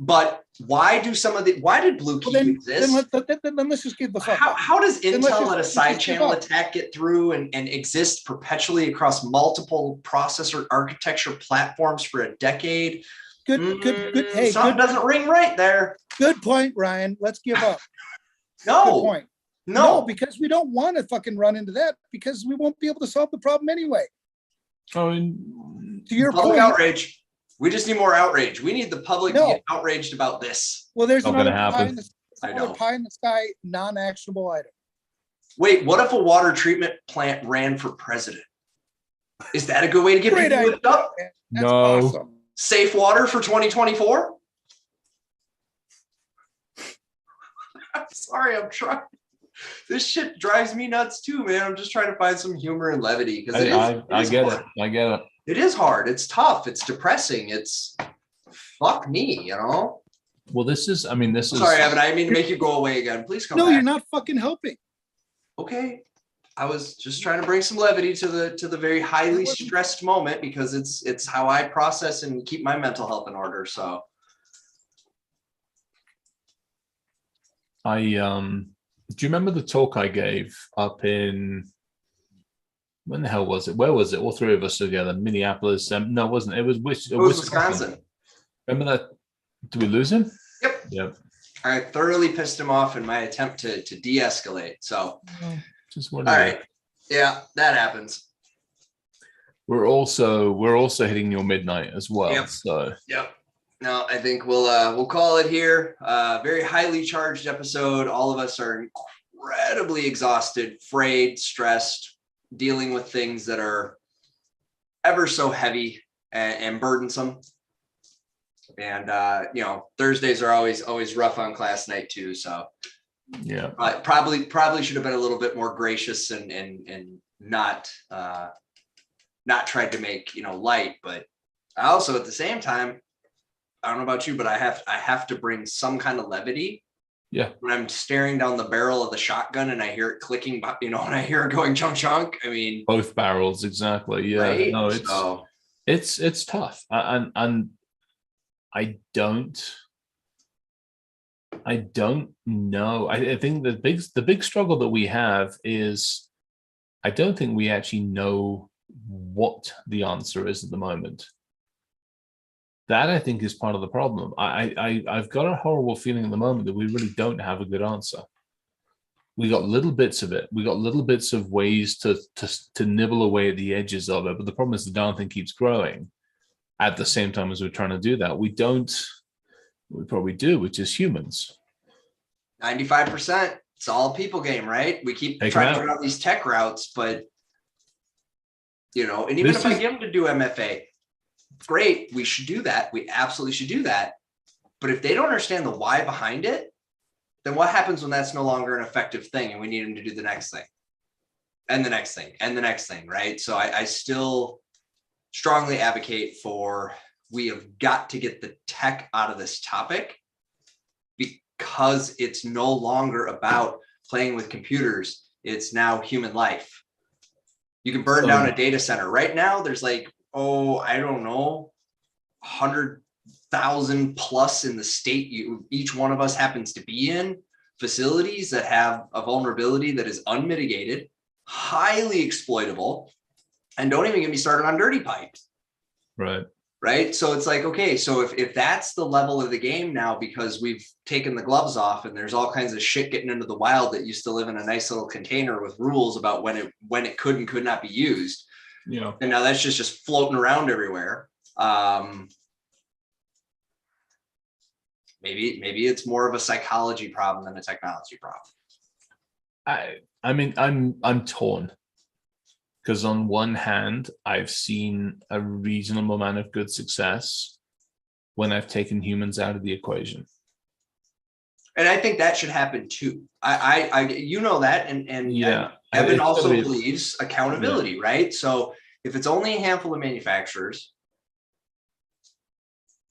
S3: But why did Blue Key exist?
S2: Then let's just give the fuck up.
S3: How does Intel let a side channel attack get through and exist perpetually across multiple processor architecture platforms for a decade?
S2: Good. Hey,
S3: something doesn't ring right there.
S2: Good point, Ryan. Let's give up.
S3: No.
S2: Good point. No, because we don't want to fucking run into that, because we won't be able to solve the problem anyway.
S1: I mean,
S2: to your
S3: public
S2: point,
S3: outrage. We just need more outrage. We need the public to get outraged about this.
S2: Well, there's
S1: another
S2: pie in the sky, non-actionable item.
S3: Wait, what if a water treatment plant ran for president? Is that a good way to get people whipped up?
S2: That's awesome.
S3: Safe water for 2024? I'm sorry, I'm trying. This shit drives me nuts too, man. I'm just trying to find some humor and levity, because
S1: I get it. I get it.
S3: It is hard. It's tough. It's depressing. It's fuck me, you know?
S1: Well, this is.
S3: Sorry, Evan. I didn't mean to make you go away again. Please come back.
S2: No, you're not fucking helping.
S3: Okay. I was just trying to bring some levity to the very highly stressed moment, because it's how I process and keep my mental health in order. So
S1: do you remember the talk I gave up in, when the hell was it? Where was it? All three of us together. Minneapolis. No, it wasn't. It was
S3: Wisconsin.
S1: Remember that? Did we lose him?
S3: Yep. I thoroughly pissed him off in my attempt to de-escalate. So, all right. Yeah, that happens.
S1: We're also hitting your midnight as well.
S3: Yep.
S1: So.
S3: Yep. No, I think we'll call it here. Very highly charged episode. All of us are incredibly exhausted, frayed, stressed, dealing with things that are ever so heavy and burdensome. And Thursdays are always rough on class night too. So
S1: yeah,
S3: probably should have been a little bit more gracious and not tried to make light. But I also, at the same time, I don't know about you, but I have to bring some kind of levity.
S1: Yeah.
S3: When I'm staring down the barrel of the shotgun and I hear it clicking, when I hear it going chunk chunk, I mean,
S1: both barrels, exactly. Yeah.
S3: Right?
S1: No, it's tough, and I don't know. I think the big struggle that we have is I don't think we actually know what the answer is at the moment. That, I think, is part of the problem. I've got a horrible feeling at the moment that we really don't have a good answer. We got little bits of it. We got little bits of ways to nibble away at the edges of it. But the problem is the darn thing keeps growing at the same time as we're trying to do that. We probably do, which is humans.
S3: 95%. It's all a people game, right? We keep trying to go down these tech routes, but and even if I get them to do MFA, great, we should do that. We absolutely should do that. But if they don't understand the why behind it, then what happens when that's no longer an effective thing and we need them to do the next thing and the next thing and the next thing, right? So I still strongly advocate for, we have got to get the tech out of this topic, because it's no longer about playing with computers. It's now human life. You can burn down a data center. Right now, there's I don't know, 100,000 plus in the state each one of us happens to be in, facilities that have a vulnerability that is unmitigated, highly exploitable, and don't even get me started on dirty pipes. Right. So it's okay, so if that's the level of the game now, because we've taken the gloves off and there's all kinds of shit getting into the wild that used to live in a nice little container with rules about when it could and could not be used.
S1: Yeah.
S3: And now that's just floating around everywhere. Maybe it's more of a psychology problem than a technology problem.
S1: I mean, I'm torn because on one hand, I've seen a reasonable amount of good success when I've taken humans out of the equation.
S3: And I think that should happen too. You know that, and
S1: Yeah,
S3: Evan
S1: it's
S3: also
S1: gotta be-
S3: believes accountability, right? So if it's only a handful of manufacturers,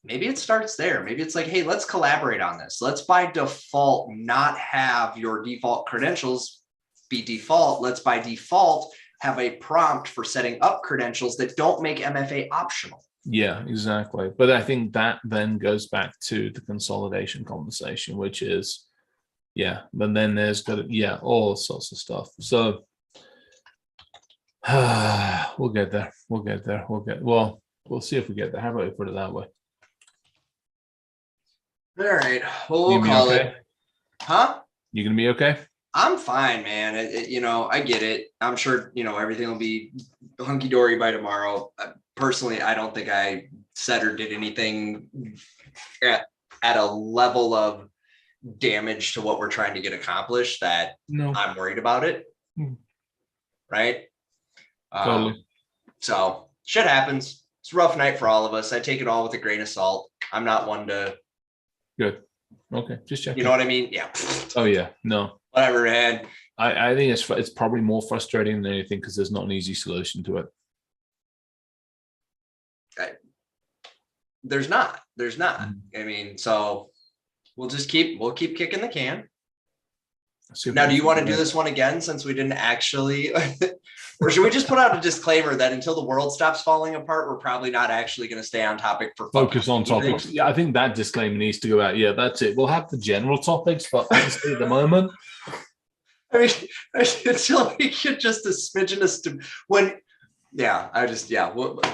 S3: maybe it starts there. Maybe it's like, hey, let's collaborate on this. Let's by default not have your default credentials be default. Let's by default have a prompt for setting up credentials that don't make MFA optional.
S1: Yeah, exactly. But I think that then goes back to the consolidation conversation, which is, yeah, but then there's got to, yeah, all sorts of stuff. So we'll get there. We'll get there. Well, we'll see if we get there. How about we put it that way?
S3: All right. Well,
S1: You
S3: we'll
S1: gonna be
S3: call
S1: okay?
S3: it. Huh?
S1: You gonna be okay?
S3: I'm fine, man. I get it. I'm sure, everything will be hunky dory by tomorrow. Personally, I don't think I said or did anything at a level of damage to what we're trying to get accomplished that
S1: No.
S3: I'm worried about it. Right.
S1: Totally.
S3: So shit happens. It's a rough night for all of us. I take it all with a grain of salt. I'm not one to.
S1: Good. Okay. Just checking.
S3: You know what I mean? Yeah.
S1: Oh yeah. No.
S3: Whatever, man.
S1: I think it's probably more frustrating than anything because there's not an easy solution to it.
S3: There's not. I mean, so we'll keep kicking the can. Now, do you want to do this one again since we didn't actually, or should we just put out a disclaimer that until the world stops falling apart, we're probably not actually going to stay on topic for
S1: focus on topics? Yeah, I think that disclaimer needs to go out. Yeah, that's it. We'll have the general topics, but honestly, at the moment,
S3: I mean, until we get just a smidgen of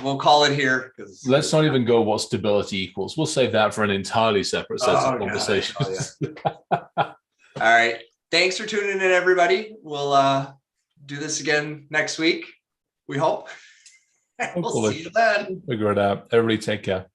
S3: we'll call it here because
S1: let's not even go what stability equals. We'll save that for an entirely separate set of conversations.
S3: All right. Thanks for tuning in, everybody. We'll do this again next week. We hope. We'll see you then.
S1: Figure it out. Everybody take care.